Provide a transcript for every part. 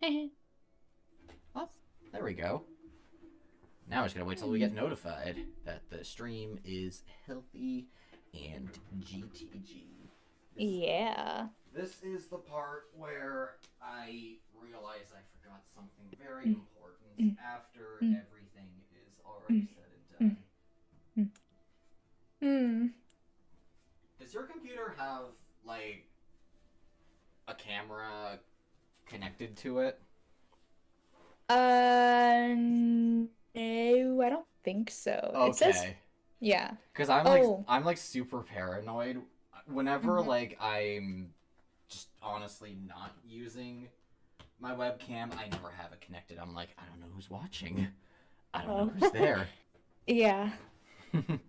Oh, there we go. Now we're just gonna wait till we get notified that the stream is healthy and GTG. Yeah. This is the part where I realize I forgot something very important after everything is already said and done. Does your computer have, like, a camera connected to it? No, I don't think so. Okay. It says, yeah. Because I'm like super paranoid whenever like I'm just honestly not using my webcam. I never have it connected. I'm like, I don't know who's watching. I don't know who's there. Yeah.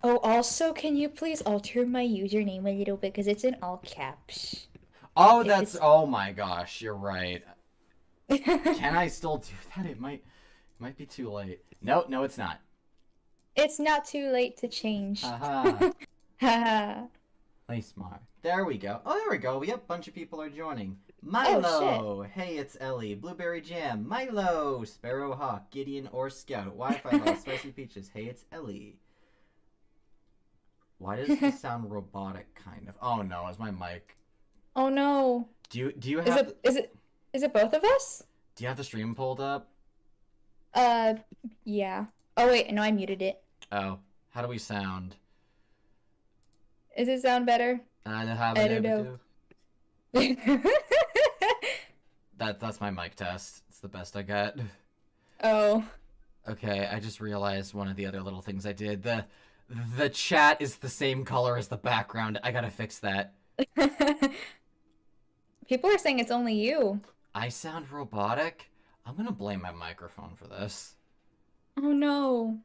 Oh, also, can you please alter my username a little bit because it's in all caps. Oh, oh my gosh, you're right. Can I still do that? It might be too late. No, it's not. It's not too late to change. Haha. Haha. LeySMR. There we go. Oh, there we go. Yep, bunch of people are joining. Milo! Oh, hey, it's Ellie. Blueberry Jam. Milo! Sparrow Hawk. Gideon or Scout. Wi-Fi Lost. Spicy Peaches. Hey, it's Ellie. Why does this sound robotic, kind of? Oh no, is my mic... Oh no. Do you have... Is it both of us? Do you have the stream pulled up? Yeah. Oh wait, no, I muted it. Oh. How do we sound? Does it sound better? I don't know. That's my mic test. It's the best I got. Oh. Okay, I just realized one of the other little things I did. The chat is the same color as the background. I gotta fix that. People are saying it's only you. I sound robotic? I'm gonna blame my microphone for this. Oh no.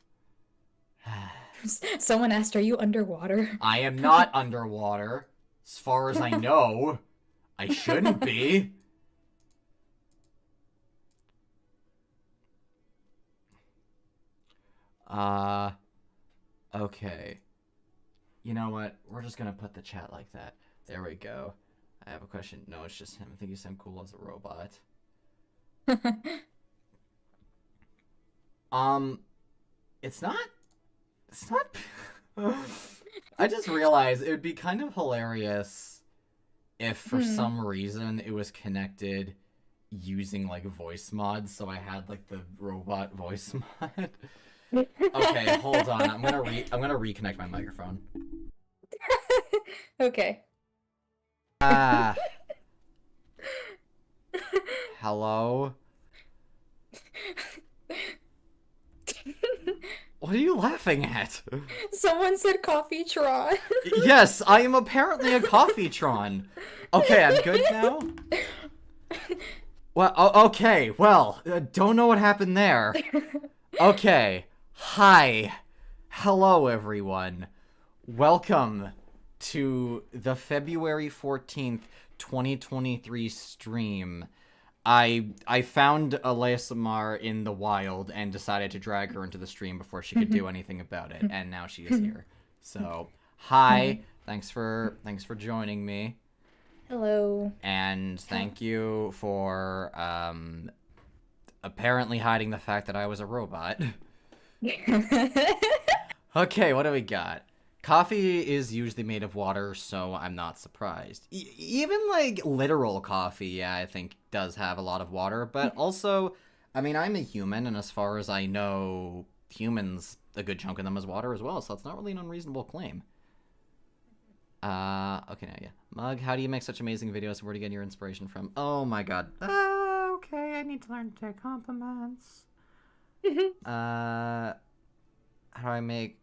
Someone asked, are you underwater? I am not underwater. As far as I know. I shouldn't be. Okay. You know what? We're just gonna put the chat like that. There we go. I have a question. No, it's just him. I think you sound cool as a robot. It's not... I just realized it would be kind of hilarious if for some reason it was connected using, like, voice mods, so I had, like, the robot voice mod. Okay, hold on. I'm gonna reconnect my microphone. Okay. Hello? What are you laughing at? Someone said coffee tron. Yes, I am apparently a coffee tron. Okay, I'm good now? Well, okay, well, don't know what happened there. Okay, hi. Hello, everyone. Welcome to the February 14th, 2023 stream. I found a LeySMR in the wild and decided to drag her into the stream before she could do anything about it, and now she is here. So, hi. Thanks for joining me. Hello. And thank you for apparently hiding the fact that I was a robot. Okay, what do we got? Coffee is usually made of water, so I'm not surprised. Even, like, literal coffee, yeah, I think does have a lot of water. But also, I mean, I'm a human, and as far as I know, humans, a good chunk of them is water as well, so it's not really an unreasonable claim. Okay, now, yeah. Mug, how do you make such amazing videos? Where do you get your inspiration from? Oh my god. Okay, I need to learn to take compliments. How do I make...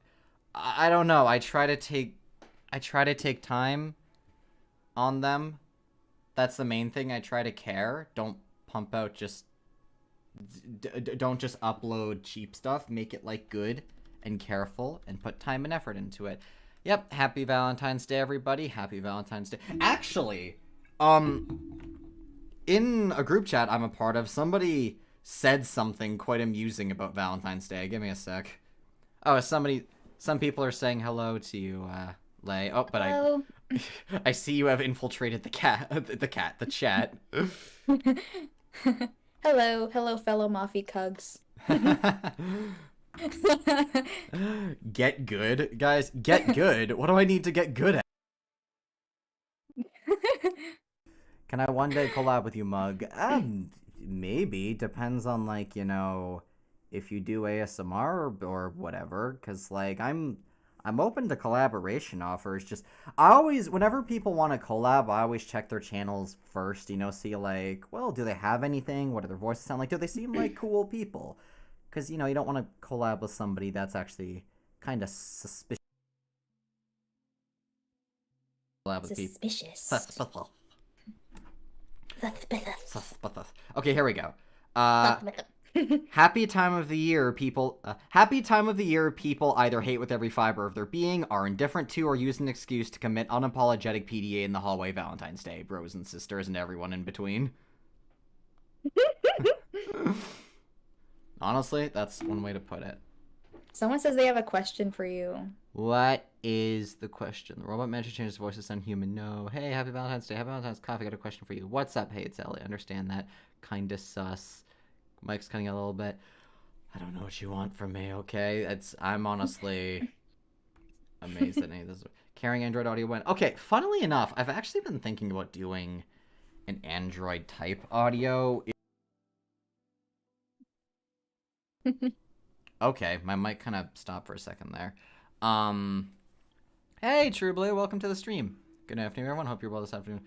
I don't know. I try to take time on them. That's the main thing. I try to care. Don't pump out just... don't just upload cheap stuff. Make it, like, good and careful and put time and effort into it. Yep, happy Valentine's Day, everybody. Happy Valentine's Day. Actually, in a group chat I'm a part of, somebody said something quite amusing about Valentine's Day. Give me a sec. Oh, some people are saying hello to you, Ley. Oh, but Hello. I see you have infiltrated the chat. Hello, fellow Mafi Cugs. Get good, guys. Get good. What do I need to get good at? Can I one day collab with you, Mug? Maybe. Depends on, like, if you do ASMR or whatever. Cause like I'm open to collaboration offers. Just I always whenever people want to collab, I always check their channels first. See like, well, do they have anything? What do their voices sound like? Do they seem like cool people? Because you don't want to collab with somebody that's actually kind of suspicious. Collab with people. Suspicious. Okay, here we go. Happy time of the year, people. Happy time of the year, people either hate with every fiber of their being, are indifferent to, or use an excuse to commit unapologetic PDA in the hallway Valentine's Day, bros and sisters and everyone in between. Honestly, that's one way to put it. Someone says they have a question for you. What is the question? The robot managed to change his voice to sound human. No. Hey, happy Valentine's Day. Happy Valentine's Coffee. Got a question for you. What's up? Hey, it's Ellie. Understand that. Kinda sus. Mike's cutting out a little bit. I don't know what you want from me, okay? I'm honestly amazed that any of this. Carrying Android audio went. Okay, funnily enough, I've actually been thinking about doing an Android type audio. Okay, my mic kind of stopped for a second there. Hey, True Blue, welcome to the stream. Good afternoon, everyone. Hope you're well this afternoon.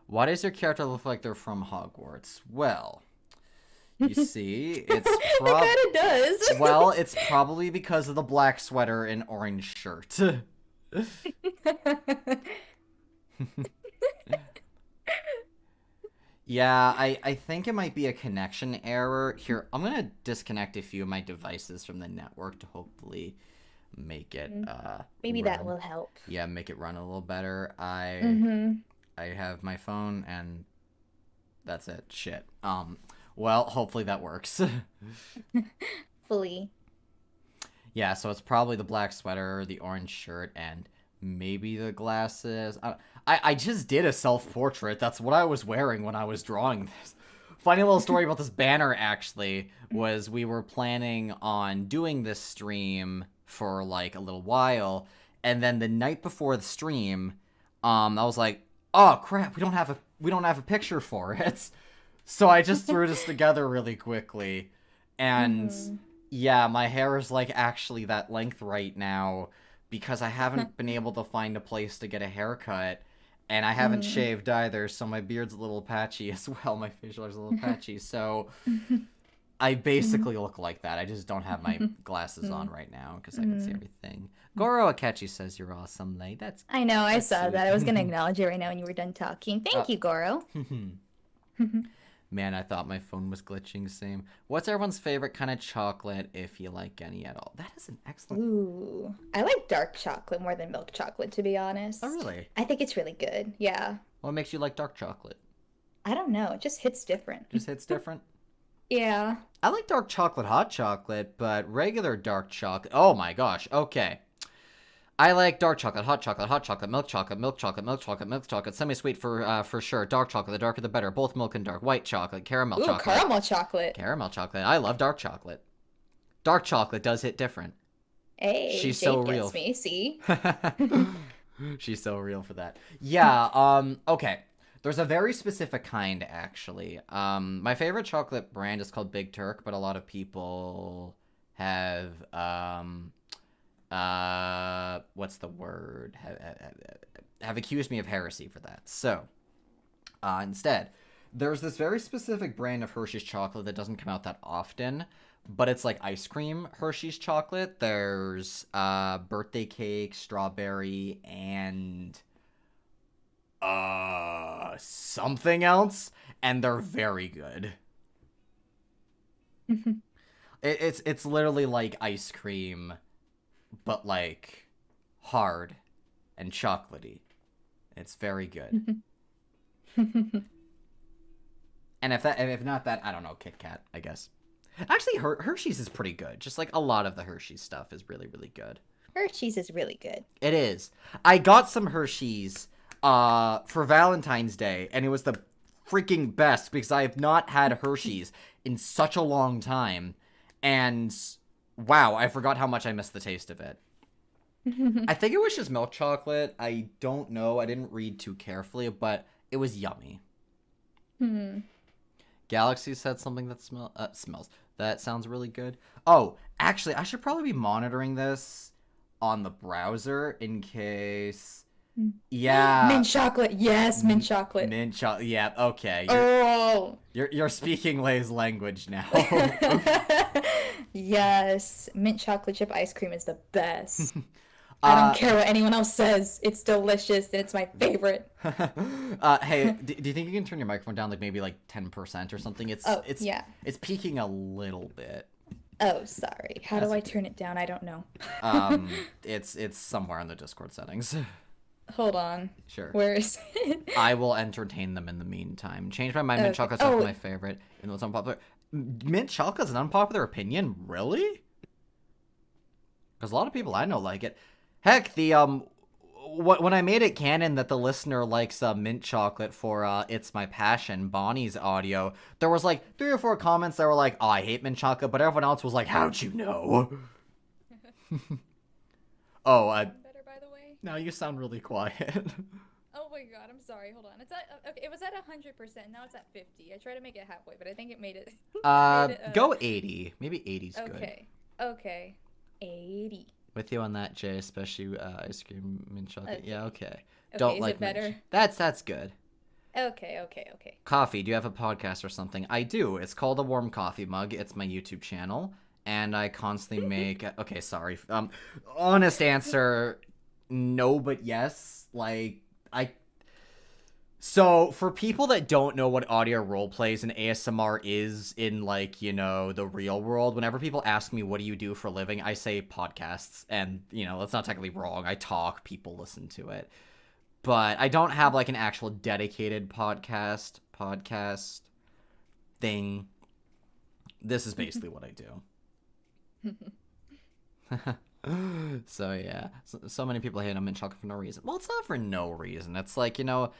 Why does your character look like they're from Hogwarts? Well, you see, it's It kind of does. well, it's probably because of the black sweater and orange shirt. Yeah, I think it might be a connection error. Here, I'm going to disconnect a few of my devices from the network to hopefully make it Maybe run. that will help. Yeah, make it run a little better. I have my phone and that's it. Shit. Well, hopefully that works. Fully. Yeah, so it's probably the black sweater, the orange shirt, and maybe the glasses. I just did a self-portrait. That's what I was wearing when I was drawing this. Funny little story about this banner, actually, was we were planning on doing this stream for, like, a little while, and then the night before the stream, I was like, oh, crap, we don't have a picture for it. So I just threw this together really quickly, and yeah, my hair is, like, actually that length right now, because I haven't been able to find a place to get a haircut, and I haven't shaved either, so my beard's a little patchy as well. My facial hair's a little patchy, so I basically look like that. I just don't have my glasses on right now because I can see everything. Goro Akechi says you're awesome, Lay. I know, I saw sweet. that. I was going to acknowledge it right now when you were done talking. Thank you, Goro. Man, I thought my phone was glitching. Same. What's everyone's favorite kind of chocolate, if you like any at all? That is an excellent... Ooh. I like dark chocolate more than milk chocolate, to be honest. Oh, really? I think it's really good. Yeah. What makes you like dark chocolate? I don't know. It just hits different. Just hits different? Yeah. I like dark chocolate, hot chocolate, but regular dark chocolate... Oh my gosh, okay. I like dark chocolate, hot chocolate, milk chocolate, milk chocolate, milk chocolate, milk chocolate, semi-sweet for sure. Dark chocolate, the darker the better. Both milk and dark. White chocolate, caramel chocolate. Caramel chocolate. Caramel chocolate. I love dark chocolate. Dark chocolate does hit different. Hey, she's Jake so gets real. Me, see? She's so real for that. Yeah. Okay. There's a very specific kind actually. My favorite chocolate brand is called Big Turk, but a lot of people have what's the word? Have accused me of heresy for that. So, instead, there's this very specific brand of Hershey's chocolate that doesn't come out that often, but it's like ice cream Hershey's chocolate. There's birthday cake, strawberry, and something else, and they're very good. It's literally like ice cream, but like hard and chocolatey. It's very good. And if not that, I don't know, Kit Kat, I guess. Actually, Hershey's is pretty good. Just like a lot of the Hershey's stuff is really, really good. Hershey's is really good. It is. I got some Hershey's for Valentine's Day, and it was the freaking best because I have not had Hershey's in such a long time. And wow, I forgot how much I missed the taste of it. I think it was just milk chocolate. I don't know. I didn't read too carefully, but it was yummy. Galaxy said something that smells. That sounds really good. Oh, actually, I should probably be monitoring this on the browser in case. Yeah. Mint chocolate. Yes, mint chocolate. Mint chocolate. Yeah. Okay. You're speaking Lay's language now. Yes, mint chocolate chip ice cream is the best. I don't care what anyone else says. It's delicious and it's my favorite. Hey, do you think you can turn your microphone down like maybe like 10% or something? It's peaking a little bit. Oh, sorry. How do I turn it down? I don't know. It's somewhere in the Discord settings. Hold on. Sure. Where is it? I will entertain them in the meantime. Change my mind. Mint chocolate's not my favorite, even though it's unpopular. Mint chocolate's an unpopular opinion? Really? Because a lot of people I know like it. Heck, the when I made it canon that the listener likes mint chocolate for It's My Passion, Bonnie's audio, there was like 3 or 4 comments that were like, oh, I hate mint chocolate, but everyone else was like, how'd you know? Oh, better, by the way. now you sound really quiet. Oh my god, I'm sorry. Hold on. It's at okay. It was at 100%. Now it's at 50. I tried to make it halfway, but I think it made it. Go 80. Maybe 80's good. Okay. Okay. 80. With you on that, Jay, especially ice cream mint chocolate. Okay. Yeah, okay. Okay, is it better? That's good. Okay. Coffee, do you have a podcast or something? I do. It's called A Warm Coffee Mug. It's my YouTube channel, and I constantly make okay, sorry. Honest answer, no, but yes. So, for people that don't know what audio role plays and ASMR is in, like, you know, the real world, whenever people ask me, what do you do for a living, I say podcasts. And, you know, that's not technically wrong. I talk, people listen to it. But I don't have, like, an actual dedicated podcast thing. This is basically what I do. So, yeah. So many people hate on mint chocolate for no reason. Well, it's not for no reason. It's like, you know,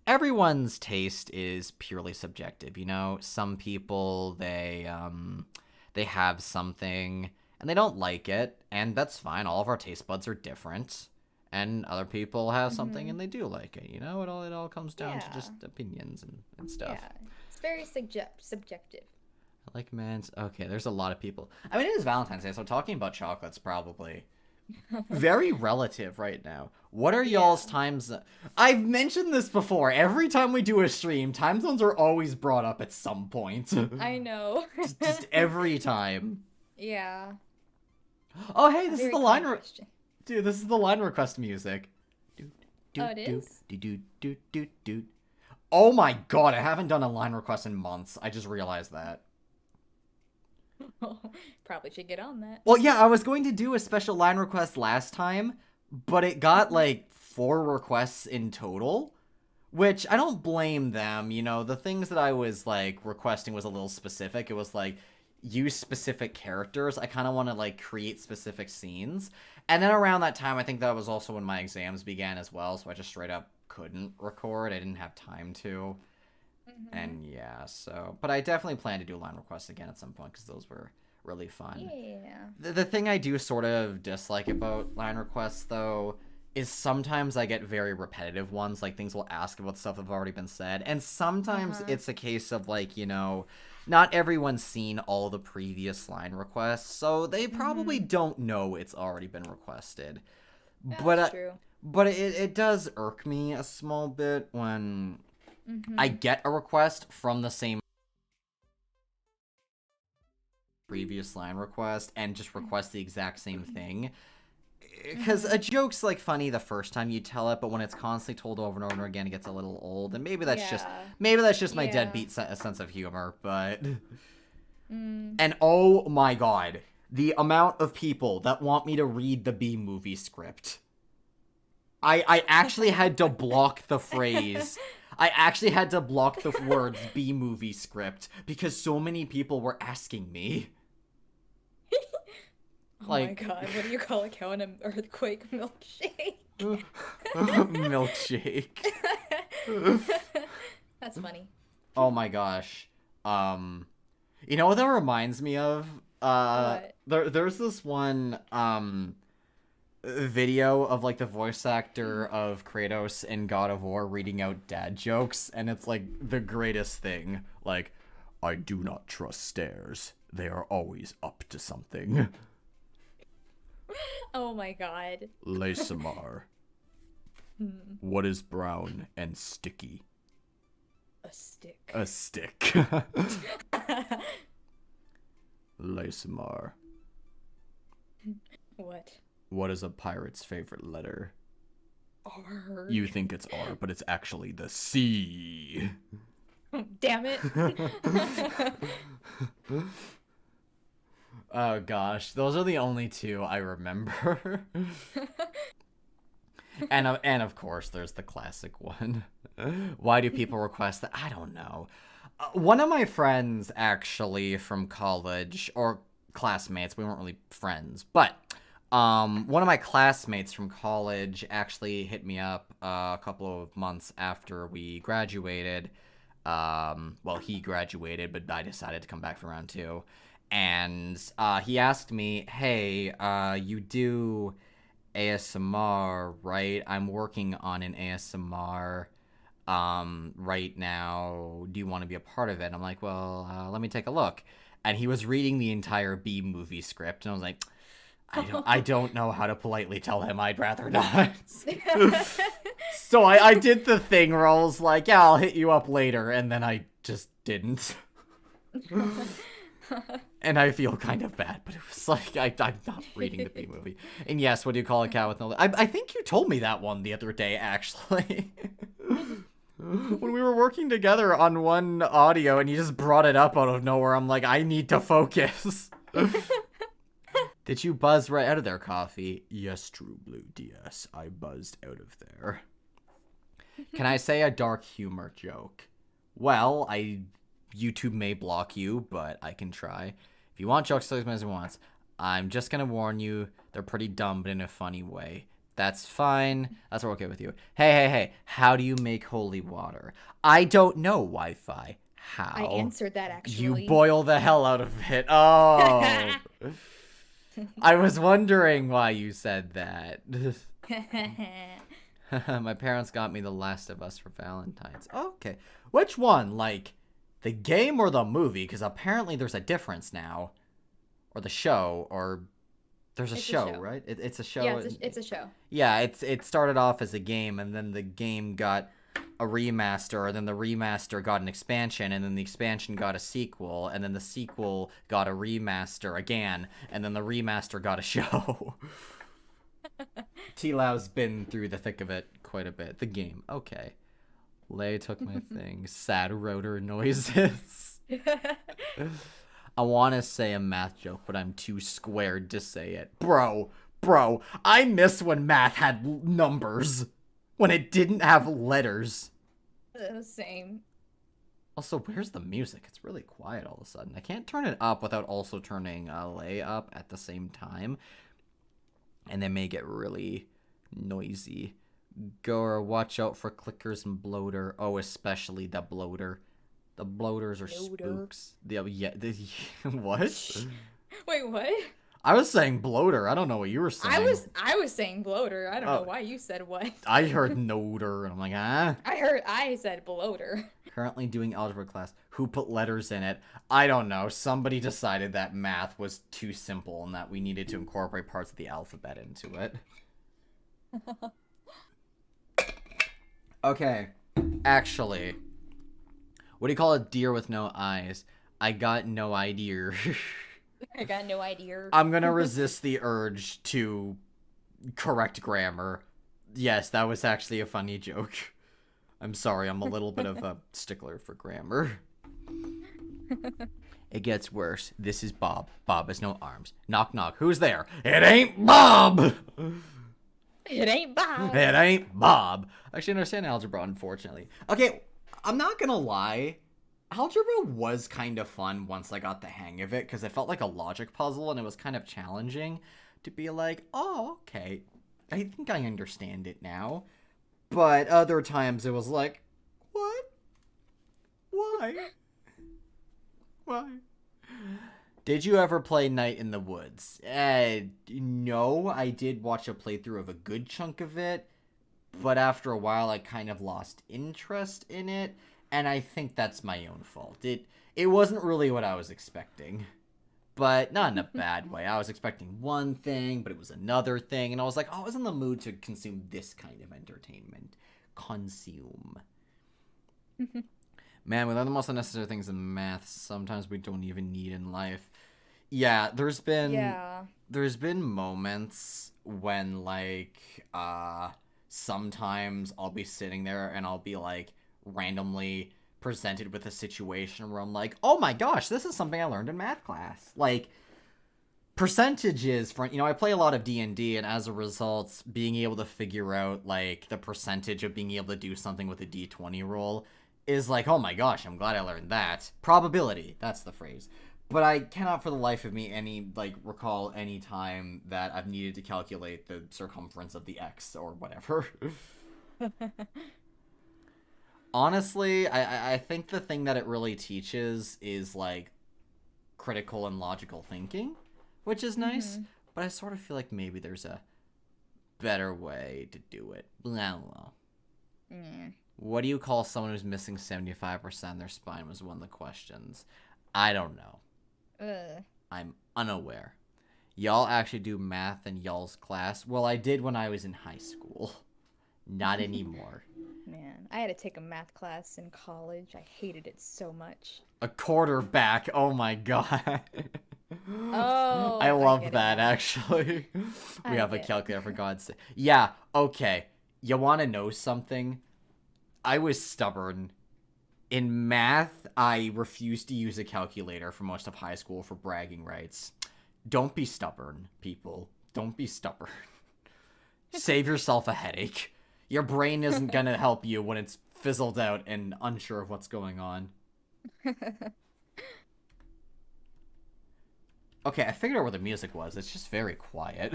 everyone's taste is purely subjective, you know? Some people, they have something and they don't like it, and that's fine. All of our taste buds are different. And other people have something and they do like it, you know? It all comes down to just opinions and stuff. Yeah. It's very subjective. I like man's... Okay, there's a lot of people. I mean, it is Valentine's Day, so talking about chocolate's probably very relative right now. What are y'all's times... I've mentioned this before. Every time we do a stream, time zones are always brought up at some point. I know. just every time. Yeah. Oh, hey, this is the line... question. Dude, this is the line request music. Oh, it is? Oh my god, I haven't done a line request in months. I just realized that. Probably should get on that. Well, yeah, I was going to do a special line request last time, but it got like 4 requests in total, which I don't blame them. You know, the things that I was like requesting was a little specific. It was like, use specific characters. I kind of want to like create specific scenes. And then around that time, I think that was also when my exams began as well, so I just straight up couldn't record. I didn't have time to. And yeah, so... But I definitely plan to do line requests again at some point, because those were really fun. Yeah. The thing I do sort of dislike about line requests, though, is sometimes I get very repetitive ones, like things will ask about stuff that have already been said, and sometimes it's a case of, like, you know, not everyone's seen all the previous line requests, so they probably don't know it's already been requested. That's true. But it does irk me a small bit when I get a request from the same previous line request and just request the exact same thing. Because a joke's like funny the first time you tell it, but when it's constantly told over and over again, it gets a little old. And maybe that's just my deadbeat sense of humor. But and oh my god, the amount of people that want me to read the B movie script. I actually had to block the phrase. I actually had to block the words B movie script because so many people were asking me. Oh my god, what do you call a cow in an earthquake? Milkshake. Milkshake. That's funny. Oh my gosh. You know what that reminds me of? What? There's this one video of like the voice actor of Kratos in God of War reading out dad jokes, and it's like the greatest thing. Like, I do not trust stairs. They are always up to something. Oh my god. LeySMR. What is brown and sticky? A stick. A stick. LeySMR. What? What is a pirate's favorite letter? R. You think it's R, but it's actually the C. Damn it. Oh gosh, those are the only two I remember. And of course, there's the classic one. Why do people request that? I don't know. One of my friends, actually, from college, or classmates, we weren't really friends, but one of my classmates from college actually hit me up a couple of months after we graduated. Well, he graduated, but I decided to come back for round two. And he asked me, hey, you do ASMR, right? I'm working on an ASMR right now. Do you want to be a part of it? And I'm like, well, let me take a look. And he was reading the entire B movie script, and I was like, I don't know how to politely tell him I'd rather not. So I did the thing where I was like, yeah, I'll hit you up later, and then I just didn't. And I feel kind of bad, but it was like, I'm not reading the B movie. And yes, what do you call a cat with no... I think you told me that one the other day, actually. When we were working together on one audio, and you just brought it up out of nowhere, I'm like, I need to focus. Did you buzz right out of there, Coffee? Yes, True Blue DS. I buzzed out of there. Can I say a dark humor joke? Well, YouTube may block you, but I can try. If you want jokes as many once, I'm just gonna warn you, they're pretty dumb, but in a funny way. That's fine. That's okay with you. Hey. How do you make holy water? I don't know, Wi-Fi. How? I answered that, actually. You boil the hell out of it. Oh. I was wondering why you said that. My parents got me The Last of Us for Valentines. Okay. Which one? Like, the game or the movie? Because apparently there's a difference now. Or the show, or... There's a show, right? It's a show. Yeah, it's a show. Yeah, it started off as a game, and then the game got a remaster, and then the remaster got an expansion, and then the expansion got a sequel, and then the sequel got a remaster again, and then the remaster got a show. T-Lau's been through the thick of it quite a bit. The game, okay. Lay took my thing. Sad rotor noises. I want to say a math joke, but I'm too squared to say it. Bro, I miss when math had numbers. When it didn't have letters. Same. Also, where's the music? It's really quiet all of a sudden. I can't turn it up without also turning Lay up at the same time. And they may get really noisy. Go watch out for clickers and bloater. Oh, especially the bloater. The bloaters are spooks. What? Wait, what? I was saying bloater. I don't know what you were saying. I was saying bloater. I don't know why you said what. I heard noter, and I'm like, ah. I said bloater. Currently doing algebra class. Who put letters in it? I don't know. Somebody decided that math was too simple and that we needed to incorporate parts of the alphabet into it. Okay. Actually, what do you call a deer with no eyes? I got no idea. I got no idea. I'm gonna resist the urge to correct grammar. Yes, that was actually a funny joke. I'm sorry, I'm a little bit of a stickler for grammar. It gets worse. This is Bob. Bob has no arms. Knock, knock. Who's there? It ain't Bob! It ain't Bob. It ain't Bob. I actually understand algebra, unfortunately. Okay, I'm not gonna lie. Algebra was kind of fun once I got the hang of it, because it felt like a logic puzzle, and it was kind of challenging to be like, oh, okay, I think I understand it now. But other times it was like, what? Why? Why? Did you ever play Night in the Woods? No, I did watch a playthrough of a good chunk of it, but after a while I kind of lost interest in it, and I think that's my own fault. It wasn't really what I was expecting, but not in a bad way. I was expecting one thing, but it was another thing, and I was like, oh, I was in the mood to consume this kind of entertainment. Consume. Man, we learn the most unnecessary things in math. Sometimes we don't even need in life. Yeah, there's been moments when, like, sometimes I'll be sitting there and I'll be, like, randomly presented with a situation where I'm like, oh my gosh, this is something I learned in math class. Like, percentages for, I play a lot of D&D, and as a result, being able to figure out, like, the percentage of being able to do something with a D20 roll is like, oh my gosh, I'm glad I learned that. Probability, that's the phrase. But I cannot for the life of me recall any time that I've needed to calculate the circumference of the X or whatever. Honestly, I think the thing that it really teaches is, like, critical and logical thinking, which is nice, but I sort of feel like maybe there's a better way to do it. Blah, blah. What do you call someone who's missing 75% of their spine was one of the questions. I don't know. I'm unaware. Y'all actually do math in y'all's class? Well, I did when I was in high school. Not anymore. Man, I had to take a math class in college. I hated it so much. A quarterback. Oh my god. Oh, I love get it that, now. actually. We I have a get it. calculator, for God's sake. Yeah, okay. You want to know something? I was stubborn. In math, I refused to use a calculator for most of high school for bragging rights. Don't be stubborn, people. Don't be stubborn. Save yourself a headache. Your brain isn't gonna help you when it's fizzled out and unsure of what's going on. Okay, I figured out where the music was. It's just very quiet.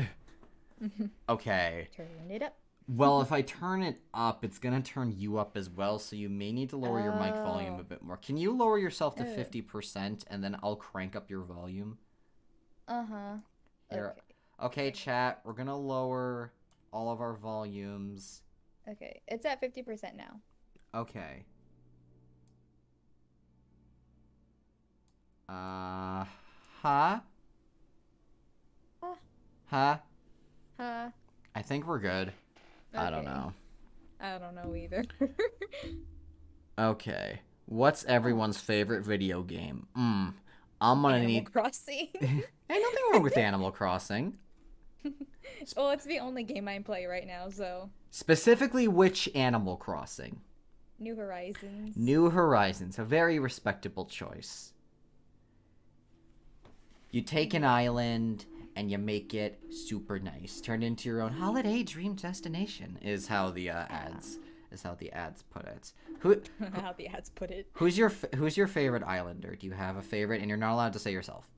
Okay. Turn it up. Well, if I turn it up, it's gonna turn you up as well, so you may need to lower your mic volume a bit more. Can you lower yourself to 50%, and then I'll crank up your volume? Uh-huh. There. Okay, chat, we're gonna lower all of our volumes. Okay, it's at 50% now. Okay. Huh? Huh? I think we're good. I don't Okay. know. I don't know either. Okay. What's everyone's favorite video game? I'm gonna Animal need... Crossing. Ain't nothing wrong with Animal Crossing. Well, it's the only game I play right now, so. Specifically, which Animal Crossing? New Horizons. New Horizons. A very respectable choice. You take an island and you make it super nice. Turn it into your own holiday dream destination is how the ads put it. How the ads put it. Who's your favorite islander? Do you have a favorite? And you're not allowed to say yourself.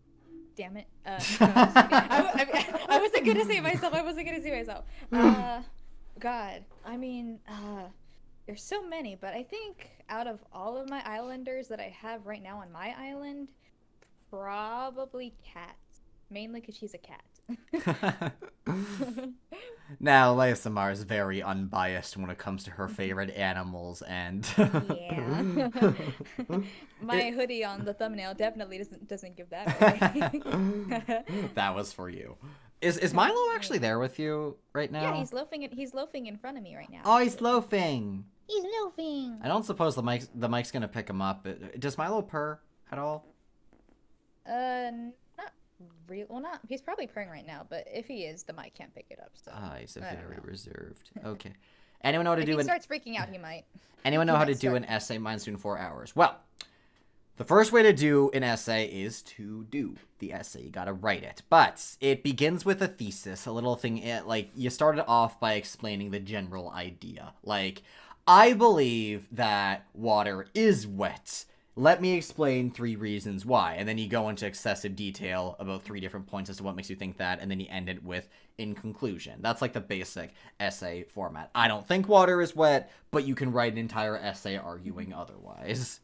Damn it. No, I'm just kidding. I wasn't gonna say myself. God. I mean, there's so many, but I think out of all of my islanders that I have right now on my island, probably Cat. Mainly because she's a cat. Now, LeySMR is very unbiased when it comes to her favorite animals, and Yeah. My hoodie on the thumbnail definitely doesn't give that away. that was for you. Is Milo actually there with you right now? Yeah, he's loafing in front of me right now. Oh, he's loafing. He's loafing. I don't suppose the mic's gonna pick him up. Does Milo purr at all? Not real. Well, not. He's probably purring right now, but if he is, the mic can't pick it up. So. He's I don't very know. reserved. Okay. Anyone know how to If do he starts freaking out, he might. Anyone know how to do an essay? Mine's in 4 hours. Well, the first way to do an essay is to do the essay. You gotta write it. But it begins with a thesis, a little thing, like, you started off by explaining the general idea. Like, I believe that water is wet. Let me explain 3 reasons why. And then you go into excessive detail about 3 different points as to what makes you think that, and then you end it with, in conclusion. That's like the basic essay format. I don't think water is wet, but you can write an entire essay arguing otherwise.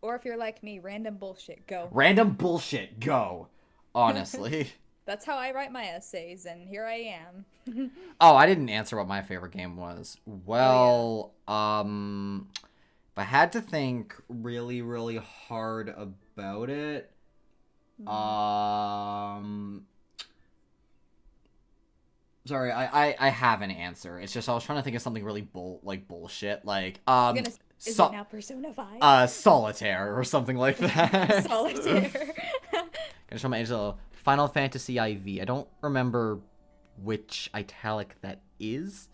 Or if you're like me, random bullshit. Go. Random bullshit, go. Honestly. That's how I write my essays, and here I am. Oh, I didn't answer what my favorite game was. Well, if I had to think really, really hard about it, sorry, I have an answer. It's just I was trying to think of something really bullshit, like Is it now Persona 5? Solitaire or something like that. Solitaire. Gonna show my Angel Final Fantasy IV. I don't remember which italic that is.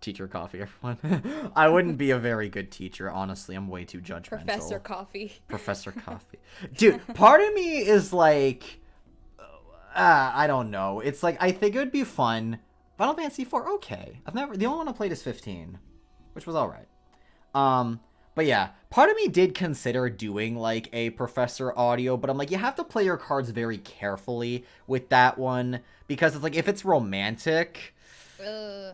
Teacher coffee, everyone. I wouldn't be a very good teacher, honestly. I'm way too judgmental. Professor Coffee. Professor Coffee. Dude, part of me is like, I don't know. It's like, I think it would be fun. Final Fantasy IV, okay. The only one I played is 15, which was alright. But yeah, part of me did consider doing like a professor audio, but I'm like, you have to play your cards very carefully with that one, because it's like, if it's romantic,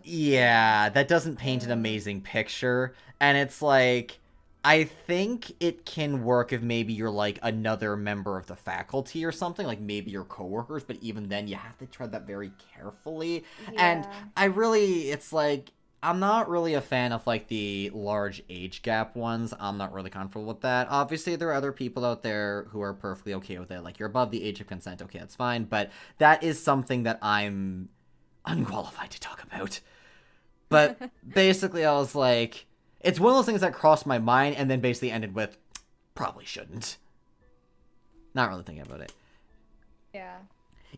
yeah, that doesn't paint an amazing picture. And it's like, I think it can work if maybe you're like another member of the faculty or something, like maybe your coworkers, but even then you have to tread that very carefully. And it's like, I'm not really a fan of like the large age gap ones. I'm not really comfortable with that. Obviously, there are other people out there who are perfectly okay with it. Like, you're above the age of consent, okay, that's fine. But that is something that I'm unqualified to talk about. But basically, I was like, it's one of those things that crossed my mind and then basically ended with, probably shouldn't. Not really thinking about it. Yeah.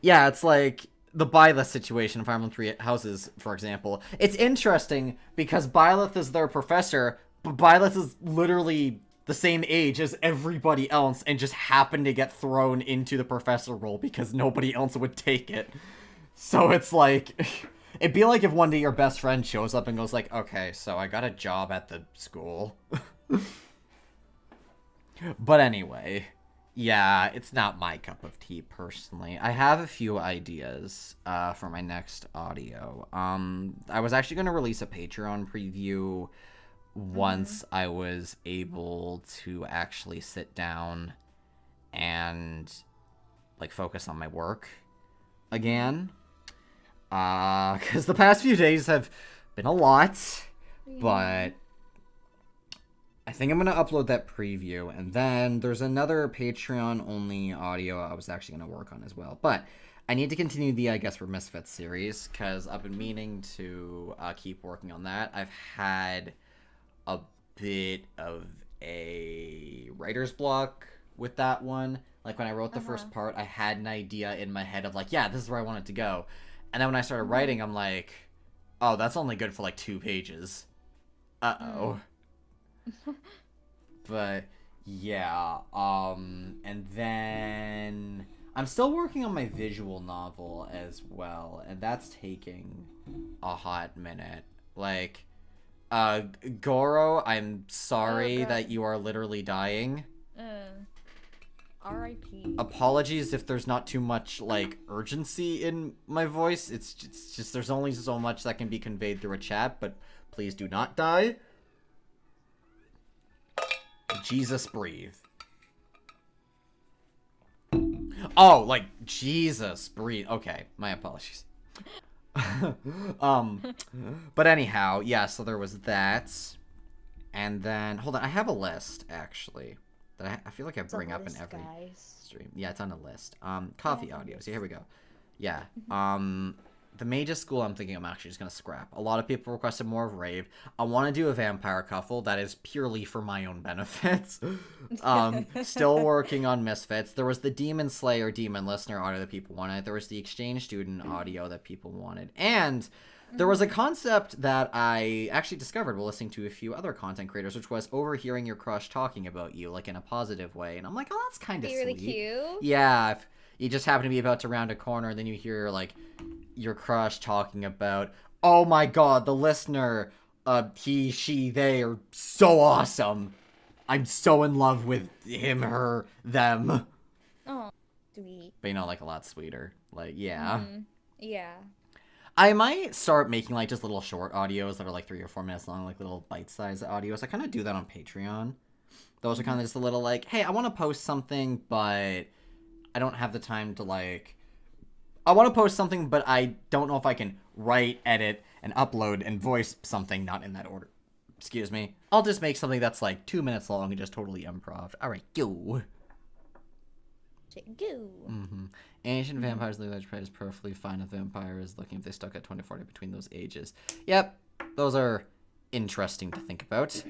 Yeah, it's like the Byleth situation, Fire Emblem Three Houses, for example. It's interesting because Byleth is their professor, but Byleth is literally the same age as everybody else and just happened to get thrown into the professor role because nobody else would take it. So it's like, it'd be like if one day your best friend shows up and goes like, okay, so I got a job at the school. But anyway, yeah, it's not my cup of tea personally. I have a few ideas for my next audio. I was actually going to release a Patreon preview once I was able to actually sit down and like focus on my work again. Because the past few days have been a lot, but I think I'm going to upload that preview, and then there's another Patreon-only audio I was actually going to work on as well, but I need to continue the I Guess We're Misfits series, because I've been meaning to keep working on that. I've had a bit of a writer's block with that one. Like, when I wrote the first part, I had an idea in my head of like, yeah, this is where I want it to go. And then when I started writing, I'm like, oh, that's only good for like 2 pages. Uh-oh. But yeah, and then I'm still working on my visual novel as well, and that's taking a hot minute. Like, Goro, I'm sorry that you are literally dying. R.I.P. Apologies if there's not too much, like, urgency in my voice. It's just there's only so much that can be conveyed through a chat, but please do not die. Jesus, breathe. Oh, like, Jesus, breathe. Okay, my apologies. But anyhow, yeah, so there was that. And then, hold on, I have a list, actually, that I feel like I bring up in every stream. Yeah, it's on a list. Coffee audio. So here we go. Yeah. The Mage's School, I'm thinking I'm actually just going to scrap. A lot of people requested more of Rave. I want to do a Vampire Couple. That is purely for my own benefits. Still working on Misfits. There was the Demon Slayer, Demon Listener audio that people wanted. There was the Exchange Student audio that people wanted. And there was a concept that I actually discovered while listening to a few other content creators, which was overhearing your crush talking about you, like in a positive way. And I'm like, oh, that's kind of sweet. Really cute. Yeah, if you just happen to be about to round a corner and then you hear, like, your crush talking about, oh my god, the listener, he, she, they are so awesome. I'm so in love with him, her, them. Oh, sweet. But, you know, like, a lot sweeter. Like, yeah. Yeah. I might start making, like, just little short audios that are, like, 3 or 4 minutes long, like, little bite-sized audios. I kind of do that on Patreon. Those are kind of just a little like, hey, I want to post something, but I don't have the time to like. I want to post something, but I don't know if I can write, edit, and upload and voice something not in that order. Excuse me. I'll just make something that's like 2 minutes long and just totally improv. All right, go. Go. Ancient vampires, the age is perfectly fine if vampires looking if they stuck at 2040 between those ages. Yep, those are interesting to think about.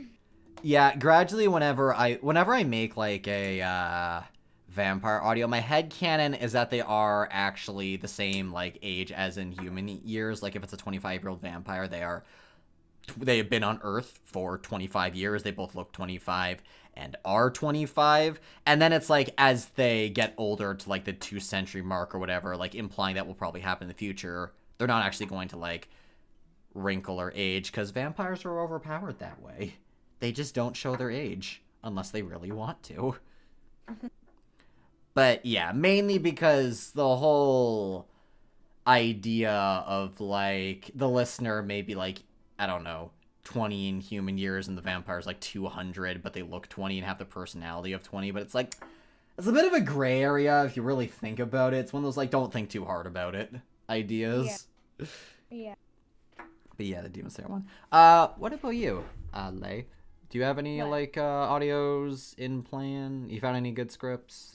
Yeah, gradually whenever I make like a vampire audio, my headcanon is that they are actually the same like age as in human years. Like if it's a 25-year-old vampire, they have been on Earth for 25 years. They both look 25 and are 25. And then it's like as they get older to like the 2-century mark or whatever, like implying that will probably happen in the future, they're not actually going to like wrinkle or age because vampires are overpowered that way. They just don't show their age unless they really want to. But yeah, mainly because the whole idea of like the listener maybe like, I don't know, 20 in human years and the vampire's like 200, but they look 20 and have the personality of 20. But it's like, it's a bit of a gray area if you really think about it. It's one of those like, don't think too hard about it ideas. Yeah. But yeah, the Demon Slayer one. What about you, Lei? Do you have any like audios in plan? You found any good scripts?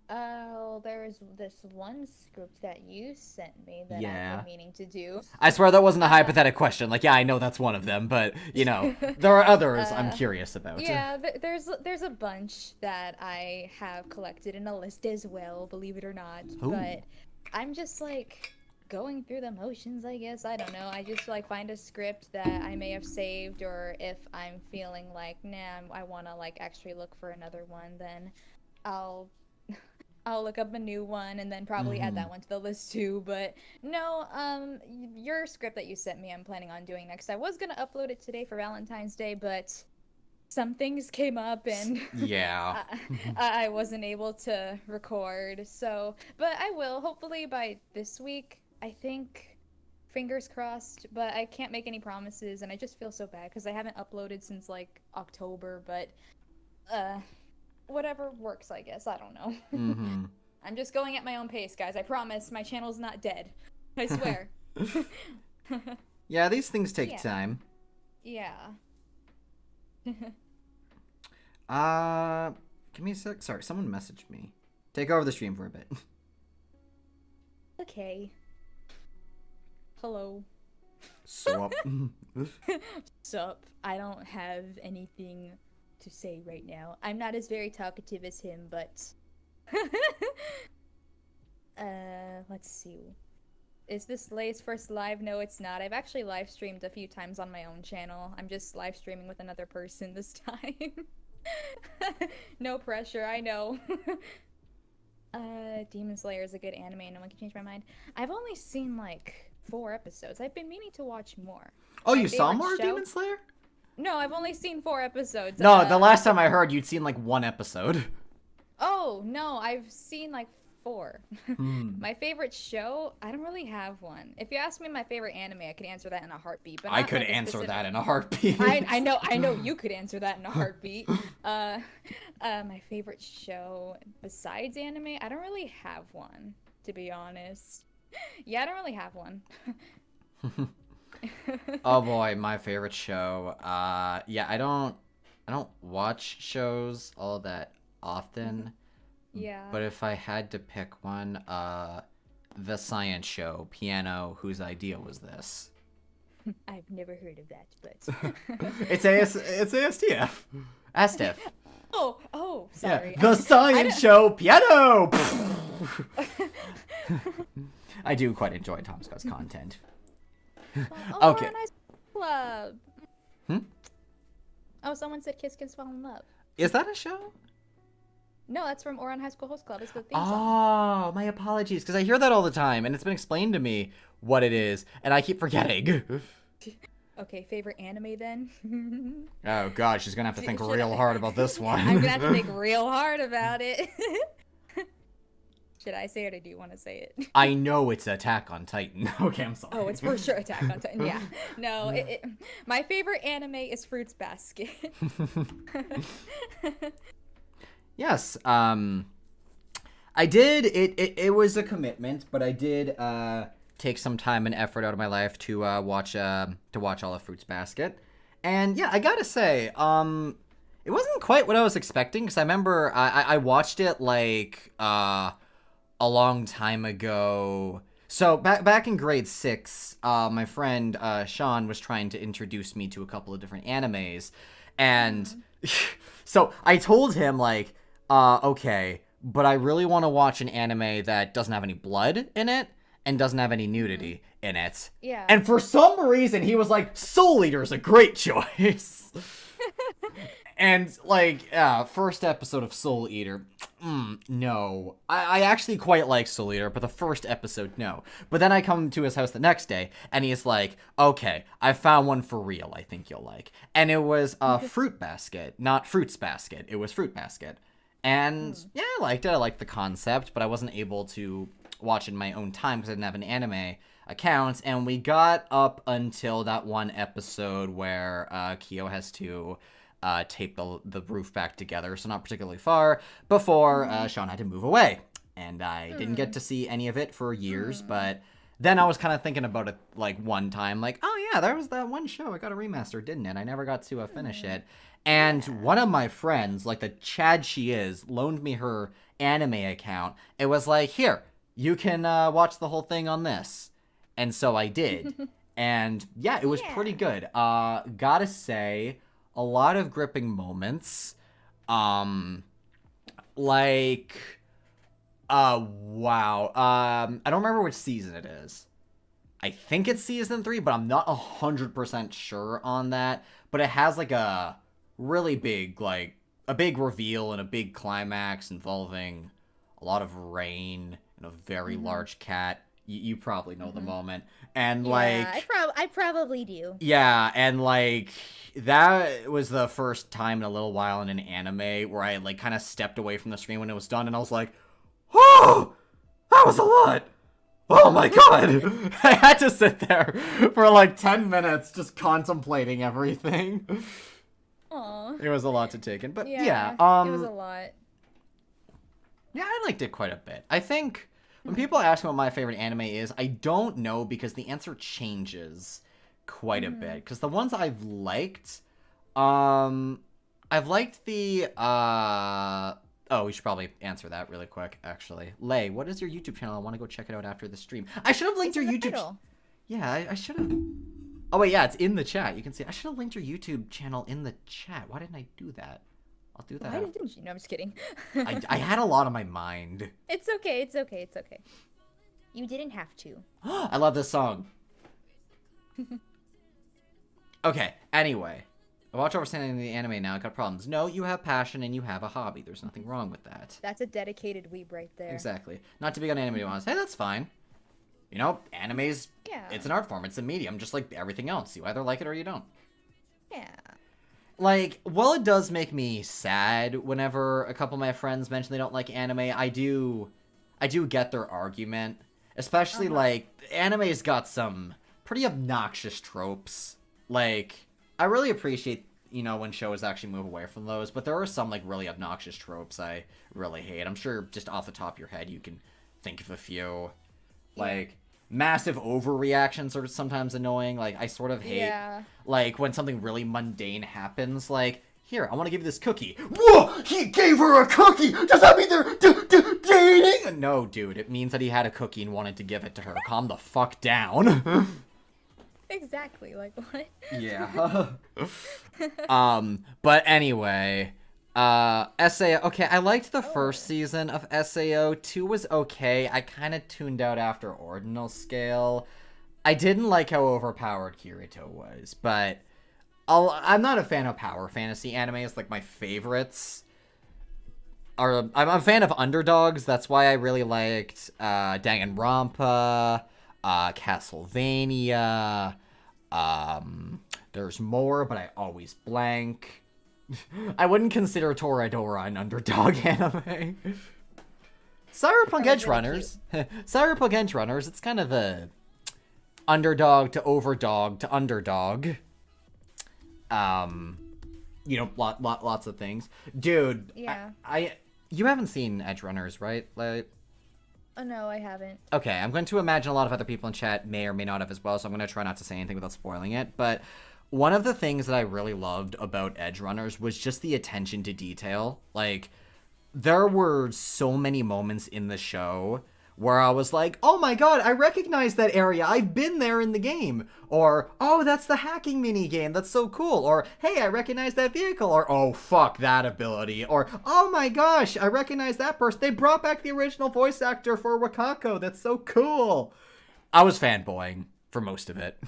Oh, there was this one script that you sent me that I've been meaning to do. I swear that wasn't a hypothetical question. Like, yeah, I know that's one of them, but, you know, there are others I'm curious about. Yeah, there's a bunch that I have collected in a list as well, believe it or not. Ooh. But I'm just, like, going through the motions, I guess. I don't know. I just, like, find a script that I may have saved, or if I'm feeling like, nah, I want to, like, actually look for another one, then I'll look up a new one and then probably add that one to the list too. But no, your script that you sent me, I'm planning on doing next. I was gonna upload it today for Valentine's Day, but some things came up and yeah, I wasn't able to record. So, but I will hopefully by this week. I think, fingers crossed. But I can't make any promises, and I just feel so bad because I haven't uploaded since like October. But whatever works, I guess. I don't know. I'm just going at my own pace, guys. I promise my channel's not dead. I swear. Yeah, these things take time. Yeah. Give me a sec. Sorry, someone messaged me. Take over the stream for a bit. Okay. Hello. Sup. Sup. I don't have anything to say right now. I'm not as very talkative as him, but let's see. Is this Lei's first live? No, it's not. I've actually live streamed a few times on my own channel. I'm just live streaming with another person this time. No pressure, I know. Demon Slayer is a good anime. No one can change my mind. I've only seen like 4 episodes. I've been meaning to watch more. Oh, you saw more of Demon Slayer? No, I've only seen 4 episodes. No, the last time I heard, you'd seen like 1 episode. Oh, no, I've seen like 4. My favorite show, I don't really have one. If you ask me my favorite anime, I could answer that in a heartbeat. But I could answer that in a heartbeat. I know you could answer that in a heartbeat. My favorite show besides anime, I don't really have one, to be honest. Yeah, I don't really have one. Oh boy, my favorite show. Yeah, I don't watch shows all that often. Yeah. But if I had to pick one, the science show, Piano, whose idea was this? I've never heard of that, but it's ASTF. ASTF. Oh, sorry. Yeah. The science show, Piano. I do quite enjoy Tom Scott's content. Okay. Nice club. Hmm? Oh, someone said Kiss Kiss Fall in Love. Is that a show? No, that's from Oran High School Host Club. It's the theme song. Oh, my apologies, because I hear that all the time, and it's been explained to me what it is, and I keep forgetting. Okay, favorite anime then? Oh god, she's gonna have to think real hard about this one. I'm gonna have to think real hard about it. Should I say it or do you want to say it? I know it's Attack on Titan. Okay, I'm sorry. Oh, it's for sure Attack on Titan. Yeah. No, my favorite anime is Fruits Basket. Yes. I did. It was a commitment, but I did take some time and effort out of my life to watch all of Fruits Basket. And yeah, I gotta say, it wasn't quite what I was expecting, because I remember I watched it like a long time ago. So back in grade 6, my friend Sean was trying to introduce me to a couple of different animes, and so I told him like, okay, but I really want to watch an anime that doesn't have any blood in it and doesn't have any nudity in it. Yeah. And for some reason, he was like, Soul Eater is a great choice. And, like, first episode of Soul Eater, no. I actually quite like Soul Eater, but the first episode, no. But then I come to his house the next day, and he's like, okay, I found one for real I think you'll like. And it was Fruit Basket, not Fruits Basket. It was Fruit Basket. And, yeah, I liked it. I liked the concept, but I wasn't able to watch it in my own time because I didn't have an anime account. And we got up until that one episode where Kyo has to tape the roof back together, so not particularly far, before Sean had to move away. And I didn't get to see any of it for years, but then I was kind of thinking about it, like, one time, like, oh yeah, there was that one show, I got a remaster, didn't it? I never got to finish it. And one of my friends, like the Chad she is, loaned me her anime account. It was like, here, you can watch the whole thing on this. And so I did. And yeah, it was pretty good. Gotta say, a lot of gripping moments. Wow. I don't remember which season it is. I think it's season 3, but I'm not 100% sure on that. But it has like a really big, like, a big reveal and a big climax involving a lot of rain and a very large cat. You probably know the moment. And, like... I probably do. Yeah, and, like, that was the first time in a little while in an anime where I, like, kind of stepped away from the screen when it was done, and I was like, oh! That was a lot! Oh my god! I had to sit there for, like, 10 minutes just contemplating everything. Aww. It was a lot to take in, but Yeah, yeah. it was a lot. Yeah, I liked it quite a bit. I think when people ask me what my favorite anime is, I don't know because the answer changes quite a bit. Because the ones I've liked the, oh, we should probably answer that really quick, actually. Lei, what is your YouTube channel? I want to go check it out after the stream. I should have linked your YouTube... Yeah, I should have... Oh, wait, yeah, it's in the chat. You can see it. I should have linked your YouTube channel in the chat. Why didn't I do that? I'll do that. Why didn't you? No, I'm just kidding. I had a lot on my mind. It's okay, it's okay, it's okay. You didn't have to. I love this song. Okay, anyway. I watch overstanding the anime now. I got problems. No, you have passion and you have a hobby. There's nothing wrong with that. That's a dedicated weeb right there. Exactly. Not to be on anime once. Hey, that's fine. You know, anime's... Yeah. It's an art form. It's a medium, just like everything else. You either like it or you don't. Yeah. Like, while it does make me sad whenever a couple of my friends mention they don't like anime, I do get their argument. Especially, like, anime's got some pretty obnoxious tropes. Like, I really appreciate, you know, when shows actually move away from those, but there are some, like, really obnoxious tropes I really hate. I'm sure just off the top of your head you can think of a few. Like, massive overreactions are sometimes annoying. Like, I sort of hate, like, when something really mundane happens. Like, here, I want to give you this cookie. Whoa! He gave her a cookie! Does that mean they're dating? No, dude. It means that he had a cookie and wanted to give it to her. Calm the fuck down. Exactly. Like, what? Yeah. But anyway... SAO, okay, I liked the first season of SAO. 2 was okay. I kind of tuned out after Ordinal Scale. I didn't like how overpowered Kirito was, but I'm not a fan of power fantasy animes. Like, my favorites are... I'm a fan of underdogs. That's why I really liked Danganronpa, Castlevania. There's more, but I always blank. I wouldn't consider Toradora an underdog anime. Cyberpunk That was Edge really Runners. Cyberpunk Edge Runners, it's kind of a underdog to overdog to underdog. Lots of things. Dude, Yeah. you haven't seen Edge Runners, right? Like, Oh no, I haven't. okay, I'm going to imagine a lot of other people in chat may or may not have as well, so I'm going to try not to say anything without spoiling it. But one of the things that I really loved about Edge Runners was just the attention to detail. Like, there were so many moments in the show where I was like, oh my god, I recognize that area. I've been there in the game. Or, oh, that's the hacking mini game. That's so cool. Or, hey, I recognize that vehicle. Or, oh, fuck that ability. Or, oh my gosh, I recognize that person. They brought back the original voice actor for Wakako. That's so cool. I was fanboying for most of it.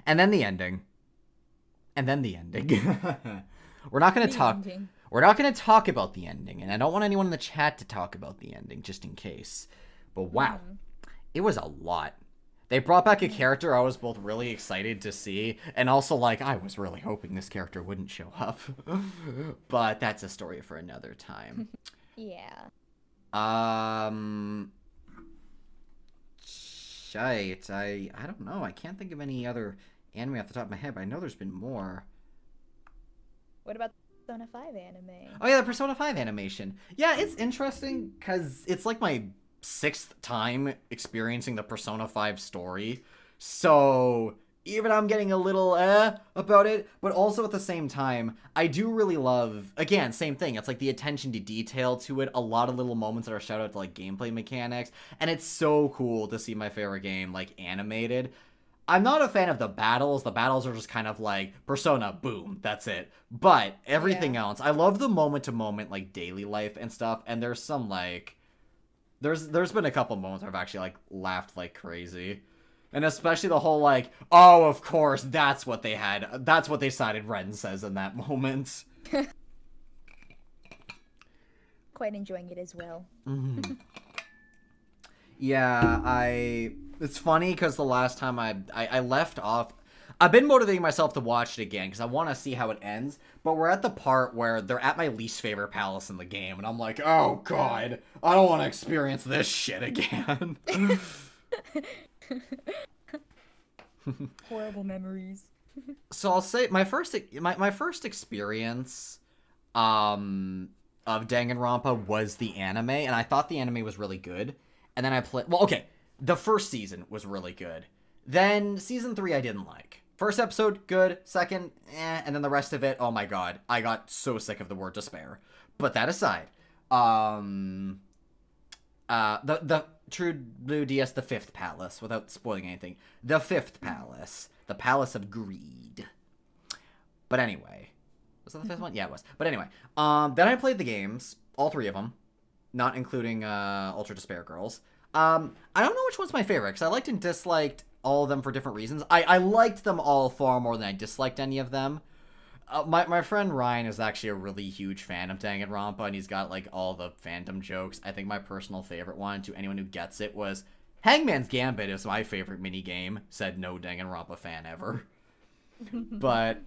And then the ending. We're not going to talk... Ending. We're not going to talk about the ending, and I don't want anyone in the chat to talk about the ending, just in case. But wow, it was a lot. They brought back a character I was both really excited to see, and also, like, I was really hoping this character wouldn't show up. But that's a story for another time. Yeah. Shite, I don't know. I can't think of any other anime off the top of my head, but I know there's been more. What about Persona 5 anime? Oh yeah, the Persona 5 animation. Yeah, it's interesting because it's like my 6th time experiencing the Persona 5 story. So even I'm getting a little about it, but also at the same time, I do really love, again, same thing. It's like the attention to detail to it, a lot of little moments that are shout out to like gameplay mechanics, and it's so cool to see my favorite game like animated. I'm not a fan of the battles. The battles are just kind of like Persona, boom, that's it. But everything else, I love the moment to moment like daily life and stuff. And there's some like, there's been a couple moments where I've actually like laughed like crazy, and especially the whole like, oh, of course, that's what they had. That's what they cited. Ren says in that moment. Quite enjoying it as well. Mm-hmm. Yeah, it's funny because the last time I left off, I've been motivating myself to watch it again because I want to see how it ends, but we're at the part where they're at my least favorite palace in the game, and I'm like, oh god, I don't want to experience this shit again. Horrible memories. So I'll say my first experience of Danganronpa was the anime, and I thought the anime was really good. And then I played... Well, okay. The first season was really good. Then season 3 I didn't like. First episode, good. Second, and then the rest of it, oh my god. I got so sick of the word despair. But that aside, the True Blue DS, the 5th palace, without spoiling anything. The 5th palace. The Palace of Greed. But anyway. Was that the 5th one? Yeah, it was. But anyway. Then I played the games. All 3 of them. Not including Ultra Despair Girls. I don't know which one's my favorite, because I liked and disliked all of them for different reasons. I liked them all far more than I disliked any of them. My friend Ryan is actually a really huge fan of Danganronpa, and he's got like all the fandom jokes. I think my personal favorite one, to anyone who gets it, was Hangman's Gambit is my favorite minigame, said no Danganronpa fan ever. But,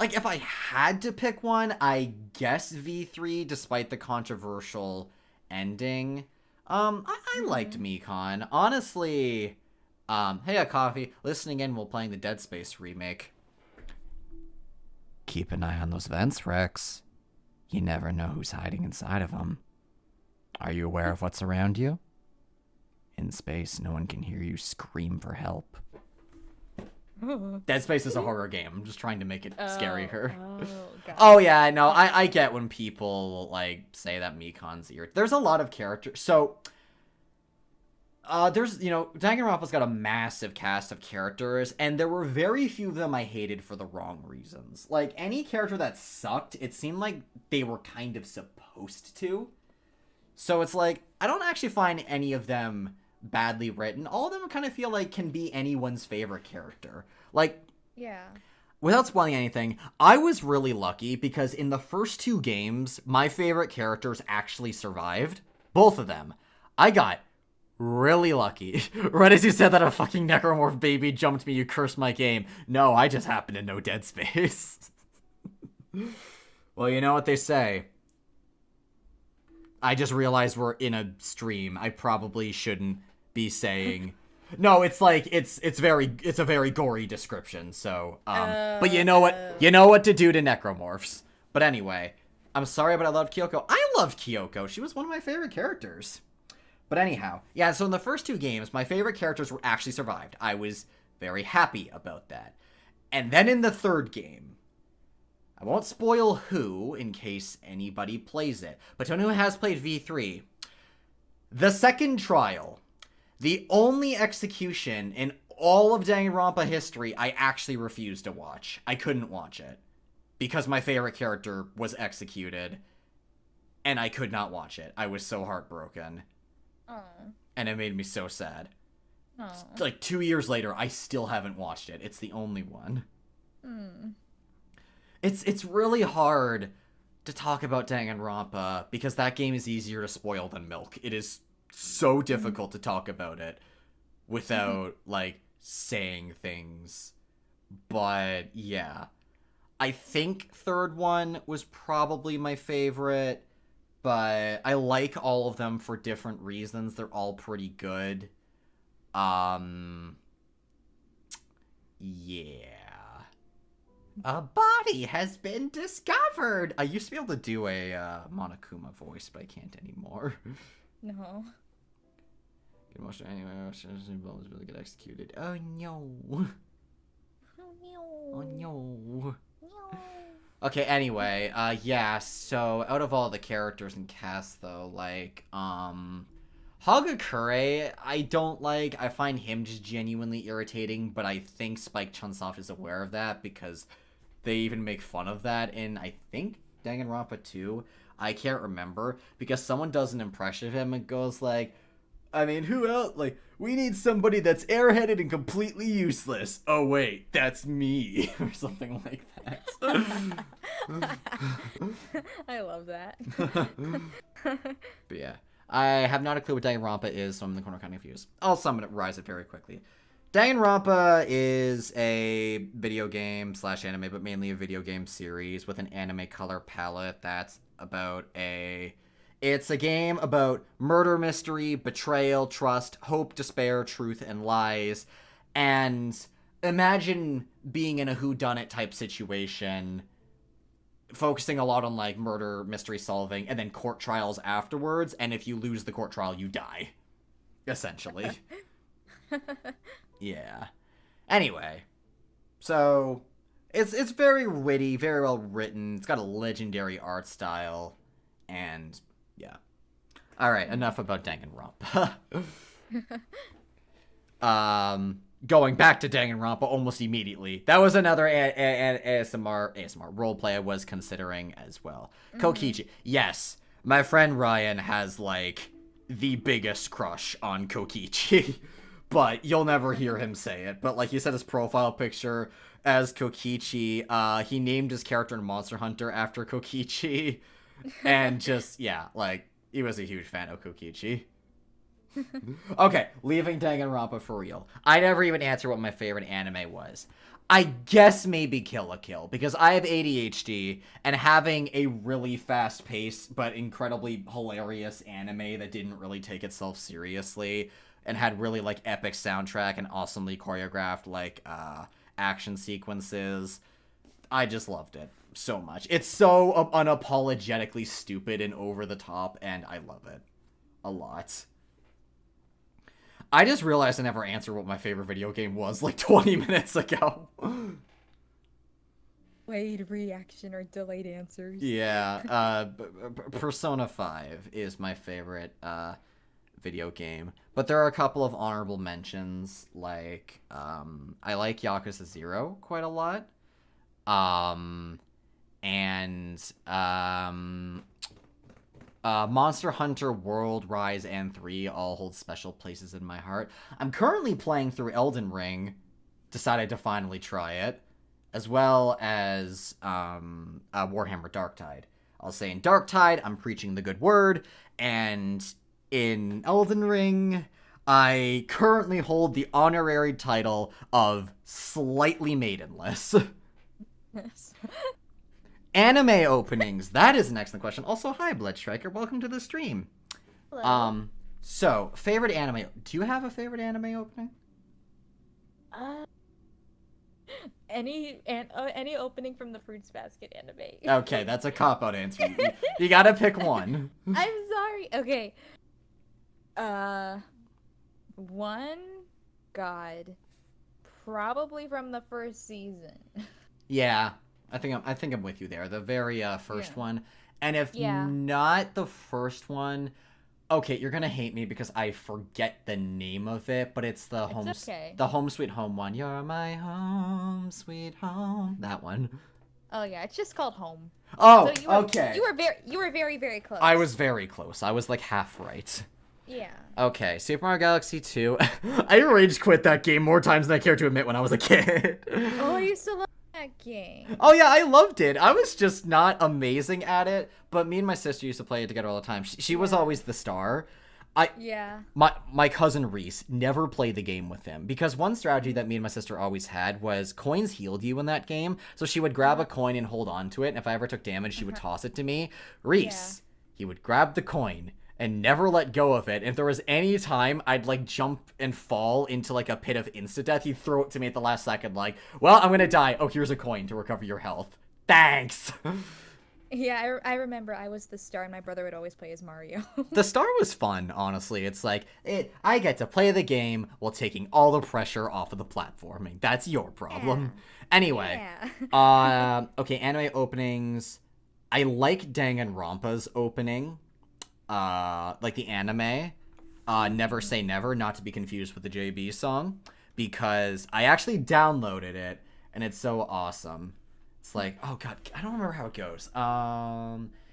like, if I had to pick one, I guess V3, despite the controversial ending. I liked Mikan. Honestly, hey, Coffee, listening in while playing the Dead Space remake. Keep an eye on those vents, Rex. You never know who's hiding inside of them. Are you aware of what's around you? In space, no one can hear you scream for help. Dead Space is a horror game. I'm just trying to make it scarier. Oh yeah, no, I get when people like say that Mikan's ear. There's a lot of characters. So there's, Danganronpa's got a massive cast of characters, and there were very few of them I hated for the wrong reasons. Like, any character that sucked, it seemed like they were kind of supposed to. So it's like, I don't actually find any of them badly written. All of them kind of feel like can be anyone's favorite character. Like, yeah. Without spoiling anything, I was really lucky because in the first 2 games, my favorite characters actually survived. Both of them. I got really lucky. Right as you said that a fucking necromorph baby jumped me, you cursed my game. No, I just happen to know Dead Space. Well, you know what they say. I just realized we're in a stream. I probably shouldn't be saying. No, it's like it's a very gory description. So, but you know what to do to necromorphs. But anyway, I'm sorry, but I loved Kyoko. I loved Kyoko. She was one of my favorite characters. But anyhow, yeah. So in the first 2 games, my favorite characters were actually survived. I was very happy about that. And then in the 3rd game, I won't spoil who in case anybody plays it, but to anyone who has played V3, the second trial, the only execution in all of Danganronpa history I actually refused to watch. I couldn't watch it because my favorite character was executed and I could not watch it. I was so heartbroken. Oh. And it made me so sad. Oh. Like 2 years later, I still haven't watched it. It's the only one. It's really hard to talk about Danganronpa because that game is easier to spoil than Milk. It is so difficult to talk about it without like saying things. But yeah, I think 3rd one was probably my favorite, but I like all of them for different reasons. They're all pretty good. Yeah. A body has been discovered! I used to be able to do a Monokuma voice, but I can't anymore. No. Good motion anyway, bones really get executed. Oh no. Oh no. Okay, anyway, yeah, so out of all the characters in cast though, like, Hagakure, I don't like. I find him just genuinely irritating, but I think Spike Chunsoft is aware of that because they even make fun of that in, I think, Danganronpa 2. I can't remember, because someone does an impression of him and goes like, I mean, who else? Like, we need somebody that's airheaded and completely useless. Oh, wait, that's me. Or something like that. I love that. But yeah. I have not a clue what Danganronpa is, so I'm in the corner kind of confused. I'll summarize it very quickly. Danganronpa is a video game / anime, but mainly a video game series with an anime color palette that's about It's a game about murder mystery, betrayal, trust, hope, despair, truth, and lies. And imagine being in a whodunit type situation, focusing a lot on like murder mystery solving and then court trials afterwards, and if you lose the court trial you die, essentially. Yeah. Anyway, so it's very witty, very well written, it's got a legendary art style, and yeah. Alright, enough about Danganronpa. Going back to Danganronpa almost immediately. That was another ASMR roleplay I was considering as well. Kokichi. Yes, my friend Ryan has, like, the biggest crush on Kokichi. But you'll never hear him say it. But, like, he said his profile picture as Kokichi. He named his character in Monster Hunter after Kokichi. And just, yeah, like, he was a huge fan of Kokichi. Okay, leaving Danganronpa for real. I never even answered what my favorite anime was. I guess maybe Kill la Kill, because I have ADHD, and having a really fast-paced but incredibly hilarious anime that didn't really take itself seriously and had really, like, epic soundtrack and awesomely choreographed, like, action sequences, I just loved it so much. It's so unapologetically stupid and over the top, and I love it a lot. I just realized I never answered what my favorite video game was like 20 minutes ago. Delayed reaction or delayed answers. Yeah, Persona 5 is my favorite video game. But there are a couple of honorable mentions, like, I like Yakuza 0 quite a lot. Monster Hunter World, Rise, and 3 all hold special places in my heart. I'm currently playing through Elden Ring, decided to finally try it, as well as Warhammer Darktide. I'll say in Darktide, I'm preaching the good word, and in Elden Ring, I currently hold the honorary title of Slightly Maidenless. Yes. Anime openings. That is an excellent question. Also, hi, Blood Striker. Welcome to the stream. Hello. So, favorite anime. Do you have a favorite anime opening? Any opening from the Fruits Basket anime. Okay, that's a cop-out answer. You gotta pick one. I'm sorry. Okay. One, God, probably from the first season. Yeah, I think I'm with you there. The very first one, and if Yeah. not the first one, okay, you're gonna hate me because I forget the name of it, but it's the okay. the Home Sweet Home one. You're my home, sweet home. That one. Oh yeah, it's just called Home. Oh, So okay. You were very, very close. I was very close. I was like half right. Yeah. Okay, Super Mario Galaxy 2. I rage quit that game more times than I care to admit when I was a kid. Oh, I used to love that game. Oh yeah, I loved it. I was just not amazing at it, but me and my sister used to play it together all the time. She was always the star. Yeah. My cousin Reese, never played the game with him because one strategy that me and my sister always had was coins healed you in that game. So she would grab a coin and hold on to it, and if I ever took damage, she would toss it to me. Reese, he would grab the coin and never let go of it. If there was any time I'd like jump and fall into like a pit of insta-death, he'd throw it to me at the last second like, well, I'm gonna die. Oh, here's a coin to recover your health. Thanks! Yeah, I remember I was the star and my brother would always play as Mario. The star was fun, honestly. It's like, I get to play the game while taking all the pressure off of the platforming. That's your problem. Anyway, okay, anime openings. I like Danganronpa's opening. Like the anime, Never Say Never, not to be confused with the JB song, because I actually downloaded it, and it's so awesome. It's like, oh god, I don't remember how it goes.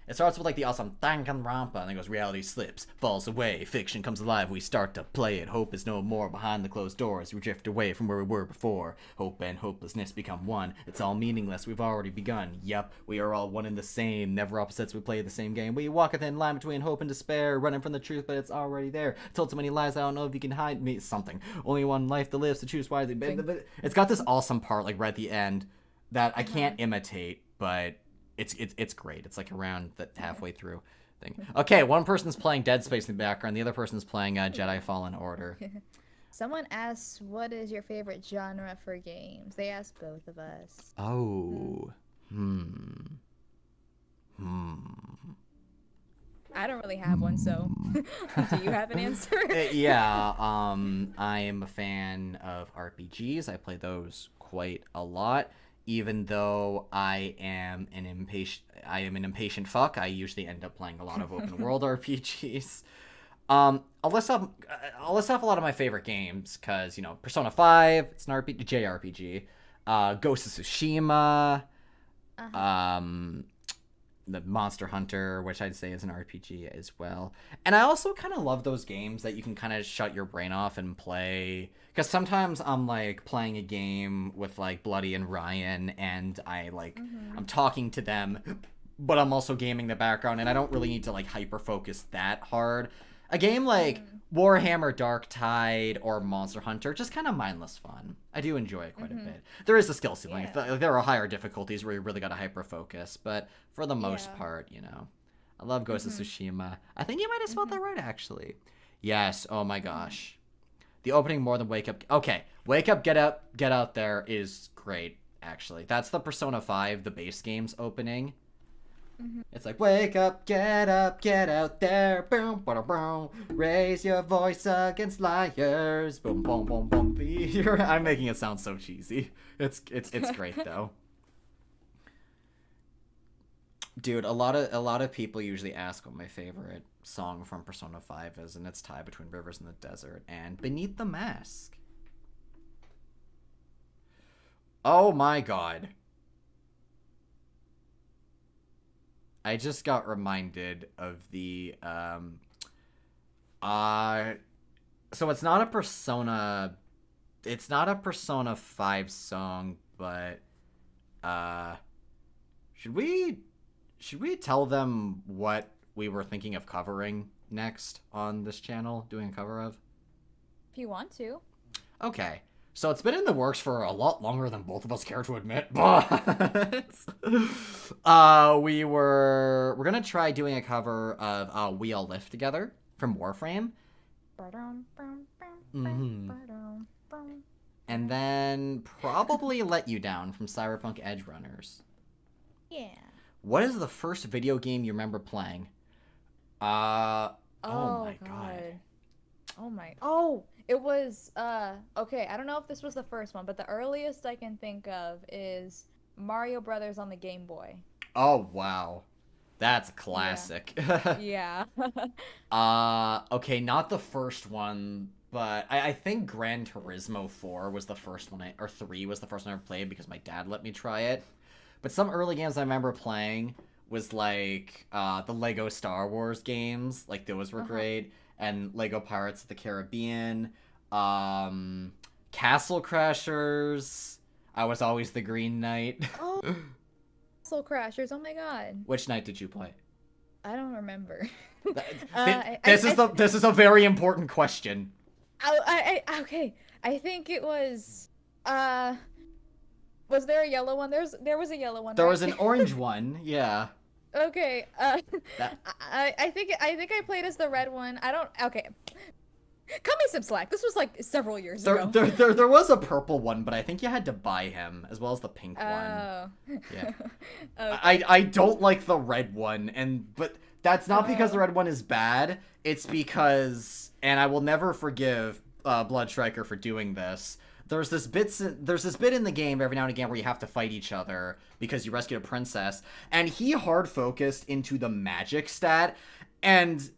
It starts with like the awesome Danganronpa, and then goes reality slips, falls away, fiction comes alive, we start to play it, hope is no more behind the closed doors, we drift away from where we were before, hope and hopelessness become one, it's all meaningless, we've already begun, yep, we are all one and the same, never opposites, we play the same game, we walk a thin line between hope and despair, running from the truth, but it's already there, told so many lies, I don't know if you can hide me, something, only one life to live, so choose wisely, but it's got this awesome part, like right at the end, that I can't imitate, but it's great. It's like around the halfway through thing. Okay, one person's playing Dead Space in the background, the other person's playing Jedi Fallen Order. Someone asks, what is your favorite genre for games? They asked both of us. Oh. I don't really have one, so do you have an answer? Yeah, I am a fan of RPGs. I play those quite a lot. Even though I am an impatient fuck, I usually end up playing a lot of open world RPGs. I'll list off a lot of my favorite games, because, you know, Persona 5, it's an JRPG. Ghost of Tsushima, the Monster Hunter, which I'd say is an RPG as well. And I also kind of love those games that you can kind of shut your brain off and play. Because sometimes I'm like playing a game with like Bloody and Ryan, and I'm talking to them, but I'm also gaming the background, and I don't really need to like hyper focus that hard. A game like Warhammer Dark Tide or Monster Hunter, just kind of mindless fun. I do enjoy it quite a bit. There is a skill ceiling. Yeah. There are higher difficulties where you really got to hyper focus, but for the most part, you know. I love Ghost of Tsushima. I think you might have spelled that right, actually. Yes, oh my gosh. The opening more than Wake Up. Okay, Wake Up, Get Out There is great, actually. That's the Persona 5, the base game's opening. It's like, wake up, get out there, boom, boom, boom, raise your voice against liars, boom, boom, boom, boom. I'm making it sound so cheesy. It's great though. Dude, a lot of people usually ask what my favorite song from Persona 5 is, and it's tied between Rivers in the Desert and Beneath the Mask. Oh my god. I just got reminded of the so it's not a Persona 5 song, but should we tell them what we were thinking of covering next on this channel, doing a cover of? If you want to. Okay. So it's been in the works for a lot longer than both of us care to admit, but we're gonna try doing a cover of We All Live Together from Warframe. And then probably Let You Down from Cyberpunk Edge Runners. Yeah. What is the first video game you remember playing? Oh my god. Oh, it was okay, I don't know if this was the first one, but the earliest I can think of is Mario Brothers on the Game Boy. Oh wow. That's a classic. Yeah. Okay, not the first one, but I think Gran Turismo 4 was the first one, or 3 was the first one I ever played because my dad let me try it. But some early games I remember playing was like the Lego Star Wars games, like those were great, and Lego Pirates of the Caribbean, Castle Crashers. I was always the Green Knight. Oh, Castle Crashers! Oh my god. Which knight did you play? I don't remember. This is a very important question. Okay. I think it was. Was there a yellow one? There was a yellow one. There right? was an orange one. Yeah. Okay. I think I played as the red one. I don't. Okay. Cut me some slack. This was like several years ago. There was a purple one, but I think you had to buy him as well as the pink one. Oh. Yeah. Okay. I don't like the red one, but that's not because the red one is bad. It's because, and I will never forgive Blood Striker for doing this. There's this bit in the game every now and again where you have to fight each other because you rescued a princess, and he hard focused into the magic stat, and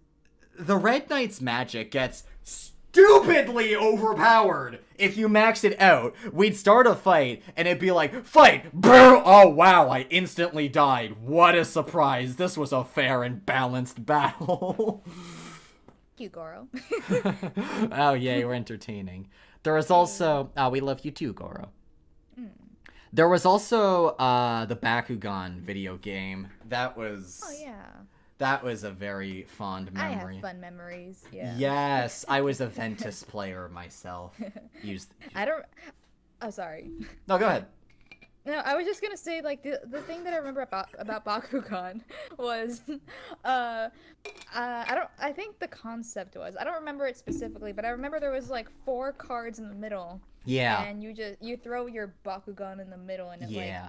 the Red Knight's magic gets stupidly overpowered. If you max it out, we'd start a fight, and it'd be like, fight! Brr! Oh wow, I instantly died. What a surprise. This was a fair and balanced battle. Thank you, Goro. Oh yeah, you were entertaining. There was also, we love you too, Goro. There was also the Bakugan video game. That was... Oh, yeah. That was a very fond memory. I have fun memories, yeah. Yes, I was a Ventus player myself. I don't... Oh, sorry. No, go ahead. No, I was just gonna say, like, the thing that I remember about Bakugan was, I think the concept was, I don't remember it specifically, but I remember there was, like, 4 cards in the middle. Yeah. And you throw your Bakugan in the middle, and it,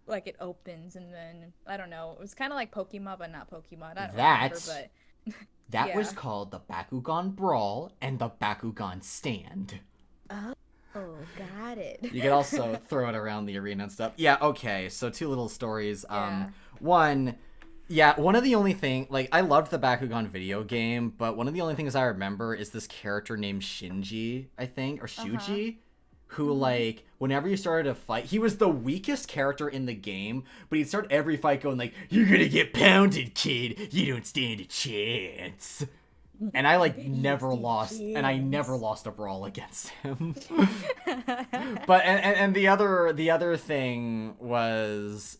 like it opens, and then, I don't know, it was kind of like Pokemon, but not Pokemon. I don't remember, but... That was called the Bakugan Brawl and the Bakugan Stand. Oh, got it. You could also throw it around the arena and stuff. Yeah, okay, so 2 little stories. One of the only like, I loved the Bakugan video game, but one of the only things I remember is this character named Shinji, I think, or Shuji, who, like, whenever you started a fight, he was the weakest character in the game, but he'd start every fight going like, "You're gonna get pounded, kid. You don't stand a chance." And I, like, never lost a brawl against him. But, and the other thing was,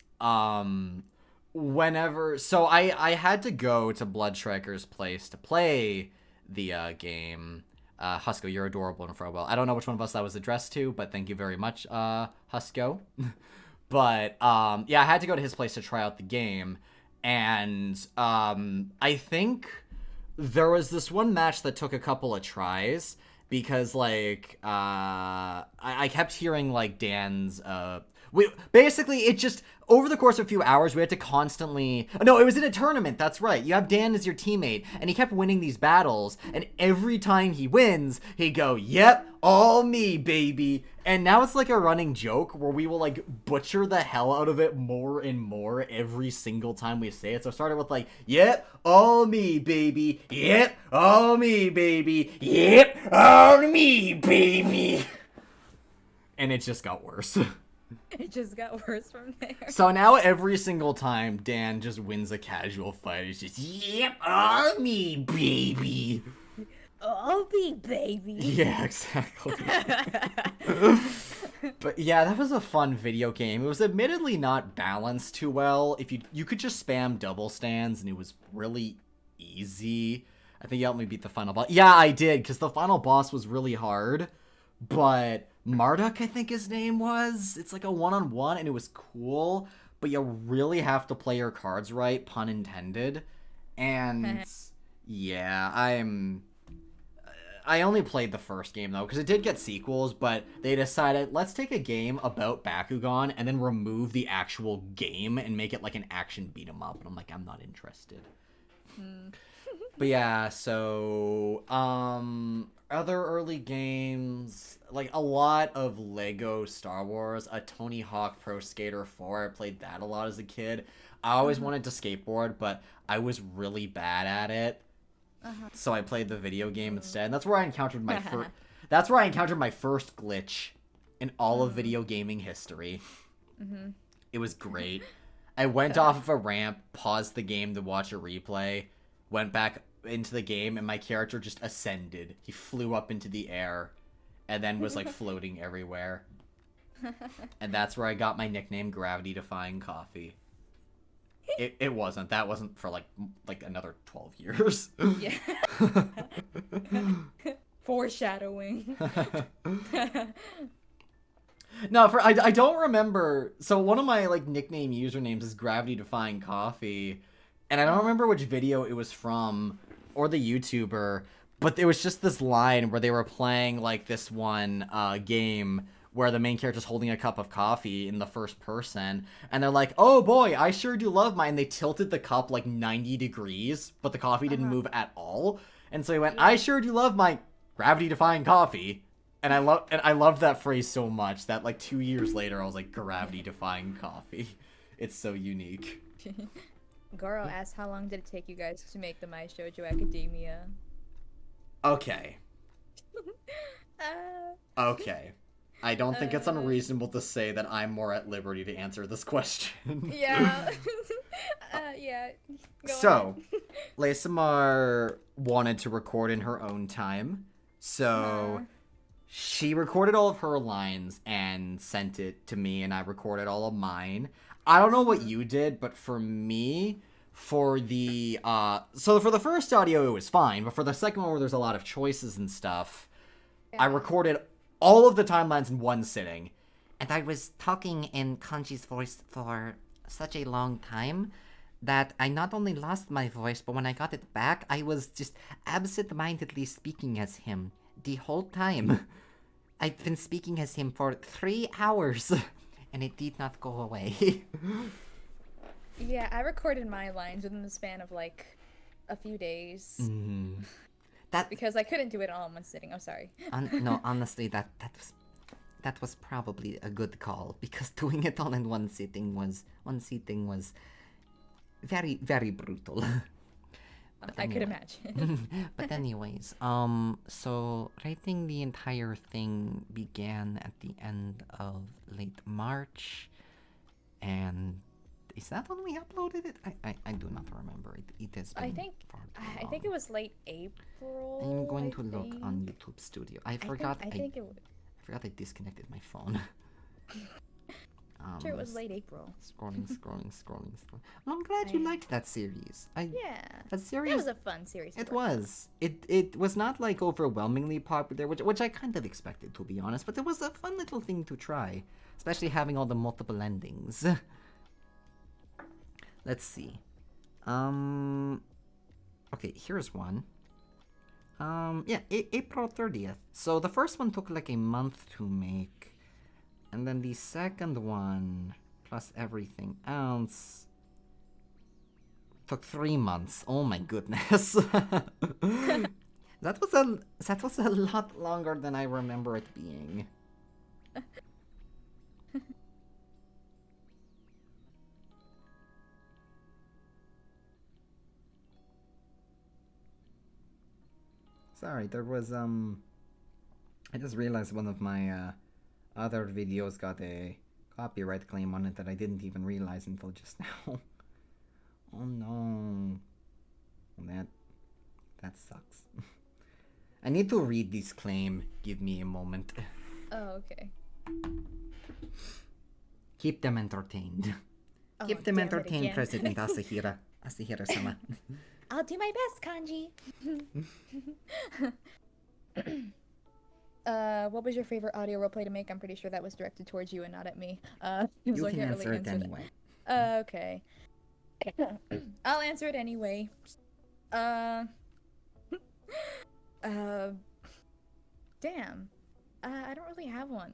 whenever, so I had to go to Blood Striker's place to play the game. Husko, you're adorable and Frobel. I don't know which one of us that was addressed to, but thank you very much, Husko. But, I had to go to his place to try out the game, and, I think there was this one match that took a couple of tries, because, like, I kept hearing, like, Dan's, basically, it just, over the course of a few hours, we had to constantly... No, it was in a tournament, that's right. You have Dan as your teammate, and he kept winning these battles, and every time he wins, he'd go, "Yep, all me, baby." And now it's like a running joke where we will, like, butcher the hell out of it more and more every single time we say it. So I started with, like, "Yep, all me, baby. Yep, all me, baby. Yep, all me, baby." And it just got worse. It just got worse from there. So now every single time Dan just wins a casual fight, it's just, "Yep, all me, baby." All me, baby. Yeah, exactly. But yeah, that was a fun video game. It was admittedly not balanced too well. If you could just spam double stands, and it was really easy. I think you helped me beat the final boss. Yeah, I did, because the final boss was really hard. But Marduk, I think his name was. It's like a one-on-one, and it was cool, but you really have to play your cards right, pun intended. And yeah, I only played the first game though, because it did get sequels, but they decided, let's take a game about Bakugan and then remove the actual game and make it like an action beat 'em up. And I'm like, I'm not interested. But yeah, so other early games, like a lot of Lego Star Wars, a Tony Hawk Pro Skater 4. I played that a lot as a kid. I always wanted to skateboard, but I was really bad at it. So I played the video game instead. And that's where I encountered my first glitch in all of video gaming history. It was great. I went off of a ramp, paused the game to watch a replay, went back into the game, and my character just ascended. He flew up into the air and then was like floating everywhere. And that's where I got my nickname, Gravity Defying Coffee. It wasn't. That wasn't for like another 12 years. Yeah. Foreshadowing. No, I don't remember. So one of my like nickname usernames is Gravity Defying Coffee, and I don't remember which video it was from or the YouTuber, but it was just this line where they were playing like this one game where the main character's holding a cup of coffee in the first person, and they're like, oh boy, I sure do love mine. And they tilted the cup like 90 degrees, but the coffee didn't move at all. And so he went, I sure do love my Gravity Defying Coffee. And I loved that phrase so much that like 2 years later I was like, Gravity Defying Coffee. It's so unique. Goro asked, how long did it take you guys to make the My Shoujo Academia? Okay. Okay. I don't think it's unreasonable to say that I'm more at liberty to answer this question. Yeah. Yeah. So, LeySMR wanted to record in her own time. So, she recorded all of her lines and sent it to me, and I recorded all of mine. I don't know what you did, but for me, for the, so for the first audio, it was fine, but for the second one where there's a lot of choices and stuff, I recorded all of the timelines in one sitting. And I was talking in Kanji's voice for such a long time that I not only lost my voice, but when I got it back, I was just absent-mindedly speaking as him the whole time. I'd been speaking as him for 3 hours, and it did not go away. Yeah, I recorded my lines within the span of like a few days. Because I couldn't do it all in one sitting. I'm sorry. No, honestly, that was probably a good call, because doing it all in one sitting was very, very brutal. I could imagine. But anyways, so writing the entire thing began at the end of late March, and is that when we uploaded it? I do not remember. It has been I think it was late April. I'm going to look on YouTube Studio. I forgot I I disconnected my phone. Sure, it was late April. Scrolling. Well, I'm glad you liked that series. That series. It was a fun series. It was. It was not like overwhelmingly popular, which I kind of expected, to be honest. But it was a fun little thing to try, especially having all the multiple endings. Let's see. Okay, here's one. Yeah, April 30th. So the first one took like a month to make. And then the second one, plus everything else, took 3 months. Oh my goodness. That was a lot longer than I remember it being. Sorry, there was I just realized one of my other videos got a copyright claim on it that I didn't even realize until just now. Oh no. That sucks. I need to read this claim. Give me a moment. Oh, okay. Keep them entertained. Oh, Keep them damn it entertained, again. President Asahira-sama. I'll do my best, Kanji. What was your favorite audio roleplay to make? I'm pretty sure that was directed towards you and not at me. You so I can can't answer really it answer anyway. that. Okay. I'll answer it anyway. Uh, uh, damn. I don't really have one.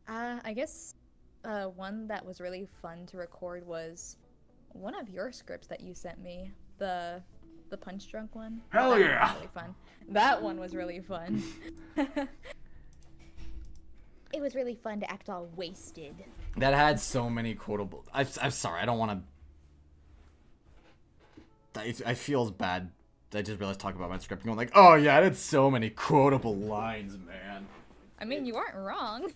I guess one that was really fun to record was one of your scripts that you sent me. The punch drunk one. Hell That one yeah! was really fun. That one was really fun. It was really fun to act all wasted. That had so many quotable. I'm sorry, I don't want to. I feel bad. I just realized talking about my script and going like, oh yeah, it had so many quotable lines, man. I mean, you aren't wrong.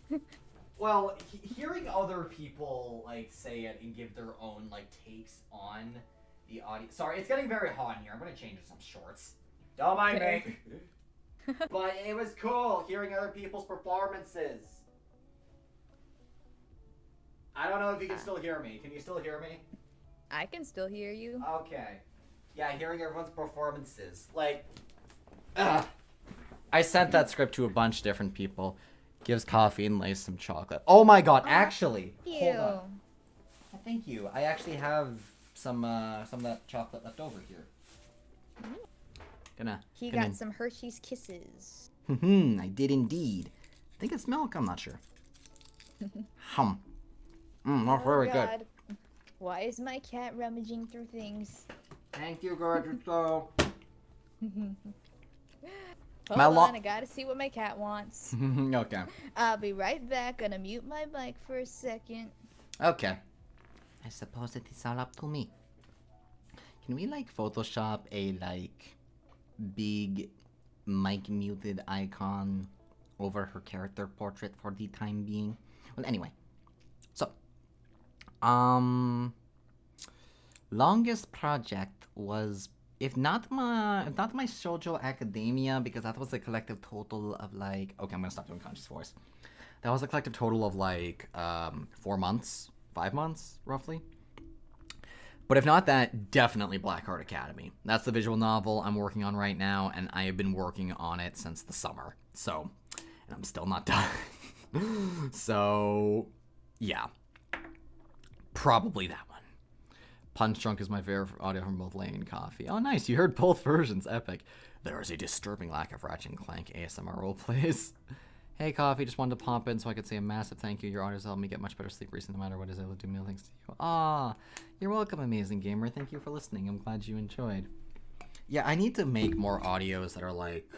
Well, hearing other people like say it and give their own like takes on the audio. Sorry, it's getting very hot in here. I'm gonna change to some shorts. Don't mind me. But it was cool hearing other people's performances. I don't know if you can still hear me. Can you still hear me? I can still hear you. Okay. Yeah, hearing everyone's performances. Like, I sent that script to a bunch of different people. Gives coffee and lays some chocolate. Oh my god, actually. Hold on. Thank you. I actually have some of that chocolate left over here. He got some Hershey's Kisses. I did indeed. I think it's milk, I'm not sure. Not very good. Why is my cat rummaging through things? Thank you, Gertrude. Hold on, I gotta see what my cat wants. Okay. I'll be right back. Gonna mute my mic for a second. Okay. I suppose it is all up to me. Can we, like, Photoshop a, like, big mic muted icon over her character portrait for the time being? Well, anyway. So. Longest project was, if not my Shoujo Academia, because that was a collective total of, like, okay, I'm gonna stop doing conscious voice. That was a collective total of, like, 4 months, 5 months, roughly. But if not that, definitely Blackheart Academy. That's the visual novel I'm working on right now, and I have been working on it since the summer. So, and I'm still not done. So, yeah. Probably that one. Punch Drunk is my favorite audio from both Lane and Coffee. Oh, nice. You heard both versions. Epic. There is a disturbing lack of Ratchet and Clank ASMR roleplays. Hey, Coffee. Just wanted to pop in so I could say a massive thank you. Your audios helped me get much better sleep recently, no matter what is able to do meal thanks to you. Ah, you're welcome, amazing gamer. Thank you for listening. I'm glad you enjoyed. Yeah, I need to make more audios that are, like,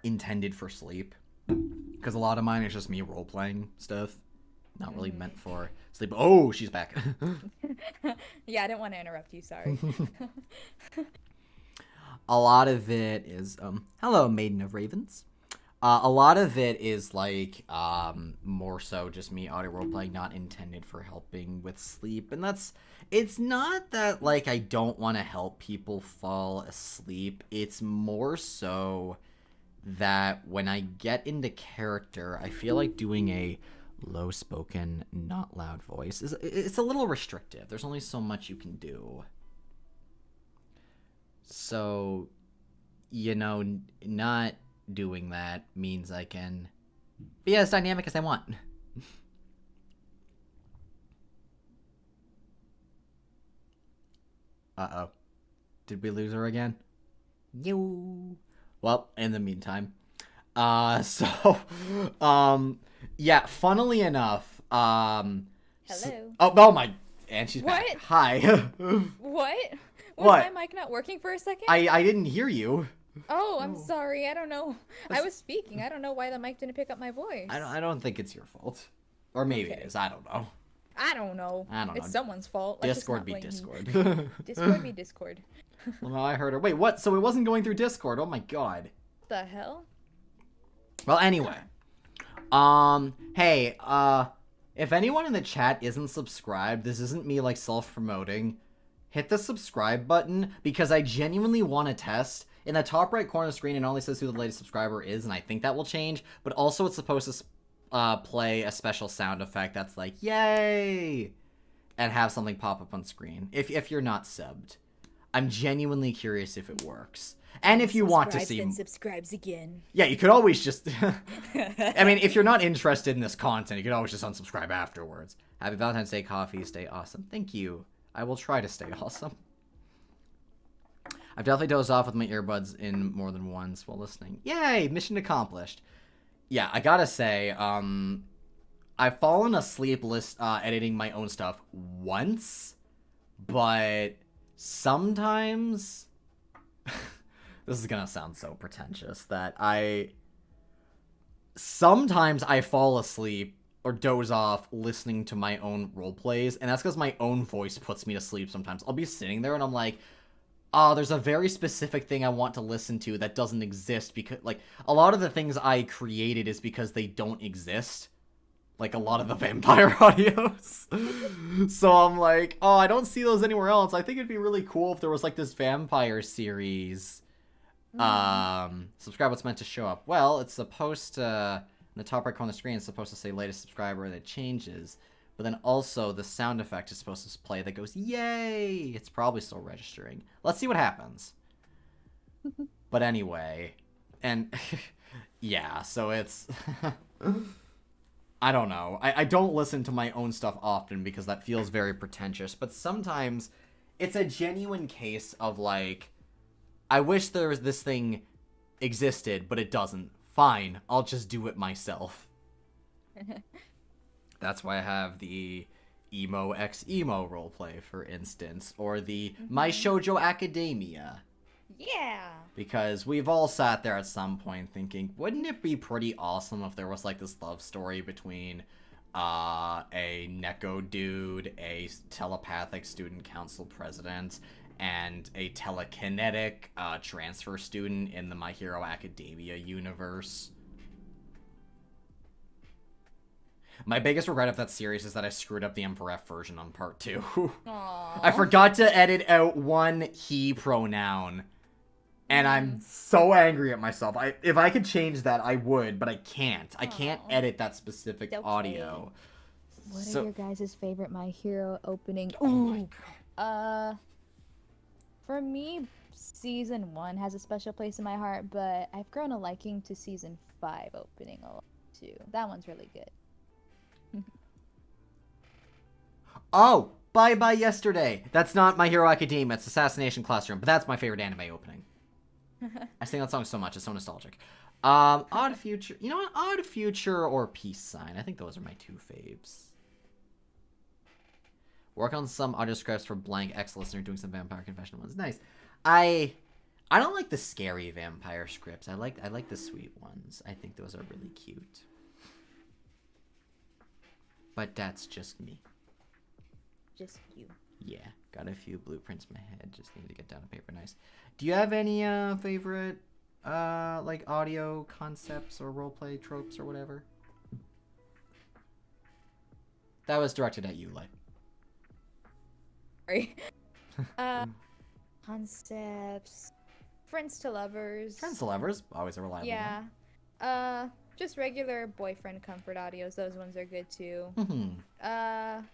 intended for sleep. Because a lot of mine is just me role-playing stuff. Not really meant for sleep. Oh, she's back. Yeah, I didn't want to interrupt you. Sorry. A lot of it is, hello, Maiden of Ravens. A lot of it is, like, more so just me audio role-playing, not intended for helping with sleep. And it's not that, like, I don't want to help people fall asleep. It's more so that when I get into character, I feel like doing a low-spoken, not loud voice it's a little restrictive. There's only so much you can do. So, you know, not doing that means I can be as dynamic as I want. Uh-oh. Did we lose her again? You. Well, in the meantime. Yeah, funnily enough, Hello. Oh my, and she's What? back. Hi. What? Was What? my mic not working for a second? I didn't hear you. Oh, I'm sorry. I don't know. I was speaking. I don't know why the mic didn't pick up my voice. I don't think it's your fault. Or maybe it is. I don't know. I don't know. It's someone's fault. Let's Discord be just not blame Discord. me. Discord be Discord. Well, no, I heard her. Wait, what? So it wasn't going through Discord? Oh my god. The hell? Well, anyway. Hey, if anyone in the chat isn't subscribed, this isn't me, like, self-promoting. Hit the subscribe button, because I genuinely want to test. In the top right corner of the screen, it only says who the latest subscriber is, and I think that will change. But also, it's supposed to play a special sound effect that's like, yay! And have something pop up on screen, if you're not subbed. I'm genuinely curious if it works. And if you want to Subscribes, see... then subscribes again. Yeah, you could always just... I mean, if you're not interested in this content, you could always just unsubscribe afterwards. Happy Valentine's Day, Coffee. Stay awesome. Thank you. I will try to stay awesome. I've definitely dozed off with my earbuds in more than once while listening. Yay! Mission accomplished. Yeah, I gotta say, I've fallen asleep editing my own stuff once, but sometimes... This is gonna sound so pretentious that sometimes I fall asleep or doze off listening to my own role plays, and that's because my own voice puts me to sleep sometimes. I'll be sitting there and I'm like, oh, there's a very specific thing I want to listen to that doesn't exist, because, like, a lot of the things I created is because they don't exist. Like, a lot of the vampire audios. So I'm like, oh, I don't see those anywhere else. I think it'd be really cool if there was, like, this vampire series. Subscribe what's meant to show up. Well, it's supposed to, in the top right corner of the screen, it's supposed to say latest subscriber, and it changes. But then also, the sound effect is supposed to play that goes, yay! It's probably still registering. Let's see what happens. But anyway, and yeah, so it's... I don't know. I don't listen to my own stuff often because that feels very pretentious, but sometimes it's a genuine case of, like, I wish this thing existed, but it doesn't. Fine, I'll just do it myself. That's why I have the Emo X Emo roleplay, for instance, or the My Shoujo Academia. Yeah. Because we've all sat there at some point thinking, wouldn't it be pretty awesome if there was, like, this love story between a Neko dude, a telepathic student council president, and a telekinetic transfer student in the My Hero Academia universe? My biggest regret of that series is that I screwed up the MFRF version on part 2. Aww. I forgot to edit out one he pronoun. And I'm so angry at myself. If I could change that, I would, but I can't. I can't edit that specific audio. What are your guys' favorite My Hero opening? Oh my god. For me, season 1 has a special place in my heart, but I've grown a liking to season 5 opening a lot too. That one's really good. Oh, Bye Bye Yesterday. That's not My Hero Academia. It's Assassination Classroom, but that's my favorite anime opening. I sing that song so much. It's so nostalgic. Odd Future. You know what? Odd Future or Peace Sign. I think those are my two faves. Work on some audio scripts for blank ex-listener doing some vampire confession ones. Nice. I don't like the scary vampire scripts. I like the sweet ones. I think those are really cute. But that's just me. Just you. Yeah, got a few blueprints in my head. Just need to get down to paper nice. Do you have any favorite like audio concepts or roleplay tropes or whatever? That was directed at you, like. Sorry. Concepts. Friends to lovers. Friends to lovers, always a reliable one. Yeah. Just regular boyfriend comfort audios. Those ones are good too.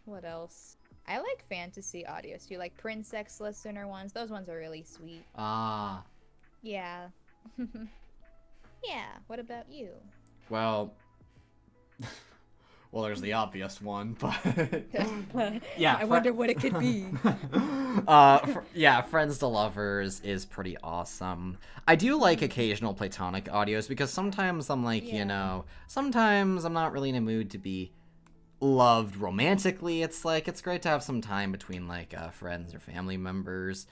What else? I like fantasy audios too, like Prince X listener ones. Those ones are really sweet. Ah. Yeah. Yeah. What about you? Well, there's the obvious one, but yeah. I wonder what it could be. Yeah, Friends to Lovers is pretty awesome. I do like occasional platonic audios because sometimes I'm like, you know, sometimes I'm not really in a mood to be loved romantically. It's like, it's great to have some time between like friends or family members.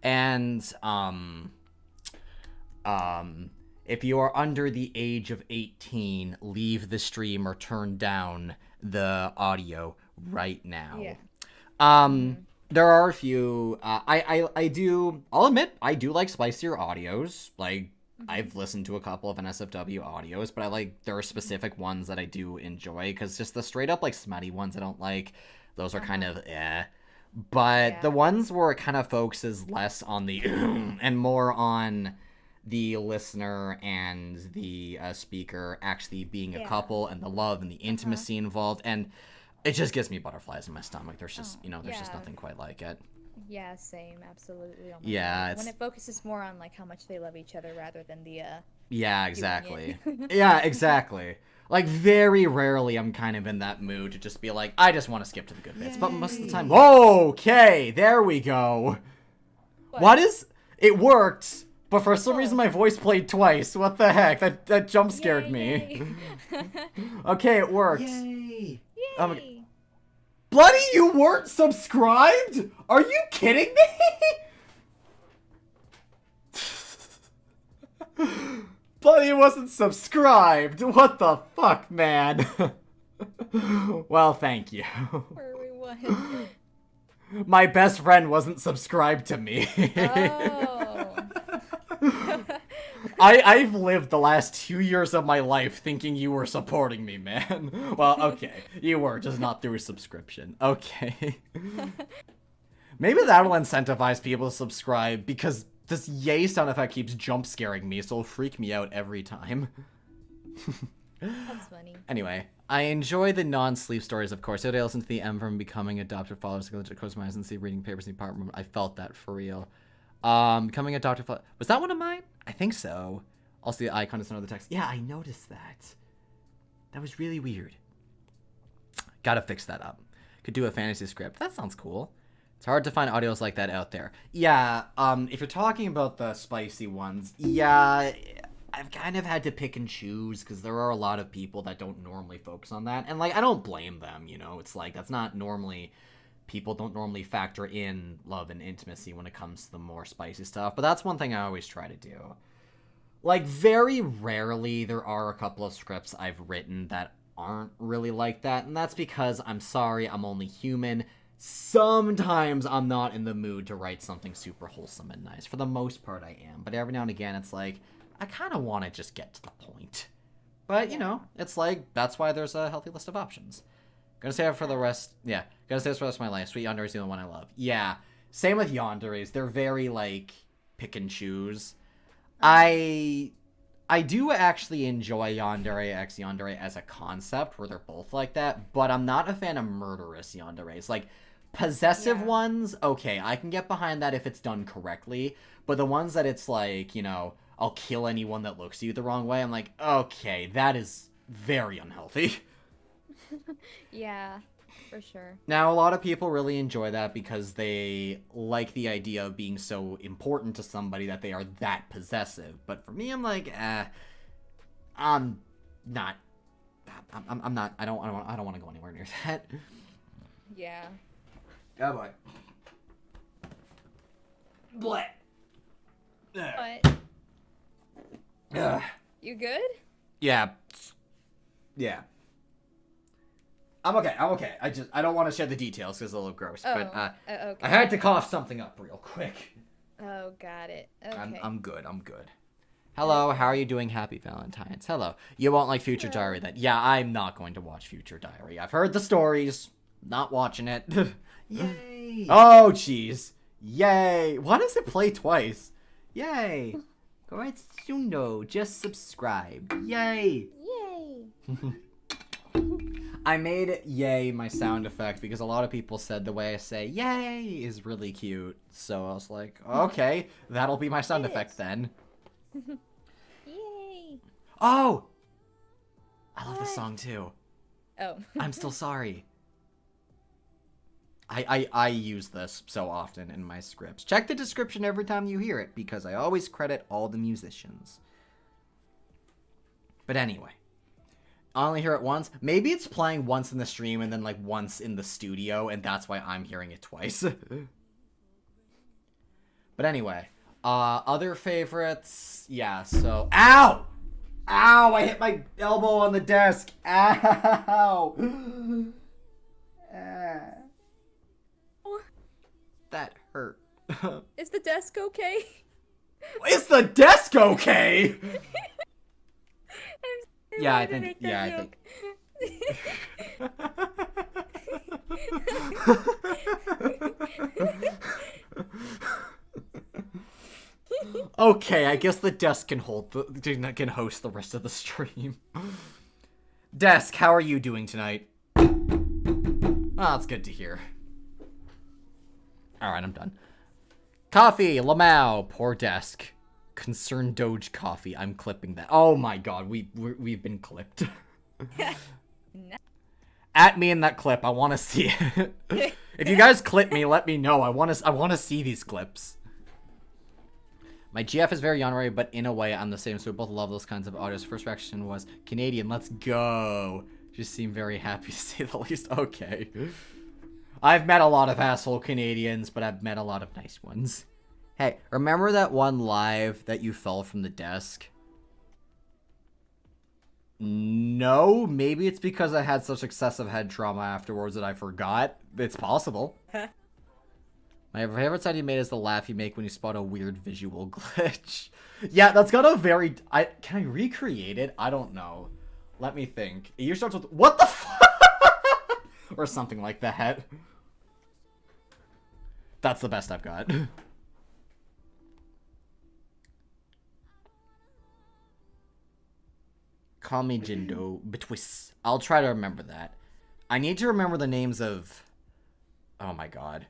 And if you are under the age of 18, leave the stream or turn down the audio right now. Yeah. There are a few, I'll admit, I do like spicier audios. Like, I've listened to a couple of NSFW audios, but there are specific ones that I do enjoy, because just the straight up, like, smutty ones I don't like, those are kind of, But the ones where it kind of focuses less on the and more on the listener and the speaker actually being a couple, and the love and the intimacy involved, and it just gives me butterflies in my stomach. There's just, there's just nothing quite like it. Yeah, same, absolutely. Oh my Yeah, God. When it's it focuses more on like how much they love each other rather than the yeah, doing exactly. it. Yeah, exactly. Like very rarely I'm kind of in that mood to just be like, I just want to skip to the good bits. But most of the time, okay, there we go. What is? It worked, but for some reason Oh. my voice played twice. What the heck? That jump scared Yay, me. yay. Okay, it worked. Yay! Yay. Bloody, you weren't subscribed? Are you kidding me? Bloody wasn't subscribed. What the fuck, man? Well, thank you. For everyone. My best friend wasn't subscribed to me. Oh. I've lived the last 2 years of my life thinking you were supporting me, man. Well, okay. You were, just not through a subscription. Okay. Maybe that'll incentivize people to subscribe, because this yay sound effect keeps jump scaring me, so it'll freak me out every time. That's funny. Anyway, I enjoy the non-sleep stories, of course. I listen to the M from becoming adopted fathers, close my eyes and see reading papers in the apartment. I felt that for real. Becoming adopted father. Was that one of mine? I think so. Also, the icon is another text. Yeah, I noticed that. That was really weird. Gotta fix that up. Could do a fantasy script. That sounds cool. It's hard to find audios like that out there. Yeah, if you're talking about the spicy ones, yeah, I've kind of had to pick and choose because there are a lot of people that don't normally focus on that. And, like, I don't blame them, you know? It's like, that's not normally... People don't normally factor in love and intimacy when it comes to the more spicy stuff. But that's one thing I always try to do. Like, very rarely there are a couple of scripts I've written that aren't really like that. And that's because, I'm sorry, I'm only human. Sometimes I'm not in the mood to write something super wholesome and nice. For the most part, I am. But every now and again, it's like, I kind of want to just get to the point. But, you know, it's like, that's why there's a healthy list of options. Gonna say it for the rest, yeah. Gonna say this for the rest of my life. Sweet Yandere is the only one I love. Yeah. Same with Yanderes. They're very, like, pick and choose. I do actually enjoy Yandere X Yandere as a concept, where they're both like that, but I'm not a fan of murderous Yanderes. Like, possessive ones, okay, I can get behind that if it's done correctly, but the ones that it's like, you know, I'll kill anyone that looks at you the wrong way, I'm like, okay, that is very unhealthy. Yeah, for sure. Now, a lot of people really enjoy that because they like the idea of being so important to somebody that they are that possessive. But for me, I'm like, I'm not. I'm not. I don't want to go anywhere near that. Yeah. Oh boy. Bleh. But Ugh. you good? Yeah. Yeah. I'm okay. I don't want to share the details because it's a little gross. But Okay. I had to cough something up real quick. Oh, got it. Okay. I'm good. Hello, how are you doing? Happy Valentines. Hello. You won't like Future Diary then? Yeah, I'm not going to watch Future Diary. I've heard the stories. Not watching it. Yay! Oh, jeez. Yay. Why does it play twice? Yay. Koretsuno just subscribed. Yay. Yay. I made yay my sound effect because a lot of people said the way I say yay is really cute. So I was like, okay, that'll be my sound effect then. Yay. Oh! I love this What? song too. Oh. I'm still sorry. I use this so often in my scripts. Check the description every time you hear it because I always credit all the musicians. But anyway. I only hear it once. Maybe it's playing once in the stream and then like once in the studio, and that's why I'm hearing it twice. But anyway, other favorites, yeah, so... Ow! Ow! I hit my elbow on the desk. Ow! That hurt. Is the desk okay? Is the desk okay? I'm Yeah, I sorry to think. make Yeah, I that think. Okay, I guess the desk can can host the rest of the stream. Desk, how are you doing tonight? Oh, that's good to hear. All right, I'm done. Coffee, Lamau, poor desk. Concerned Doge coffee. I'm clipping that. Oh my god, we've been clipped. No. At me in that clip. I want to see it. If you guys clip me, let me know. I want to see these clips. My GF is very honorary, but in a way, I'm the same. So we both love those kinds of autos. First reaction was Canadian. Let's go. Just seem very happy to say the least. Okay. I've met a lot of asshole Canadians, but I've met a lot of nice ones. Hey, remember that one live that you fell from the desk? No, maybe it's because I had such excessive head trauma afterwards that I forgot. It's possible. My favorite sound you made is the laugh you make when you spot a weird visual glitch. Yeah, that's got a very... Can I recreate it? I don't know. Let me think. It usually starts with, what the fuck? Or something like that. That's the best I've got. Call me Jindo Betwis. I'll try to remember that. I need to remember the names of... Oh my god.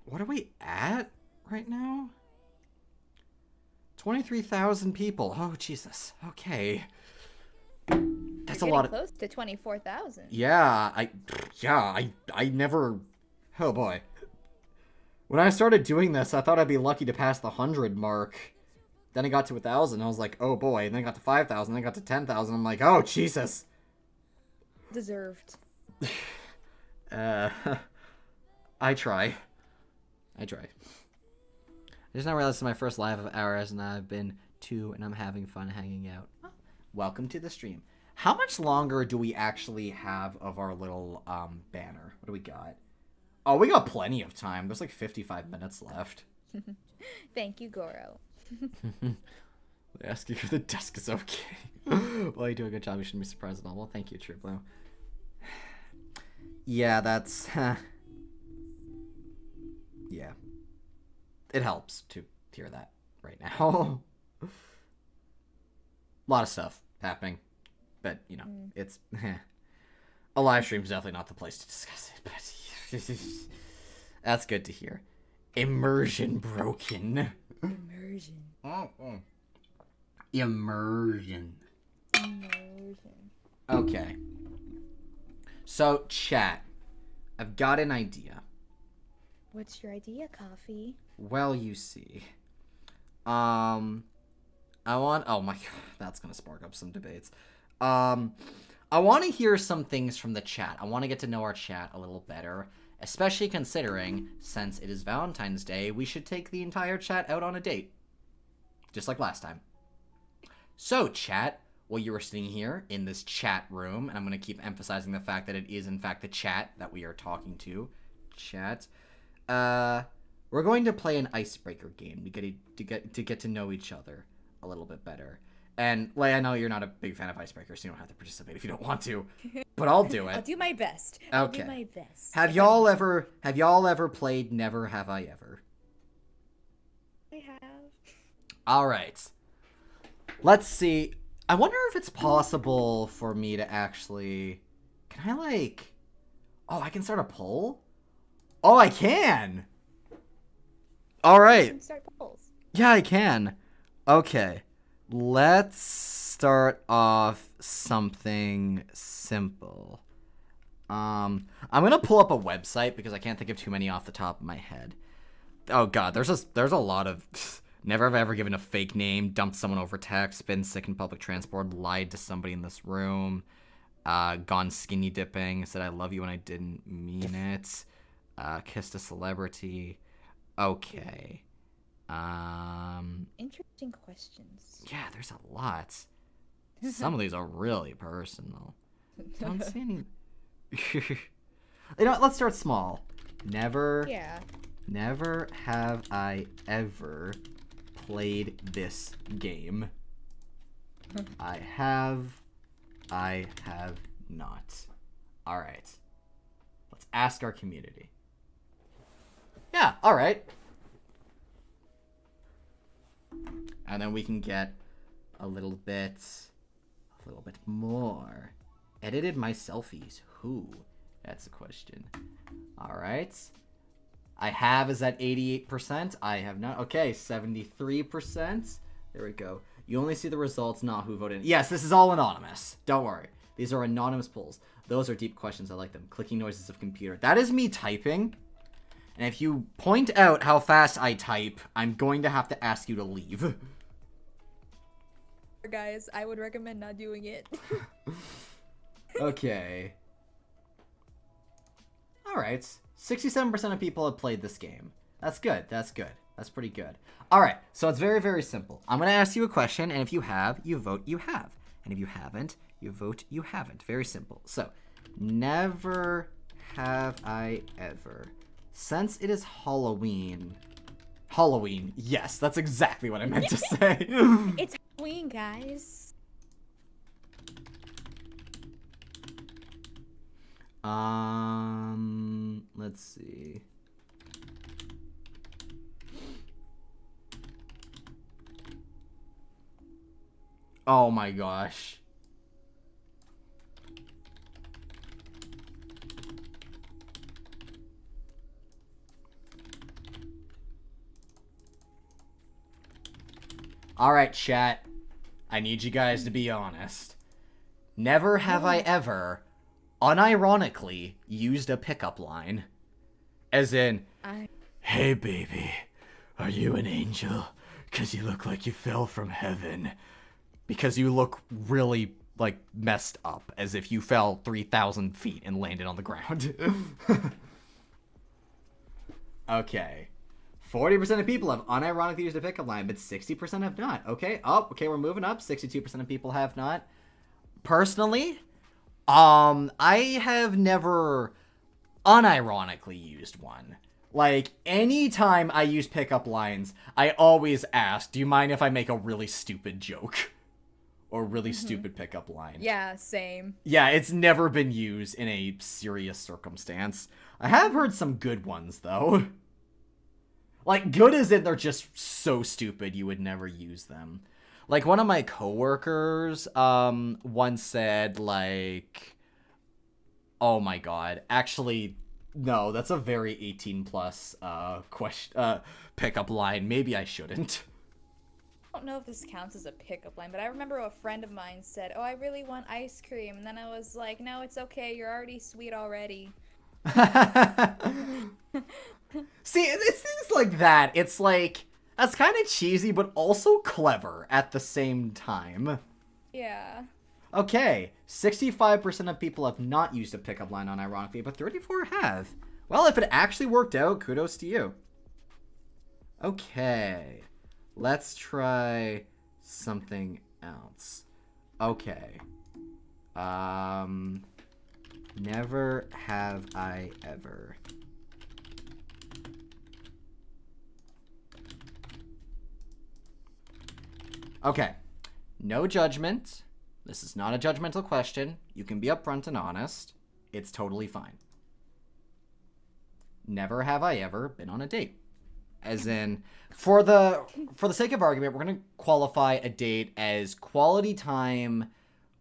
What are we at right now? 23,000 people. Oh, Jesus. Okay. That's a lot of... close to 24,000. Yeah, I never... Oh, boy. When I started doing this, I thought I'd be lucky to pass the 100 mark. Then I got to 1,000. I was like, oh, boy. And then I got to 5,000. Then I got to 10,000. I'm like, oh, Jesus. Deserved. I try. I just now realized it's my first live of hours, and I've been 2, and I'm having fun hanging out. Oh, welcome to the stream. How much longer do we actually have of our little banner? What do we got? Oh, we got plenty of time. There's like 55 minutes left. Thank you, Goro. They ask you if the desk is okay. Well, you do a good job. You shouldn't be surprised at all. Well, thank you, True Blue. Yeah, that's... Yeah. It helps to hear that right now. A lot of stuff happening. But, you know, it's... A live stream's definitely not the place to discuss it, but... That's good to hear. Immersion broken. Immersion. Immersion. Immersion. Okay. So, chat. I've got an idea. What's your idea, Coffee? Well, you see. I want... Oh my god, that's gonna spark up some debates. I want to hear some things from the chat. I want to get to know our chat a little better. Especially considering, since it is Valentine's Day, we should take the entire chat out on a date. Just like last time. So, chat, while you were sitting here in this chat room, and I'm going to keep emphasizing the fact that it is, in fact, the chat that we are talking to. Chat. We're going to play an icebreaker game to get to know each other a little bit better. And, Leia, I know you're not a big fan of icebreakers, so you don't have to participate if you don't want to. But I'll do it. I'll do my best. Okay. I'll do my best. Have y'all ever played Never Have I Ever? I have. All right. Let's see. I wonder if it's possible for me to actually... Can I, like... Oh, I can start a poll? Oh, I can! All right. Start polls. Yeah, I can. Okay. Let's start off something simple. I'm gonna pull up a website because I can't think of too many off the top of my head. Oh god, there's a lot of never have I ever given a fake name, dumped someone over text, been sick in public transport, lied to somebody in this room, gone skinny dipping, said I love you when I didn't mean it, kissed a celebrity. Okay. Interesting questions. Yeah, there's a lot. Some of these are really personal. Don't see any. You know what? Let's start small. Never have I ever played this game. I have not. All right. Let's ask our community. Yeah, all right. And then we can get a little bit more Edited my selfies. Who? That's a question. All right. I have is at 88%. I have not. Okay, 73%. There we go. You only see the results, not who voted. Yes, this is all anonymous. Don't worry. These are anonymous polls. Those are deep questions. I like them. Clicking noises of computer. That is me typing. And if you point out how fast I type, I'm going to have to ask you to leave. Guys, I would recommend not doing it. Okay. Alright. 67% of people have played this game. That's good. That's good. That's pretty good. Alright, so it's very, very simple. I'm going to ask you a question, and if you have, you vote you have. And if you haven't, you vote you haven't. Very simple. So, never have I ever. Since it is Halloween. Halloween. Yes, that's exactly what I meant to say. It's Halloween, guys. Let's see. Oh my gosh. All right, chat. I need you guys to be honest. Never have I ever, unironically, used a pickup line. As in, hey baby, are you an angel? 'Cause you look like you fell from heaven. Because you look really, like, messed up. As if you fell 3,000 feet and landed on the ground. Okay. 40% of people have unironically used a pickup line, but 60% have not. Okay, okay, we're moving up. 62% of people have not. Personally, I have never unironically used one. Like, anytime I use pickup lines, I always ask, do you mind if I make a really stupid joke? Or really stupid pickup line. Yeah, same. Yeah, it's never been used in a serious circumstance. I have heard some good ones, though. Like, good as in they're just so stupid you would never use them. Like, one of my coworkers, once said, like... Oh my god. Actually, no, that's a very 18-plus, pickup line. Maybe I shouldn't. I don't know if this counts as a pickup line, but I remember a friend of mine said, oh, I really want ice cream. And then I was like, no, it's okay. You're already sweet already. See, it's things like that. It's like, that's kind of cheesy, but also clever at the same time. Yeah. Okay, 65% of people have not used a pickup line unironically, but 34 have. Well, if it actually worked out, kudos to you. Okay, let's try something else. Okay. Never have I ever. Okay, no judgment. This is not a judgmental question. You can be upfront and honest. It's totally fine. Never have I ever been on a date. As in, for the sake of argument, we're going to qualify a date as quality time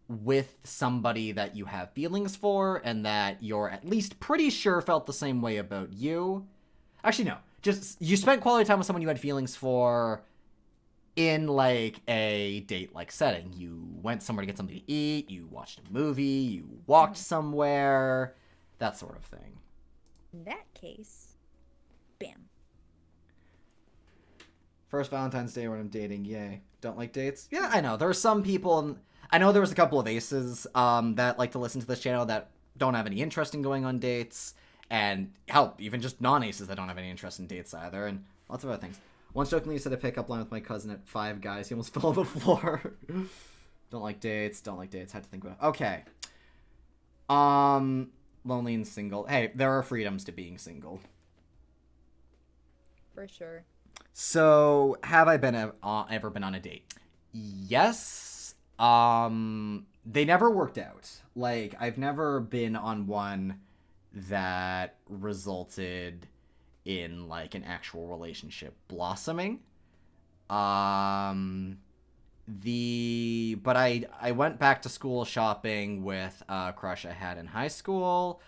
with somebody that you have feelings for and that you're at least pretty sure felt the same way about you. Actually, no. Just, you spent quality time with someone you had feelings for in, like, a date-like setting. You went somewhere to get something to eat, you watched a movie, you walked somewhere, that sort of thing. In that case, bam. First Valentine's Day when I'm dating, yay. Don't like dates? Yeah, I know. There are some people, I know there was a couple of aces that like to listen to this channel that don't have any interest in going on dates, and hell, even just non-aces that don't have any interest in dates either, and lots of other things. Once jokingly said a pickup line with my cousin at Five Guys. He almost fell on the floor. Don't like dates. Don't like dates. Had to think about it. Okay. Lonely and single. Hey, there are freedoms to being single. For sure. So, have I been ever been on a date? Yes. They never worked out. Like, I've never been on one that resulted in, like, an actual relationship blossoming. but I went back to school shopping with a crush I had in high school,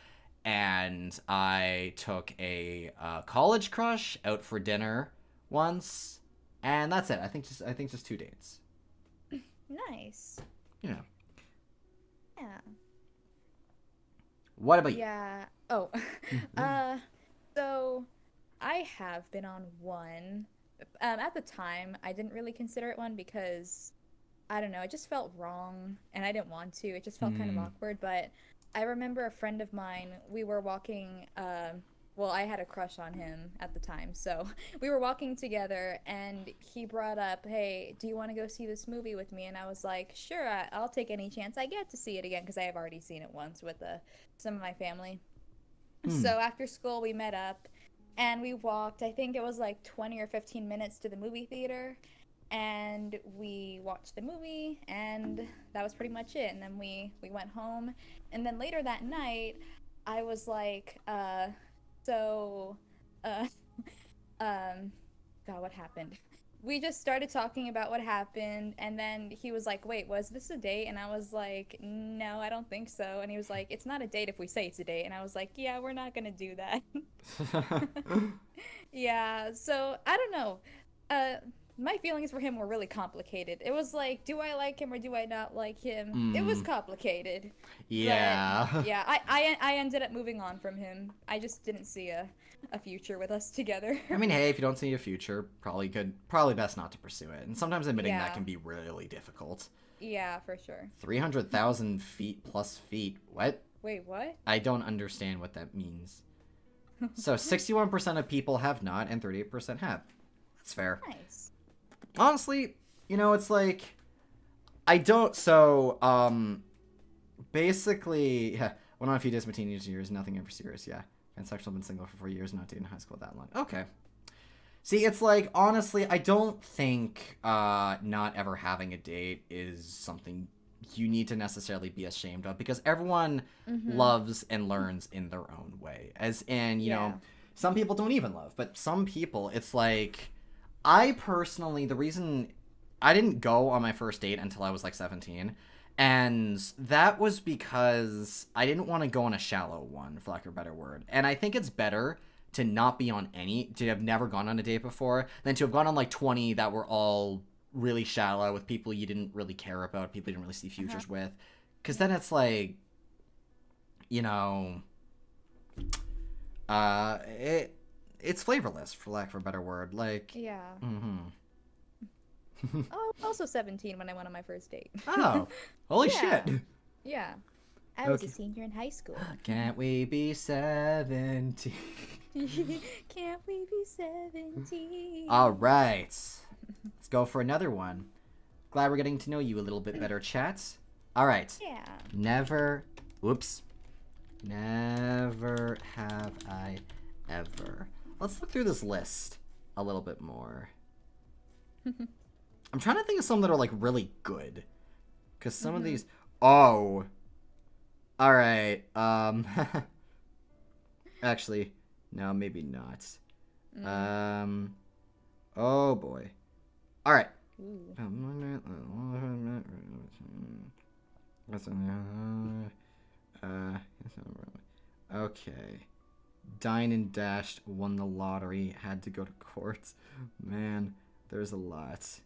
and I took a college crush out for dinner once, and that's it. I think just 2 dates. Nice. Yeah. Yeah. What about you? Yeah. Oh. So I have been on one. At the time, I didn't really consider it one because I don't know, it just felt wrong and I didn't want to. It just felt kind of awkward, but I remember a friend of mine, we were walking well, I had a crush on him at the time. So, we were walking together and he brought up, "Hey, do you want to go see this movie with me?" And I was like, "Sure, I'll take any chance I get to see it again," because I have already seen it once with some of my family. So after school, we met up and we walked, I think it was like 20 or 15 minutes to the movie theater. And we watched the movie, and that was pretty much it. And then we went home. And then later that night, I was like, so, uh, God, what happened? We just started talking about what happened, and then he was like, "Wait, was this a date?" And I was like, "No, I don't think so." And he was like, "It's not a date if we say it's a date." And I was like, "Yeah, we're not gonna do that." Yeah, so I don't know. My feelings for him were really complicated. It was like, do I like him or do I not like him? It was complicated. Yeah. But yeah, I ended up moving on from him. I just didn't see a future with us together. I mean, hey, if you don't see a future, probably best not to pursue it. And sometimes admitting that Yeah. can be really difficult. Yeah, for sure. 300,000 feet plus feet. What? Wait, what? I don't understand what that means. So 61% of people have not, and 38% have. That's fair. Nice. Honestly, it's like, I don't, so, basically, yeah, went on a few days with my teenage years, nothing ever serious, yeah. Pansexual, been single for 4 years, not dating in high school that long. Okay. See, it's like, honestly, I don't think, not ever having a date is something you need to necessarily be ashamed of, because everyone loves and learns in their own way. As in, you know, some people don't even love, but some people, it's like, I personally, the reason I didn't go on my first date until I was like 17, and that was because I didn't want to go on a shallow one, for lack of a better word. And I think it's better to not be on to have never gone on a date before, than to have gone on like 20 that were all really shallow with people you didn't really care about, people you didn't really see futures with. Because then it's like, it's flavorless, for lack of a better word. Like, Yeah. mm-hmm. Oh, I was also 17 when I went on my first date. Oh, holy Yeah. shit. Yeah. I was Okay. a senior in high school. Can't we be 17? Can't we be 17? All right. Let's go for another one. Glad we're getting to know you a little bit better, chat. All right. Yeah. Never have I ever. Let's look through this list a little bit more. I'm trying to think of some that are like really good. Because some of these... Oh. All right. Actually, no, maybe not. Oh boy. All right. Okay. Dine and Dashed won the lottery, had to go to court. Man, there's a lot.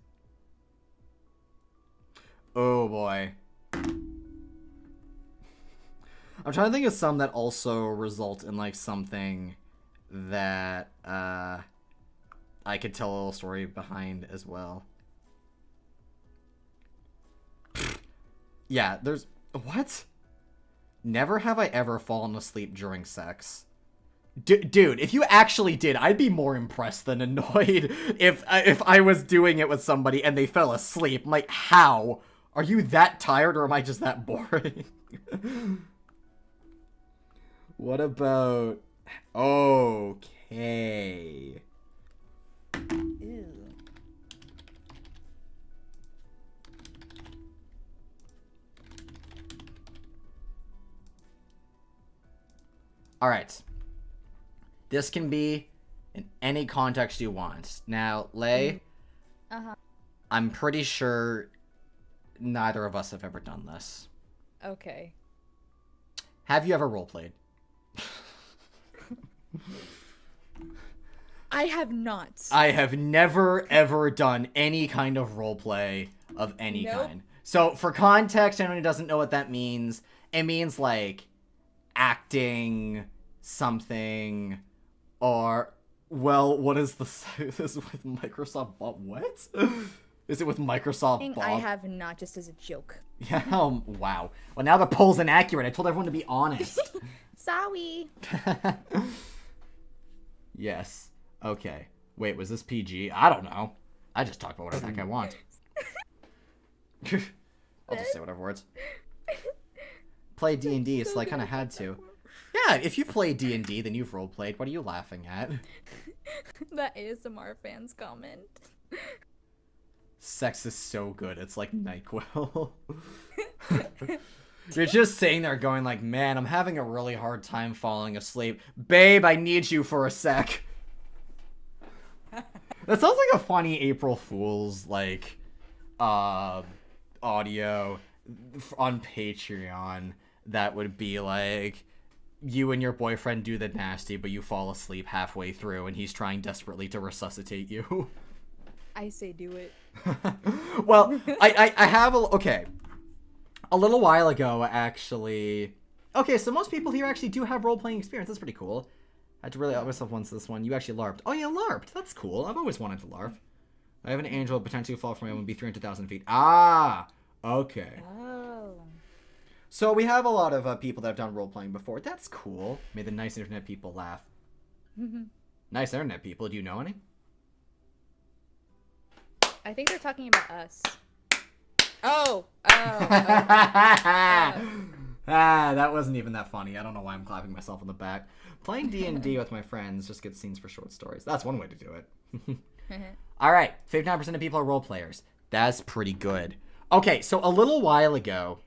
Oh boy. I'm trying to think of some that also result in like something that I could tell a little story behind as well. Yeah, there's... What? Never have I ever fallen asleep during sex. Dude, if you actually did, I'd be more impressed than annoyed if I was doing it with somebody and they fell asleep. I'm like, how? Are you that tired or am I just that boring? What about... Okay. Ew. All right. This can be in any context you want. Now, Lei, I'm pretty sure neither of us have ever done this. Okay. Have you ever roleplayed? I have not. I have never, ever done any kind of roleplay of any Nope. kind. So, for context, anyone who doesn't know what that means, it means, like, acting something, or, well, what is this with Microsoft Bob? What? Is it with Microsoft Bob? I have not, just as a joke. Yeah, wow. Well, now the poll's inaccurate. I told everyone to be honest. Sorry. Yes. Okay. Wait, was this PG? I don't know. I just talk about whatever the heck I want. I'll just say whatever words. Play D&D, so I kind of had to. Yeah, if you've played D&D, then you've roleplayed. What are you laughing at? The ASMR fans comment. Sex is so good. It's like NyQuil. You're just sitting there going like, man, I'm having a really hard time falling asleep. Babe, I need you for a sec. That sounds like a funny April Fool's, like, audio on Patreon that would be like, you and your boyfriend do the nasty, but you fall asleep halfway through and he's trying desperately to resuscitate you. I say do it. Well, I have okay. A little while ago, actually. Okay, so most people here actually do have role-playing experience. That's pretty cool. I had to really out myself once this one. You actually LARPed. Oh, you LARPed. That's cool. I've always wanted to LARP. I have an angel potentially fall from my own be 300,000 feet. Ah, okay. Oh. So we have a lot of people that have done role-playing before. That's cool. Made the nice internet people laugh. Nice internet people. Do you know any? I think they're talking about us. Oh. That wasn't even that funny. I don't know why I'm clapping myself on the back. Playing D&D with my friends just gets scenes for short stories. That's one way to do it. All right, 59% of people are role players. That's pretty good. Okay, so a little while ago,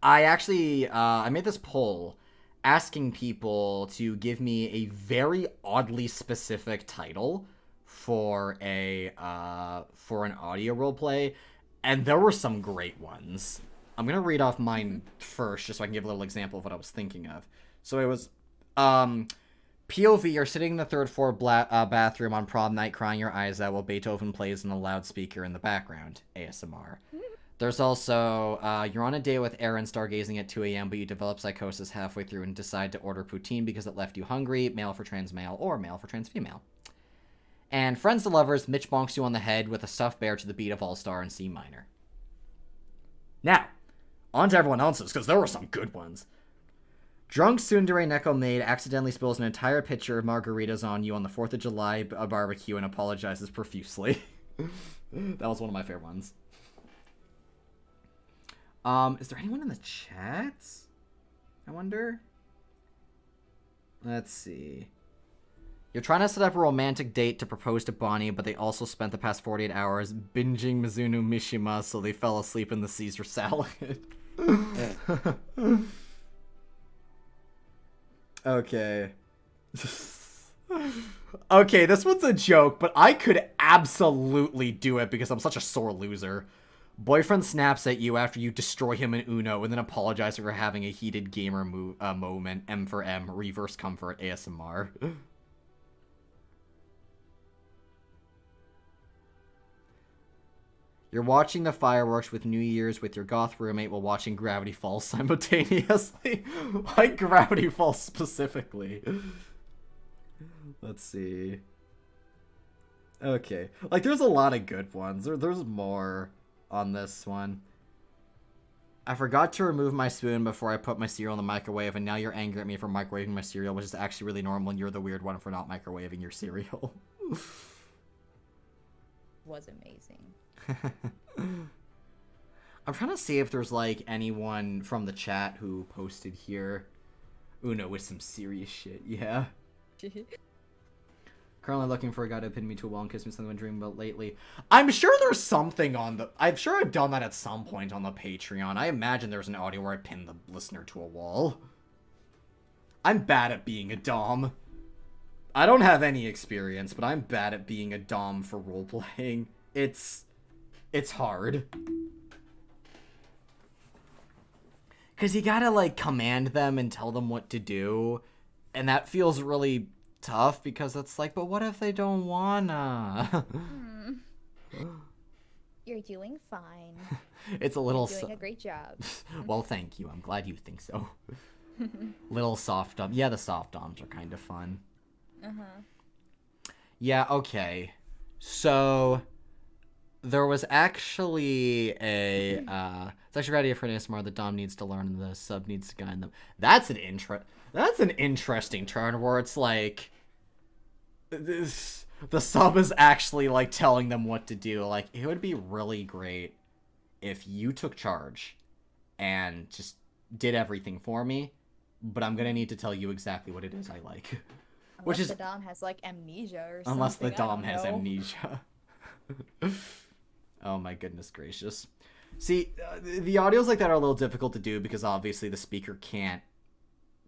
I actually I made this poll asking people to give me a very oddly specific title for an audio roleplay, and there were some great ones. I'm gonna read off mine first, just so I can give a little example of what I was thinking of. So it was, POV, you're sitting in the third floor bathroom on prom night crying your eyes out while Beethoven plays in a loudspeaker in the background, ASMR. There's also, you're on a date with Aaron stargazing at 2 a.m., but you develop psychosis halfway through and decide to order poutine because it left you hungry, male for trans male, or male for trans female. And friends to lovers, Mitch bonks you on the head with a stuffed bear to the beat of All Star in C minor. Now, on to everyone else's, because there were some good ones. Drunk tsundere neko maid accidentally spills an entire pitcher of margaritas on you on the 4th of July barbecue and apologizes profusely. That was one of my favorite ones. Is there anyone in the chat? I wonder. Let's see. You're trying to set up a romantic date to propose to Bonnie, but they also spent the past 48 hours binging Mizuno Mishima, so they fell asleep in the Caesar salad. Okay. Okay, this one's a joke, but I could absolutely do it because I'm such a sore loser. Boyfriend snaps at you after you destroy him in Uno and then apologizes for having a heated gamer moment. M for M, reverse comfort, ASMR. You're watching the fireworks with New Year's with your goth roommate while watching Gravity Falls simultaneously. Why Gravity Falls specifically? Let's see. Okay. Like, there's a lot of good ones. There's more on this one. I forgot to remove my spoon before I put my cereal in the microwave, and now you're angry at me for microwaving my cereal, which is actually really normal, and you're the weird one for not microwaving your cereal. Was amazing. I'm trying to see if there's, like, anyone from the chat who posted here. Uno with some serious shit, yeah. Currently looking for a guy to pin me to a wall and kiss me something I've been dreaming about lately. I'm sure there's something on the... I'm sure I've done that at some point on the Patreon. I imagine there's an audio where I pin the listener to a wall. I'm bad at being a dom. I don't have any experience, but I'm bad at being a dom for role-playing. It's hard. Because you gotta, like, command them and tell them what to do. And that feels really tough because it's like, but what if they don't wanna? You're doing fine. It's a little... You're doing a great job. Well, thank you. I'm glad you think so. Little soft dom. Yeah, the soft doms are kind of fun. Yeah, okay. So... There was actually a, it's actually ready for an ASMR. The Dom needs to learn and the sub needs to guide them. That's an interesting turn where it's like, the sub is actually, like, telling them what to do. Like, it would be really great if you took charge and just did everything for me, but I'm gonna need to tell you exactly what it is I like. Unless the Dom has, like, amnesia or something. Unless the I Dom don't has know. amnesia. Oh my goodness gracious. See, the audios like that are a little difficult to do because obviously the speaker can't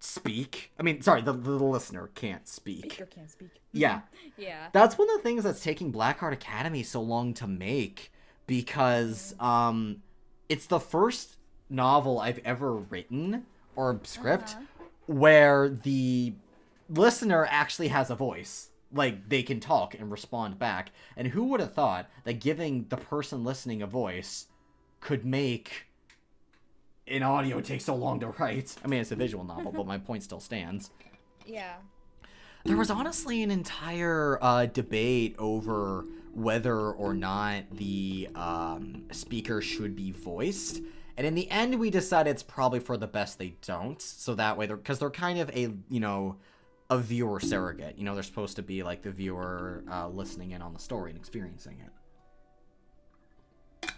speak. I mean, sorry, the listener can't speak. Speaker can't speak. Yeah. Yeah. That's one of the things that's taking Blackheart Academy so long to make because it's the first novel I've ever written or script where the listener actually has a voice. Like, they can talk and respond back. And who would have thought that giving the person listening a voice could make an audio take so long to write? I mean, it's a visual novel, but my point still stands. Yeah. There was honestly an entire debate over whether or not the speaker should be voiced. And in the end, we decided it's probably for the best they don't. So that way, because they're kind of a, you know... a viewer surrogate. You know, they're supposed to be like the viewer listening in on the story and experiencing it.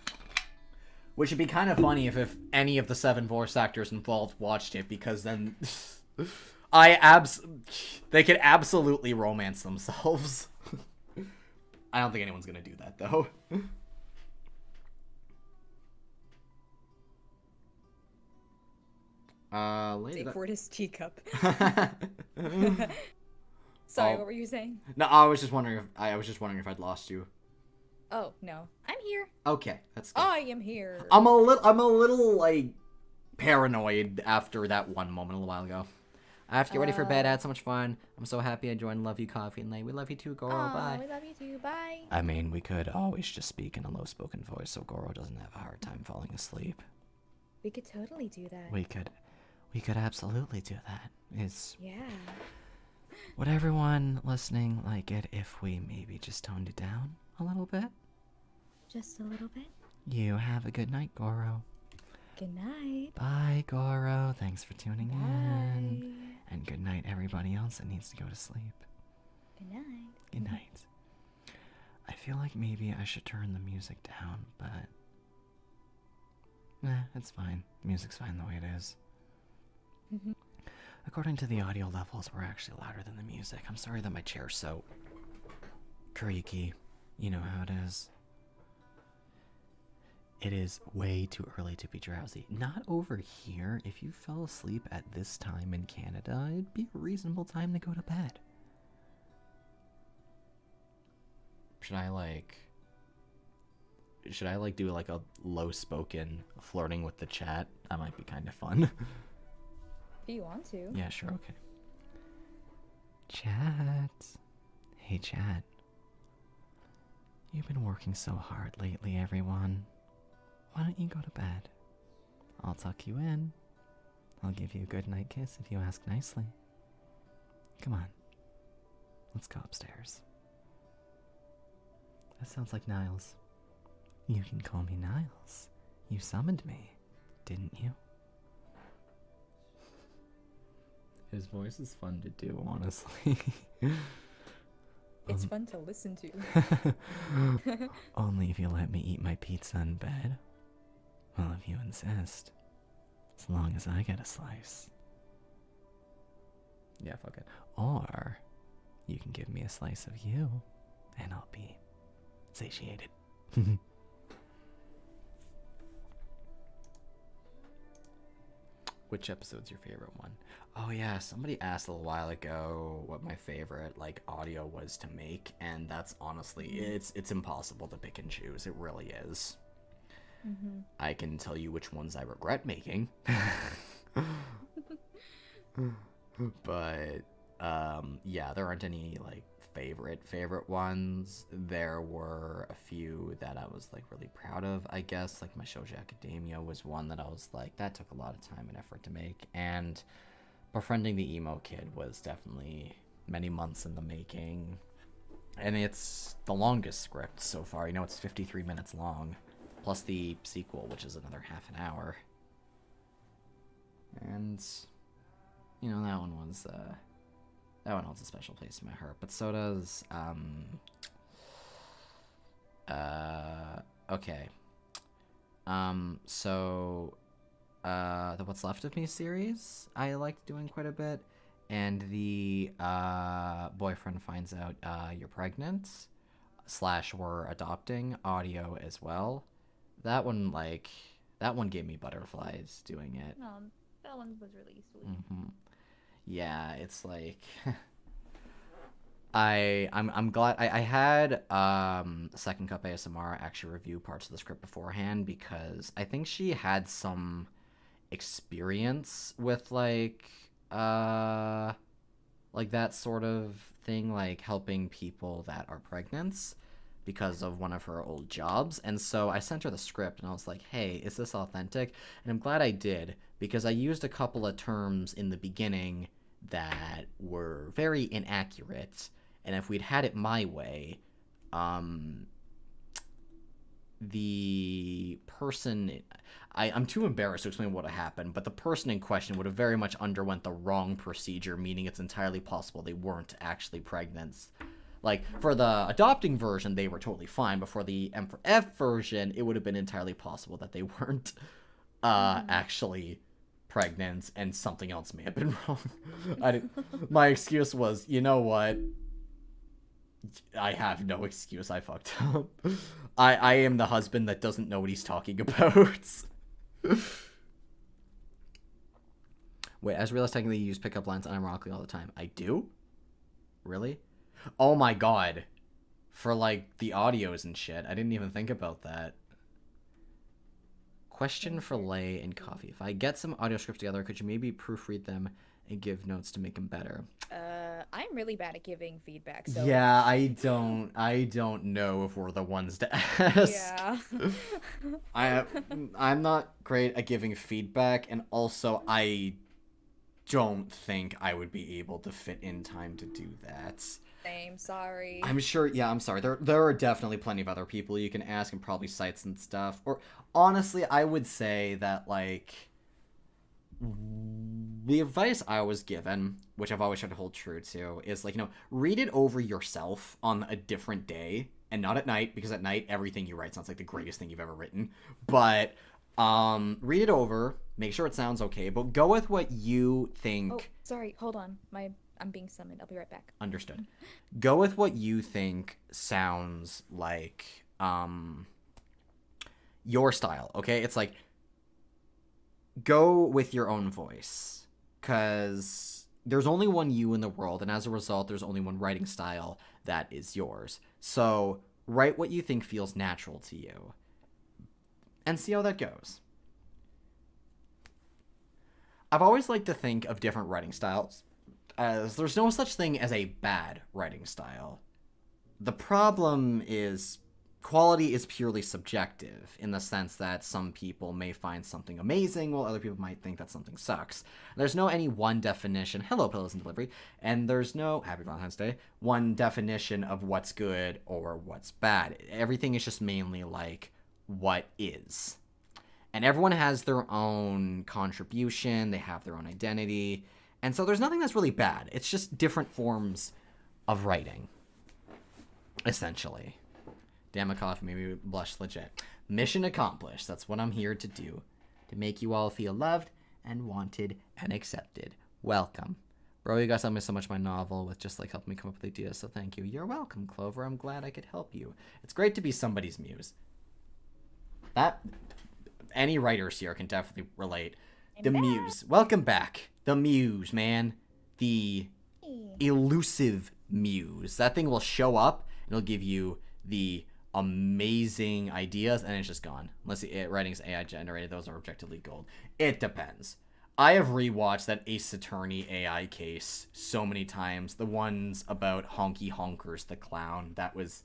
Which would be kind of funny if any of the 7 voice actors involved watched it, because then they could absolutely romance themselves. I don't think anyone's gonna do that though. Take forward his teacup. Sorry, Oh. what were you saying? No, I was just wondering if I'd lost you. Oh, no. I'm here. Okay, that's good. I am here. I'm a little like paranoid after that one moment a little while ago. I have to get ready for bed. I had so much fun. I'm so happy I joined Love You Coffee and Lay. We love you too, Goro. Bye. We love you too. Bye. I mean, we could always just speak in a low-spoken voice so Goro doesn't have a hard time falling asleep. We could totally do that. We could absolutely do that. Yeah. Would everyone listening like it if we maybe just toned it down a little bit? Just a little bit. You have a good night, Goro. Good night. Bye, Goro. Thanks for tuning in. Bye. And good night, everybody else that needs to go to sleep. Good night. Good night. I feel like maybe I should turn the music down, but... it's fine. Music's fine the way it is. According to the audio levels, we're actually louder than the music. I'm sorry that my chair's so creaky. You know how it is. It is way too early to be drowsy. Not over here. If you fell asleep at this time in Canada, it'd be a reasonable time to go to bed. Should I do like a low-spoken flirting with the chat? That might be kind of fun. If you want to. Yeah, sure, okay. Chat. Hey, chat. You've been working so hard lately, everyone. Why don't you go to bed? I'll tuck you in. I'll give you a good night kiss if you ask nicely. Come on. Let's go upstairs. That sounds like Niles. You can call me Niles. You summoned me, didn't you? His voice is fun to do, honestly. It's fun to listen to. Only if you let me eat my pizza in bed. Well, if you insist. As long as I get a slice. Yeah, fuck it. Or you can give me a slice of you, and I'll be satiated. Which episode's your favorite one? Oh yeah, somebody asked a little while ago what my favorite like audio was to make, and that's honestly it's impossible to pick and choose. It really is. Mm-hmm. I can tell you which ones I regret making. But yeah, there aren't any like favorite ones. There were a few that I was like really proud of, I guess. Like my Shoujo Academia was one that I was like, that took a lot of time and effort to make. And Befriending the Emo Kid was definitely many months in the making. And it's the longest script so far. You know, it's 53 minutes long. Plus the sequel, which is another half an hour. And, you know, that one holds a special place in my heart. But so does, okay. So, the What's Left of Me series, I liked doing quite a bit. And the, boyfriend finds out, you're pregnant, / we're adopting audio as well. That one gave me butterflies doing it. That one was really sweet. Mm-hmm. Yeah, it's like I'm glad I had Second Cup ASMR actually review parts of the script beforehand, because I think she had some experience with like that sort of thing, like helping people that are pregnant because of one of her old jobs. And so I sent her the script and I was like, hey, is this authentic? And I'm glad I did, because I used a couple of terms in the beginning that were very inaccurate. And if we'd had it my way, the person... I'm too embarrassed to explain what happened, but the person in question would have very much underwent the wrong procedure, meaning it's entirely possible they weren't actually pregnant. Like, for the adopting version, they were totally fine, but for the M for F version, it would have been entirely possible that they weren't actually pregnant, and something else may have been wrong. My excuse was, you know what? I have no excuse. I fucked up. I am the husband that doesn't know what he's talking about. Wait, I just realized technically you use pickup lines unironically all the time. I do? Really? Oh my god. For, like, the audios and shit. I didn't even think about that. Question for Lay and Coffee. If I get some audio scripts together, could you maybe proofread them and give notes to make them better? I'm really bad at giving feedback, so... Yeah, I don't know if we're the ones to ask. Yeah. I'm not great at giving feedback, and also I don't think I would be able to fit in time to do that. Same, sorry. I'm sure, yeah, I'm sorry. There are definitely plenty of other people you can ask, and probably sites and stuff. Or, honestly, I would say that, like, the advice I was given, which I've always tried to hold true to, is, like, you know, read it over yourself on a different day, and not at night, because at night, everything you write sounds like the greatest thing you've ever written. But, read it over, make sure it sounds okay, but go with what you think... Oh, sorry, hold on. I'm being summoned. I'll be right back. Understood. Go with what you think sounds like your style, okay? It's like, go with your own voice, because there's only one you in the world, and as a result, there's only one writing style that is yours. So write what you think feels natural to you, and see how that goes. I've always liked to think of different writing styles as there's no such thing as a bad writing style. The problem is quality is purely subjective, in the sense that some people may find something amazing while other people might think that something sucks. There's no any one definition, hello Pillows and Delivery, and there's no, happy Valentine's Day, one definition of what's good or what's bad. Everything is just mainly like, what is. And everyone has their own contribution, they have their own identity, and so there's nothing that's really bad. It's just different forms of writing, essentially. Damn, a coffee made me blush legit. Mission accomplished. That's what I'm here to do. To make you all feel loved and wanted and accepted. Welcome. Bro, you guys helped me so much my novel with just like helping me come up with ideas, so thank you. You're welcome, Clover. I'm glad I could help you. It's great to be somebody's muse. That... any writers here can definitely relate. The muse. Welcome back. The muse, man. The elusive muse. That thing will show up and it'll give you the amazing ideas, and it's just gone. Unless the writing's AI generated, those are objectively gold. It depends. I have rewatched that Ace Attorney AI case so many times. The ones about Honky Honkers the Clown. That was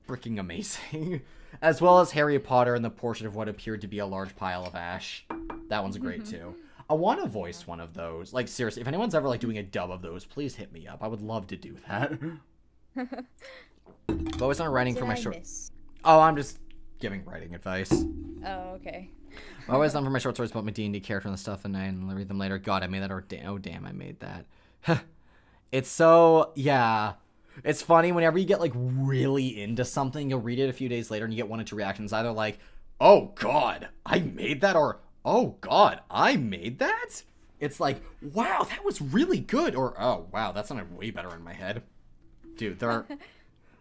freaking amazing. As well as Harry Potter and the portrait of what appeared to be a large pile of ash. That one's great too. I want to voice one of those. Like, seriously, if anyone's ever like doing a dub of those, please hit me up. I would love to do that. But I was not writing for my short. Oh, I'm just giving writing advice. Oh, okay. I always done for my short stories about my D&D character and stuff, and I read them later. God, I made that, or oh damn, I made that. It's so, yeah. It's funny whenever you get like really into something, you'll read it a few days later and you get one or two reactions, either like, oh god, I made that, or oh god, I made that? It's like, wow, that was really good, or oh wow, that sounded way better in my head. Dude, there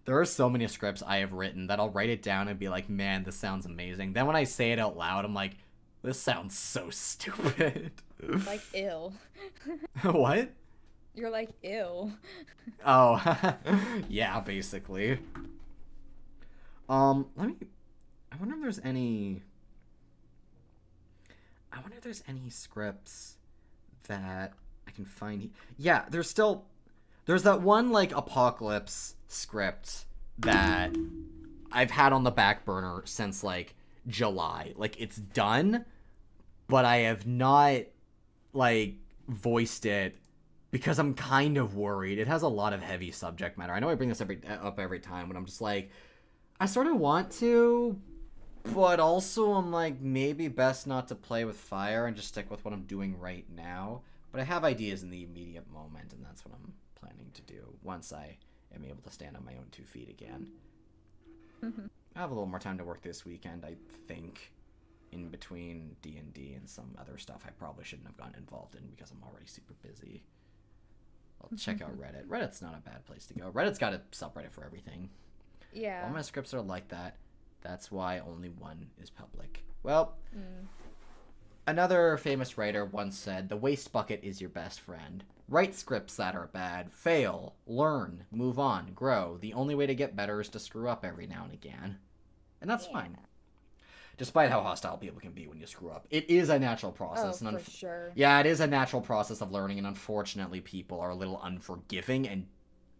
are so many scripts I have written that I'll write it down and be like, man, this sounds amazing. Then when I say it out loud, I'm like, this sounds so stupid. Like, ill. What? You're like, ew. Oh, yeah, basically. I wonder if there's any scripts that I can find. Yeah, there's that one, like, Apocalypse script that I've had on the back burner since, like, July. Like, it's done, but I have not, like, voiced it because I'm kind of worried. It has a lot of heavy subject matter. I know I bring this up every time, but I'm just like, I sort of want to, but also I'm like, maybe best not to play with fire and just stick with what I'm doing right now. But I have ideas in the immediate moment, and that's what I'm planning to do once I am able to stand on my own 2 feet again. I have a little more time to work this weekend, I think, in between D&D and some other stuff I probably shouldn't have gotten involved in because I'm already super busy. I'll check out Reddit. Reddit's not a bad place to go. Reddit's got a subreddit for everything. Yeah. All my scripts are like that. That's why only one is public. Well, another famous writer once said, the waste bucket is your best friend. Write scripts that are bad. Fail. Learn. Move on. Grow. The only way to get better is to screw up every now and again. And that's fine. Despite how hostile people can be when you screw up. It is a natural process. Oh, for sure. Yeah, it is a natural process of learning, and unfortunately people are a little unforgiving and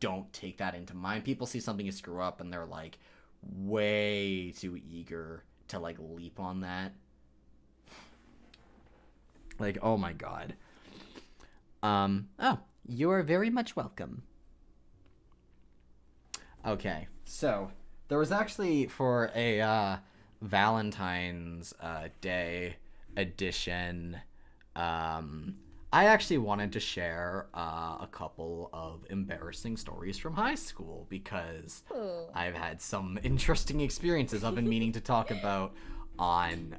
don't take that into mind. People see something you screw up and they're like way too eager to like leap on that. Like, oh my god. Oh, you are very much welcome. Okay, so there was actually for a Valentine's Day edition, I actually wanted to share a couple of embarrassing stories from high school because I've had some interesting experiences I've been meaning to talk about on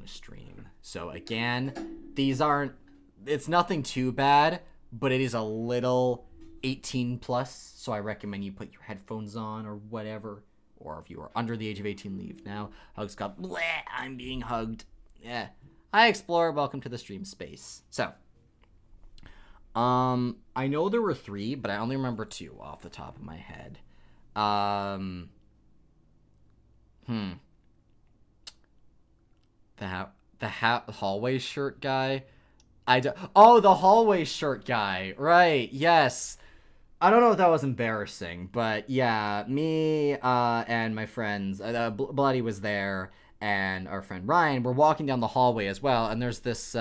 the stream. So again, it's nothing too bad, but it is a little 18 plus, so I recommend you put your headphones on or whatever, or if you are under the age of 18, leave now. Hugs got bleh, I'm being hugged. Yeah. Hi Explorer, welcome to the stream space. So, I know there were 3, but I only remember 2 off the top of my head. The hallway shirt guy. The hallway shirt guy. Right. Yes. I don't know if that was embarrassing, but yeah, me and my friends, Bloody was there, and our friend Ryan were walking down the hallway as well, and there's this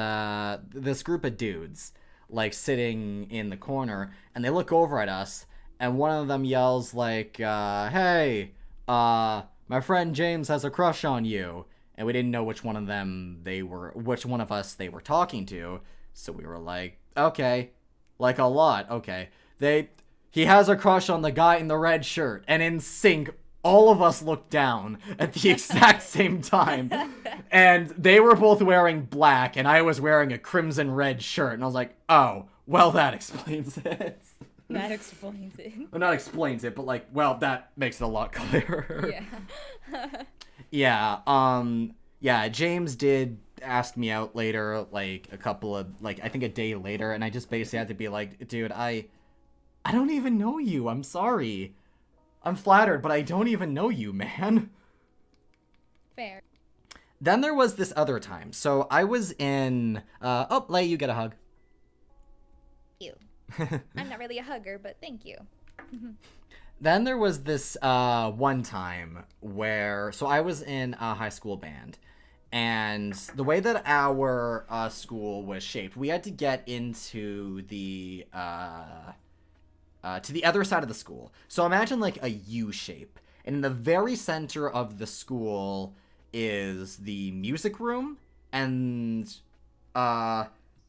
group of dudes like sitting in the corner, and they look over at us, and one of them yells like, "Hey, my friend James has a crush on you." And we didn't know which one of us they were talking to, so we were like, okay, like a lot, okay. He has a crush on the guy in the red shirt, and in sync, all of us looked down at the exact same time, and they were both wearing black, and I was wearing a crimson red shirt, and I was like, oh, well, that explains it. That explains it. Well, not explains it, but like, well, that makes it a lot clearer. Yeah. Yeah, James did ask me out later, like, I think a day later, and I just basically had to be like, dude, I don't even know you. I'm sorry. I'm flattered, but I don't even know you, man. Fair. Then there was this other time. So I was in... oh, Lei, you get a hug. You. I'm not really a hugger, but thank you. Then there was this one time where... So I was in a high school band. And the way that our school was shaped, we had to get into the... to the other side of the school. So imagine like a U shape. And in the very center of the school is the music room. And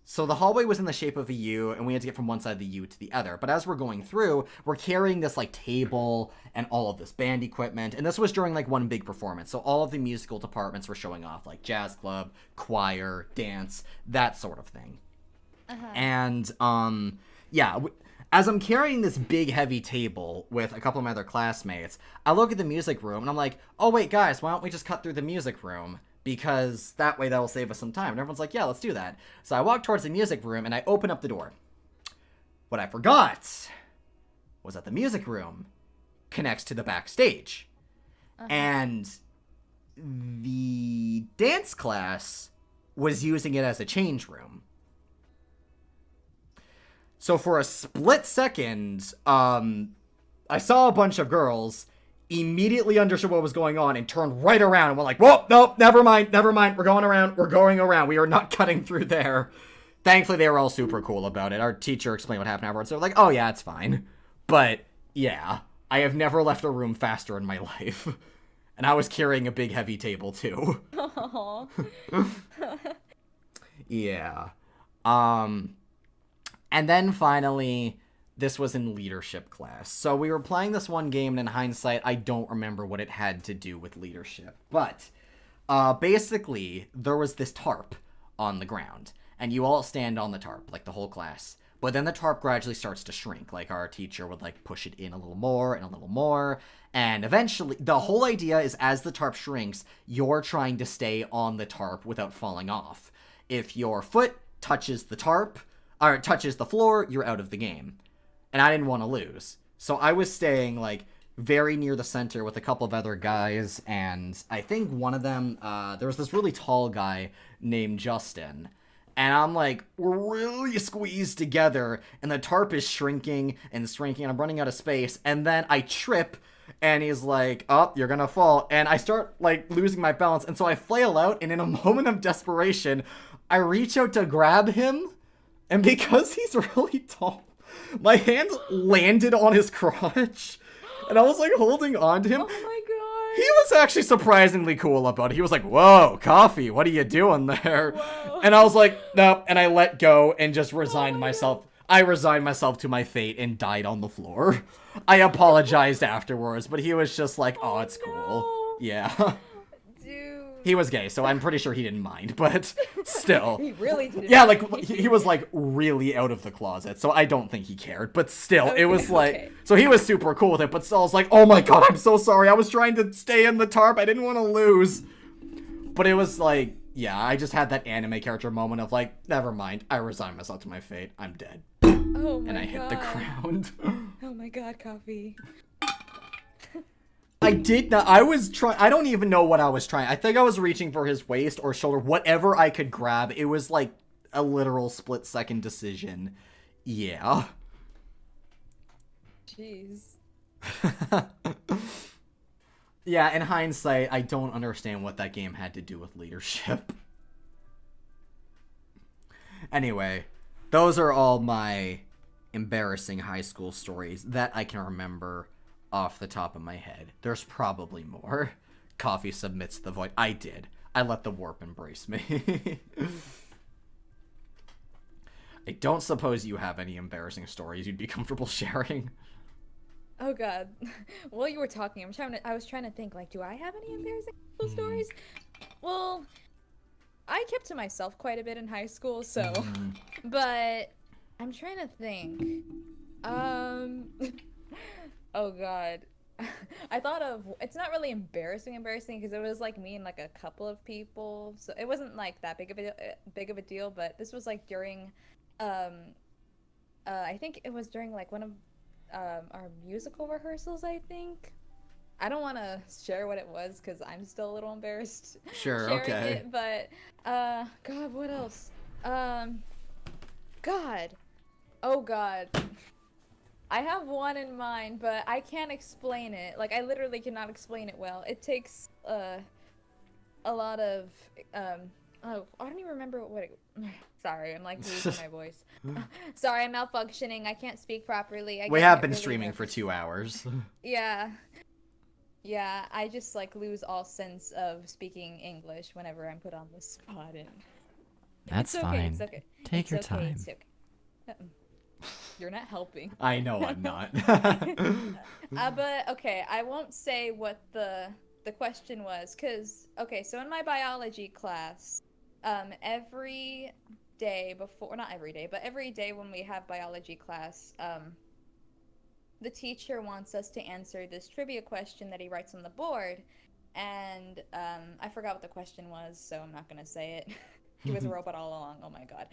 so the hallway was in the shape of a U, and we had to get from one side of the U to the other. But as we're going through, we're carrying this like table and all of this band equipment. And this was during like one big performance. So all of the musical departments were showing off, like jazz club, choir, dance, that sort of thing. And yeah, as I'm carrying this big heavy table with a couple of my other classmates, I look at the music room and I'm like, oh wait guys, why don't we just cut through the music room? Because that way that'll save us some time. And everyone's like, yeah, let's do that. So I walk towards the music room and I open up the door. What I forgot was that the music room connects to the backstage. And the dance class was using it as a change room. So for a split second, I saw a bunch of girls, immediately understood what was going on, and turned right around and were like, whoa, nope, never mind, we're going around, we are not cutting through there. Thankfully, they were all super cool about it. Our teacher explained what happened afterwards, so like, oh yeah, it's fine. But, yeah, I have never left a room faster in my life. And I was carrying a big heavy table, too. Aww. Yeah. And then finally, this was in leadership class. So we were playing this one game, and in hindsight, I don't remember what it had to do with leadership. But basically, there was this tarp on the ground, and you all stand on the tarp, like the whole class. But then the tarp gradually starts to shrink. Like, our teacher would, like, push it in a little more and a little more. And eventually, the whole idea is as the tarp shrinks, you're trying to stay on the tarp without falling off. If your foot touches the tarp, or touches the floor, you're out of the game. And I didn't want to lose. So I was staying, like, very near the center with a couple of other guys, and I think one of them, there was this really tall guy named Justin. And I'm like, we're really squeezed together, and the tarp is shrinking and shrinking, and I'm running out of space, and then I trip, and he's like, oh, you're gonna fall, and I start, like, losing my balance, and so I flail out, and in a moment of desperation, I reach out to grab him, and because he's really tall, my hand landed on his crotch, and I was, like, holding on to him. Oh my god. He was actually surprisingly cool about it. He was like, whoa, Coffee, what are you doing there? Whoa. And I was like, nope, and I let go and just resigned myself. God. I resigned myself to my fate and died on the floor. I apologized afterwards, but he was just like, oh, it's cool. Yeah. He was gay, so I'm pretty sure he didn't mind, but still. He really didn't. Yeah, like, he was, like, really out of the closet, so I don't think he cared, but still, it was, like, okay. So he was super cool with it, but still, I was like, oh my god, I'm so sorry, I was trying to stay in the tarp, I didn't want to lose. But it was, like, yeah, I just had that anime character moment of, like, never mind, I resigned myself to my fate, I'm dead. Oh my god. And I hit the ground. Oh my god, Coffee. I did not. I was trying. I don't even know what I was trying. I think I was reaching for his waist or shoulder, whatever I could grab. It was like a literal split-second decision. Yeah. Jeez. Yeah, in hindsight, I don't understand what that game had to do with leadership. Anyway, those are all my embarrassing high school stories that I can remember off the top of my head. There's probably more. Coffee submits the void. I did. I let the warp embrace me. I don't suppose you have any embarrassing stories you'd be comfortable sharing. Oh god. While you were talking, I was trying to think, like, do I have any embarrassing stories? Well, I kept to myself quite a bit in high school, so but I'm trying to think. Oh god. I thought of, it's not really embarrassing because it was like me and like a couple of people, so it wasn't like that big of a deal, but this was like during I think it was during like one of our musical rehearsals, I think. I don't want to share what it was because I'm still a little embarrassed Sure, sharing okay. it, but God, what else? God. Oh God. I have one in mind, but I can't explain it. Like, I literally cannot explain it well. It takes a lot of oh, I don't even remember what it sorry, I'm like losing my voice. Sorry, I'm malfunctioning. I can't speak properly. We get have been really streaming for nervous. 2 hours. Yeah. Yeah, I just like lose all sense of speaking English whenever I'm put on the spot and That's it's okay, fine. it's okay. Take It's your okay, time. it's okay. You're not helping. I know I'm not. But okay, I won't say what the question was, cause okay, so in my biology class, every day before, not every day, but every day when we have biology class, the teacher wants us to answer this trivia question that he writes on the board, and I forgot what the question was, so I'm not gonna say it. He was a robot all along. Oh my god,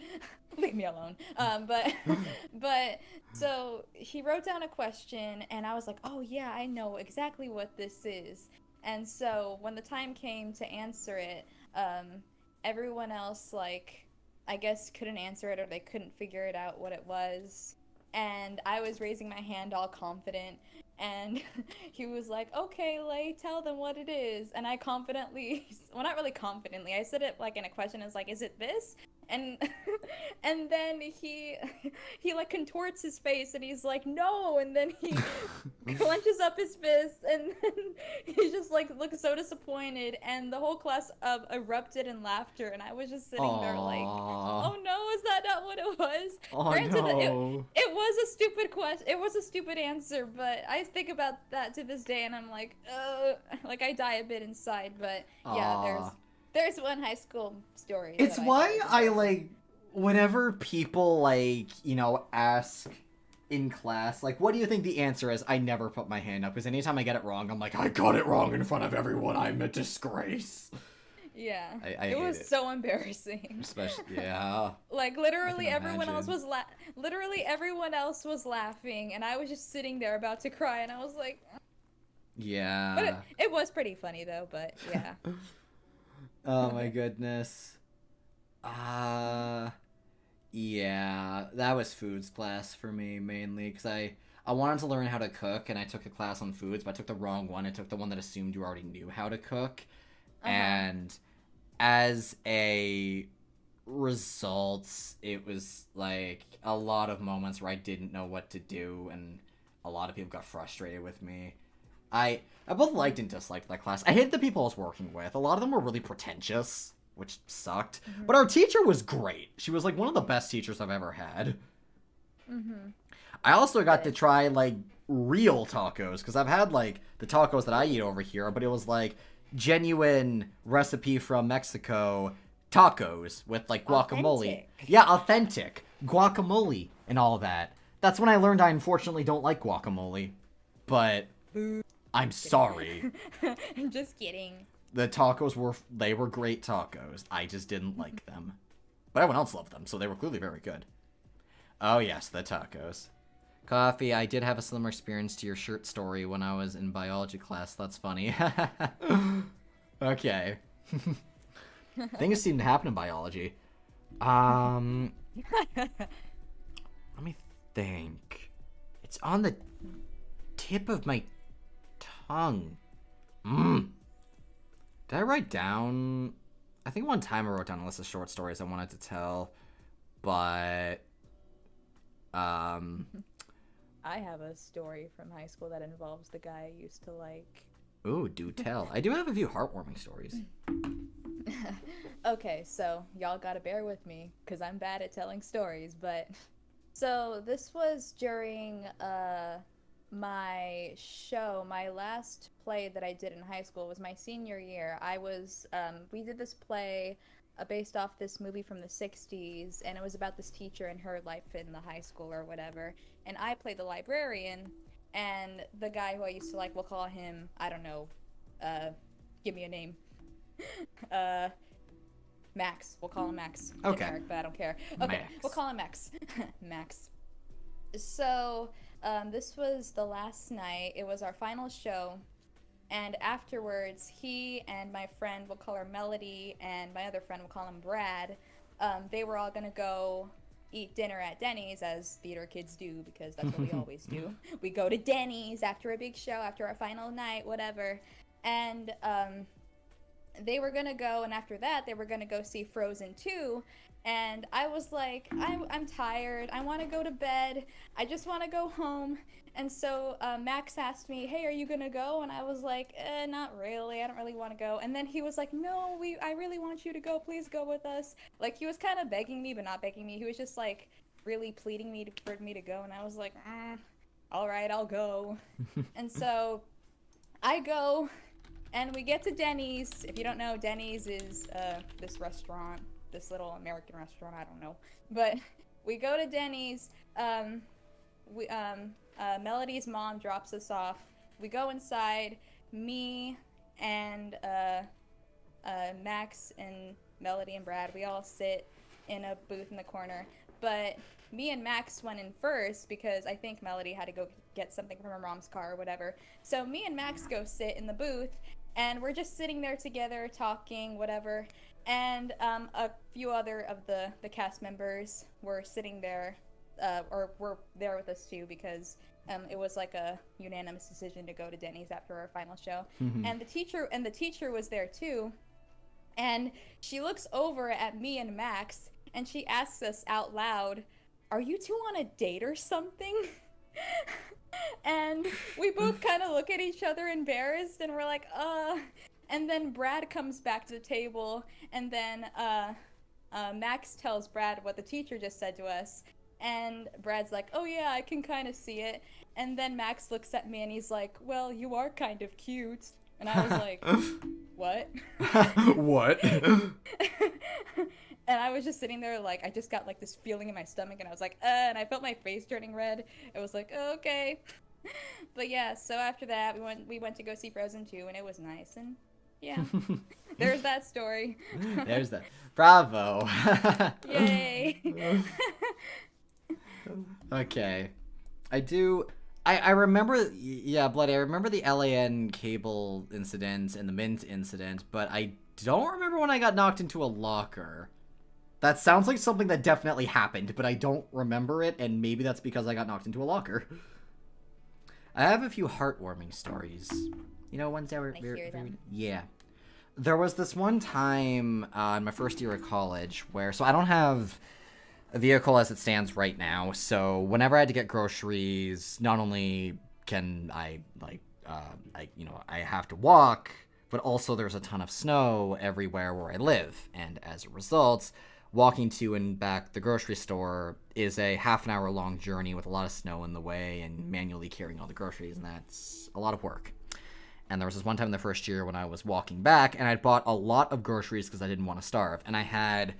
leave me alone. But so he wrote down a question, and I was like, oh yeah, I know exactly what this is. And so when the time came to answer it, everyone else like I guess couldn't answer it or they couldn't figure it out what it was. And I was raising my hand all confident, and he was like, okay, Lay, tell them what it is. And I confidently, well, not really confidently, I said it like in a question. I was like, is it this? And and then he like contorts his face and he's like, no. And then he clenches up his fist, and then he just like looks so disappointed, and the whole class erupted in laughter, and I was just sitting there like, Aww. oh no, is that not what it was? Oh Granted, no. it was a stupid question. It was a stupid answer, but I think about that to this day, and I'm like, like I die a bit inside. But yeah, Aw. there's one high school story. It's that why thought was I embarrassing. like whenever people like, ask in class, like, what do you think the answer is? I never put my hand up because anytime I get it wrong, I'm like, I got it wrong in front of everyone. I'm a disgrace. Yeah, I it hate was it. so embarrassing. Especially, yeah. Like literally can everyone else imagine. was literally everyone else was laughing, and I was just sitting there about to cry, and I was like, but Yeah. it was pretty funny though. But yeah. Oh my goodness. Yeah, that was foods class for me mainly because I wanted to learn how to cook and I took a class on foods, but I took the wrong one. I took the one that assumed you already knew how to cook. And as a result, it was like a lot of moments where I didn't know what to do and a lot of people got frustrated with me. I both liked and disliked that class. I hated the people I was working with. A lot of them were really pretentious, which sucked. But our teacher was great. She was like one of the best teachers I've ever had. I also got to try like real tacos because I've had like the tacos that I eat over here, but it was like genuine recipe from Mexico tacos with like guacamole. Authentic. Yeah, authentic guacamole and all that. That's when I learned I unfortunately don't like guacamole. But I'm sorry. I'm just kidding. The tacos were great tacos. I just didn't like them. But everyone else loved them, so they were clearly very good. Oh yes, the tacos. Coffee, I did have a similar experience to your shirt story when I was in biology class. That's funny. Okay. Things seem to happen in biology. Let me think. It's on the tip of my tongue. Did I write down? I think one time I wrote down a list of short stories I wanted to tell, but I have a story from high school that involves the guy I used to like. ooh, do tell. I do have a few heartwarming stories. Okay, so y'all gotta bear with me because I'm bad at telling stories, but so this was during my show. My last play that I did in high school was my senior year. I was we did this play based off this movie from the 60s, and it was about this teacher and her life in the high school or whatever, and I played the librarian, and the guy who I used to like, we'll call him, I don't know, give me a name. Max. We'll call him Max. Okay. Generic, but I don't care. Okay, Max. we'll call him Max. Max. So, This was the last night. It was our final show. And afterwards, he and my friend, we'll call her Melody, and my other friend, we'll call him Brad, they were all going to go eat dinner at Denny's, as theater kids do, because that's what we always do. We go to Denny's after a big show, after our final night, whatever. And they were going to go, and after that, they were going to go see Frozen 2. And I was like, I'm tired. I want to go to bed. I just want to go home. And so Max asked me, hey, are you going to go? And I was like, not really. I don't really want to go. And then he was like, no, I really want you to go. Please go with us. Like, he was kind of begging me, but not begging me. He was just, like, really pleading me for me to go. And I was like, all right, I'll go. And so I go, and we get to Denny's. If you don't know, Denny's is this restaurant. This little American restaurant, I don't know. But we go to Denny's. Melody's mom drops us off. We go inside. Me and Max and Melody and Brad, we all sit in a booth in the corner. But me and Max went in first because I think Melody had to go get something from her mom's car or whatever. So me and Max go sit in the booth, and we're just sitting there together, talking, whatever. And a few other of the cast members were sitting there, or were there with us too, because it was like a unanimous decision to go to Denny's after our final show. Mm-hmm. And the teacher was there too. And she looks over at me and Max, and she asks us out loud, "Are you two on a date or something?" And we both kind of look at each other embarrassed, and we're like, And then Brad comes back to the table, and then Max tells Brad what the teacher just said to us. And Brad's like, oh yeah, I can kind of see it. And then Max looks at me and he's like, well, you are kind of cute. And I was like, what? What? And I was just sitting there like, I just got like this feeling in my stomach, and I was like, and I felt my face turning red. It was like, okay. But yeah, so after that, we went to go see Frozen 2, and it was nice, and yeah. There's that story. There's that. Bravo. Yay. Okay. I remember, yeah, Bloody, I remember the LAN cable incident and the Mint incident, but I don't remember when I got knocked into a locker. That sounds like something that definitely happened, but I don't remember it, and maybe that's because I got knocked into a locker. I have a few heartwarming stories. You know, ones that were very, yeah. There was this one time in my first year of college where, so I don't have a vehicle as it stands right now, so whenever I had to get groceries, not only can I, I have to walk, but also there's a ton of snow everywhere where I live, and as a result, walking to and back the grocery store is a half-an-hour long journey with a lot of snow in the way and manually carrying all the groceries, and that's a lot of work. And there was this one time in the first year when I was walking back, and I'd bought a lot of groceries because I didn't want to starve. And I had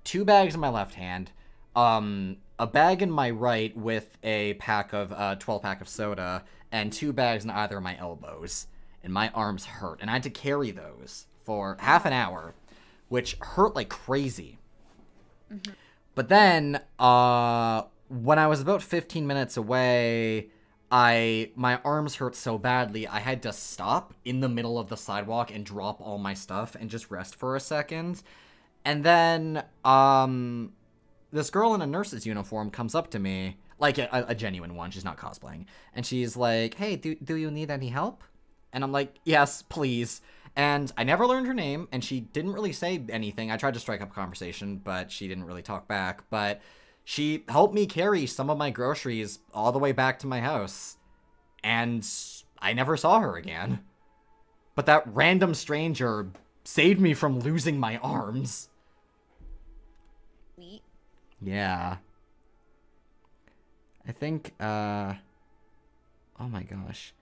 2 bags in my left hand, a bag in my right with a pack of 12-pack of soda, and 2 bags in either of my elbows. And my arms hurt. And I had to carry those for half an hour, which hurt like crazy. Mm-hmm. But then, when I was about 15 minutes away, my arms hurt so badly, I had to stop in the middle of the sidewalk and drop all my stuff and just rest for a second. And then, this girl in a nurse's uniform comes up to me, like a genuine one, she's not cosplaying, and she's like, hey, do you need any help? And I'm like, yes, please. And I never learned her name, and she didn't really say anything. I tried to strike up a conversation, but she didn't really talk back. But she helped me carry some of my groceries all the way back to my house. And I never saw her again. But that random stranger saved me from losing my arms. Sweet. Yeah. I think, oh my gosh.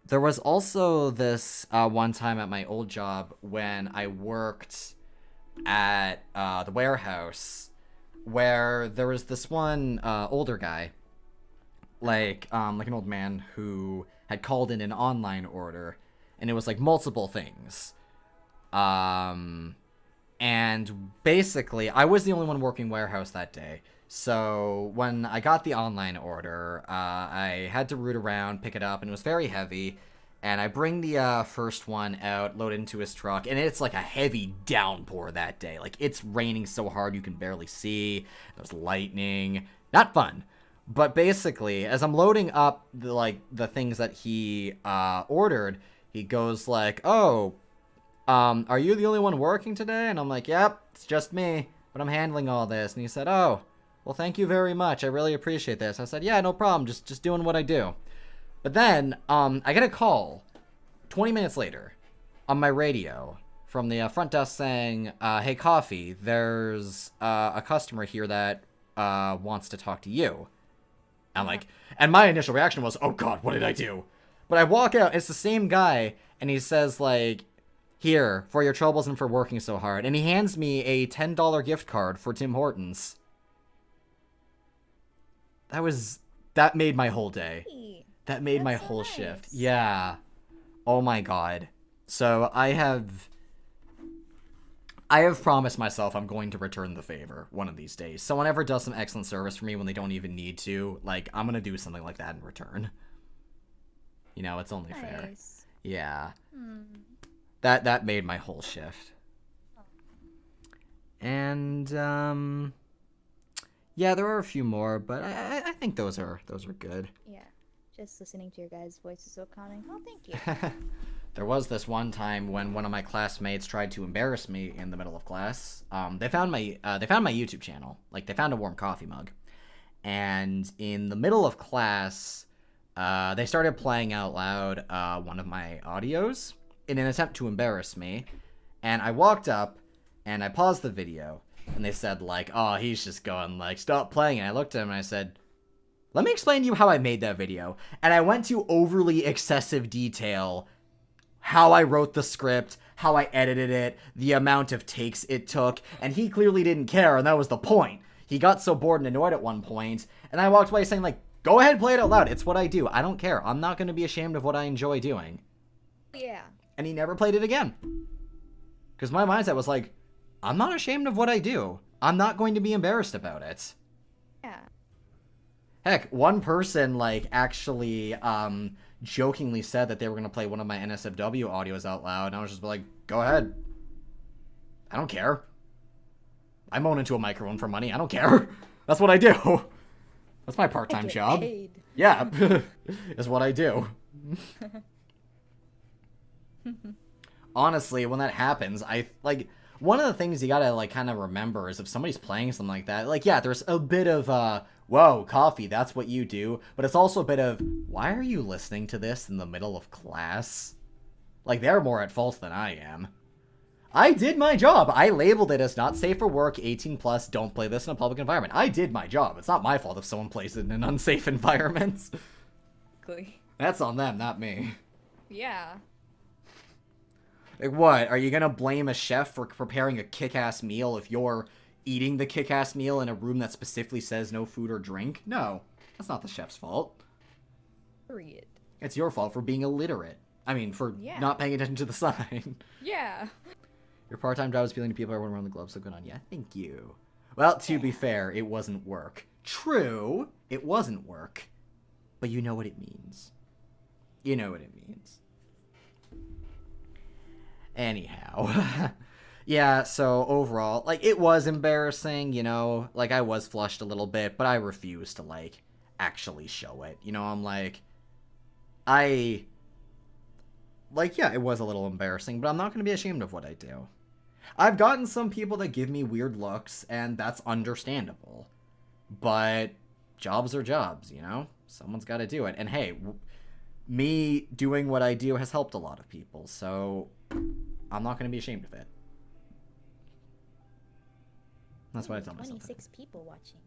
There was also this one time at my old job when I worked at the warehouse, where there was this one older guy, like an old man who had called in an online order, and it was like multiple things. And basically, I was the only one working warehouse that day, So when I got the online order, I had to root around, pick it up, and it was very heavy. And I bring the first one out, load it into his truck, and it's like a heavy downpour that day. Like, it's raining so hard you can barely see. There's lightning. Not fun. But basically, as I'm loading up the things that he ordered, he goes like, "Oh, are you the only one working today?" And I'm like, "Yep, it's just me, but I'm handling all this." And he said, "Oh, well, thank you very much. I really appreciate this." I said, "Yeah, no problem. Just doing what I do." But then, I get a call 20 minutes later on my radio from the front desk saying, "Hey, Coffee, there's a customer here that wants to talk to you." I'm like, and my initial reaction was, "Oh God, what did I do?" But I walk out, it's the same guy, and he says like, "Here, for your troubles and for working so hard." And he hands me a $10 gift card for Tim Hortons. That made my whole day. That made my whole shift. Yeah. Oh my God. So I have promised myself I'm going to return the favor one of these days. Someone ever does some excellent service for me when they don't even need to, like, I'm going to do something like that in return. You know, it's only fair. Yeah. That made my whole shift. And yeah, there are a few more, but I think those are good. Yeah. Just listening to your guys' voice is so calming. Oh, thank you. There was this one time when one of my classmates tried to embarrass me in the middle of class. They found my YouTube channel. Like, they found a warm coffee mug. And in the middle of class, they started playing out loud one of my audios in an attempt to embarrass me. And I walked up and I paused the video. And they said, like, "Oh, he's just going, like, stop playing." And I looked at him and I said, "Let me explain to you how I made that video." And I went to overly excessive detail. How I wrote the script, how I edited it, the amount of takes it took, and he clearly didn't care, and that was the point. He got so bored and annoyed at one point, and I walked away saying, like, "Go ahead, play it out loud. It's what I do. I don't care. I'm not going to be ashamed of what I enjoy doing." Yeah. And he never played it again. Because my mindset was like, I'm not ashamed of what I do. I'm not going to be embarrassed about it. Yeah. Heck, one person, like, actually, jokingly said that they were going to play one of my NSFW audios out loud, and I was just like, "Go ahead. I don't care. I moan into a microphone for money. I don't care. That's what I do. That's my part-time job." Paid. Yeah, is what I do. Honestly, when that happens, one of the things you gotta, like, kind of remember is if somebody's playing something like that, like, yeah, there's a bit of, whoa, Coffee, that's what you do, but it's also a bit of, why are you listening to this in the middle of class? Like, they're more at fault than I am. I did my job. I labeled it as not safe for work, 18 plus, don't play this in a public environment. I did my job. It's not my fault if someone plays it in an unsafe environment. That's on them, not me. Yeah. Like, what? Are you gonna blame a chef for preparing a kick-ass meal if you're eating the kick-ass meal in a room that specifically says no food or drink? No. That's not the chef's fault. Period. It's your fault for being illiterate. I mean, for not paying attention to the sign. Yeah. Your part-time job is appealing to people everyone around the globe, so good on you. Thank you. Well, to be fair, it wasn't work. True, it wasn't work. But you know what it means. You know what it means. Anyhow. Yeah, so overall, like, it was embarrassing, you know? Like, I was flushed a little bit, but I refused to, like, actually show it. You know, I'm like... yeah, it was a little embarrassing, but I'm not going to be ashamed of what I do. I've gotten some people that give me weird looks, and that's understandable. But jobs are jobs, you know? Someone's got to do it. And hey, me doing what I do has helped a lot of people, so I'm not going to be ashamed of it. That's what I tell myself. 26 people watching.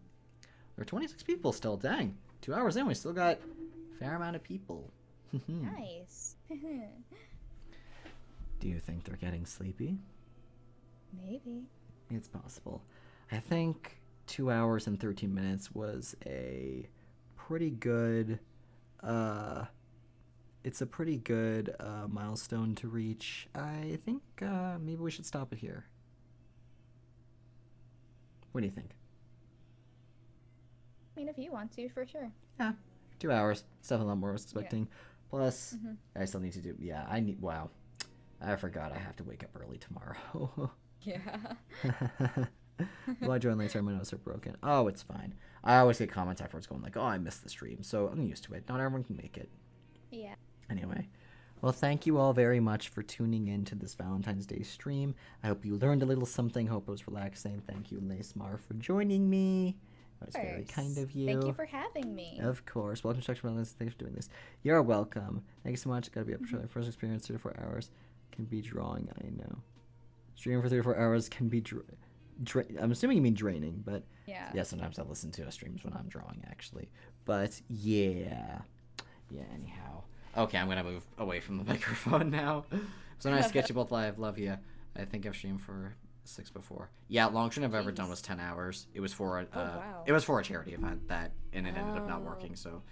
There are 26 people still, dang. 2 hours in, we still got a fair amount of people. Nice. Do you think they're getting sleepy? Maybe. It's possible. I think 2 hours and 13 minutes was a pretty good, it's a pretty good milestone to reach. I think maybe we should stop it here. What do you think? mean, if you want to, for sure. Yeah, 2 hours. It's definitely a lot more I was expecting. Plus, Mm-hmm. I still need to do. Yeah, I need. Wow, I forgot I have to wake up early tomorrow. Yeah. Well, I joined later. My notes are broken. Oh, it's fine. I always get comments afterwards going like, "Oh, I missed the stream," so I'm used to it. Not everyone can make it. Yeah. Anyway, well, thank you all very much for tuning in to this Valentine's Day stream. I hope you learned a little something. Hope it was relaxing. Thank you, LeySMR, for joining me. That was very kind of you. Thank you for having me. Of course. Welcome to Structure Valentine's. Thanks for doing this. You're welcome. Thank you so much. Gotta be up for the first experience. 3 to 4 hours can be drawing. I know. Streaming for 3 to 4 hours can be I'm assuming you mean draining, but Yeah. sometimes I listen to streams when I'm drawing, actually. But yeah, anyhow. Okay, I'm gonna move away from the microphone now. So nice to get you both live. Love you. I think I've streamed for 6 before. Yeah, longest stream I've ever done was 10 hours. It was for wow. it was for a charity event and it ended up not Oh. working. So,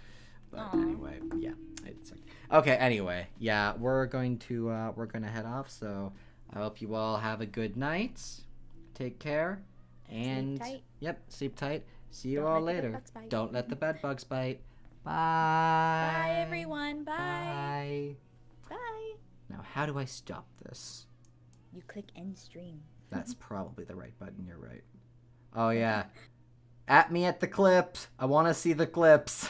but Aw. anyway, yeah. Okay. Anyway, yeah, we're going to head off. So I hope you all have a good night. Take care. And tight. yep, sleep tight. See you Don't all let the bed later. bugs bite. Don't let the bed bugs bite. Bye. Bye, everyone. Bye. Bye. Bye. Now, how do I stop this? You click end stream. That's probably the right button. You're right. Oh, yeah. At me at the clips. I want to see the clips.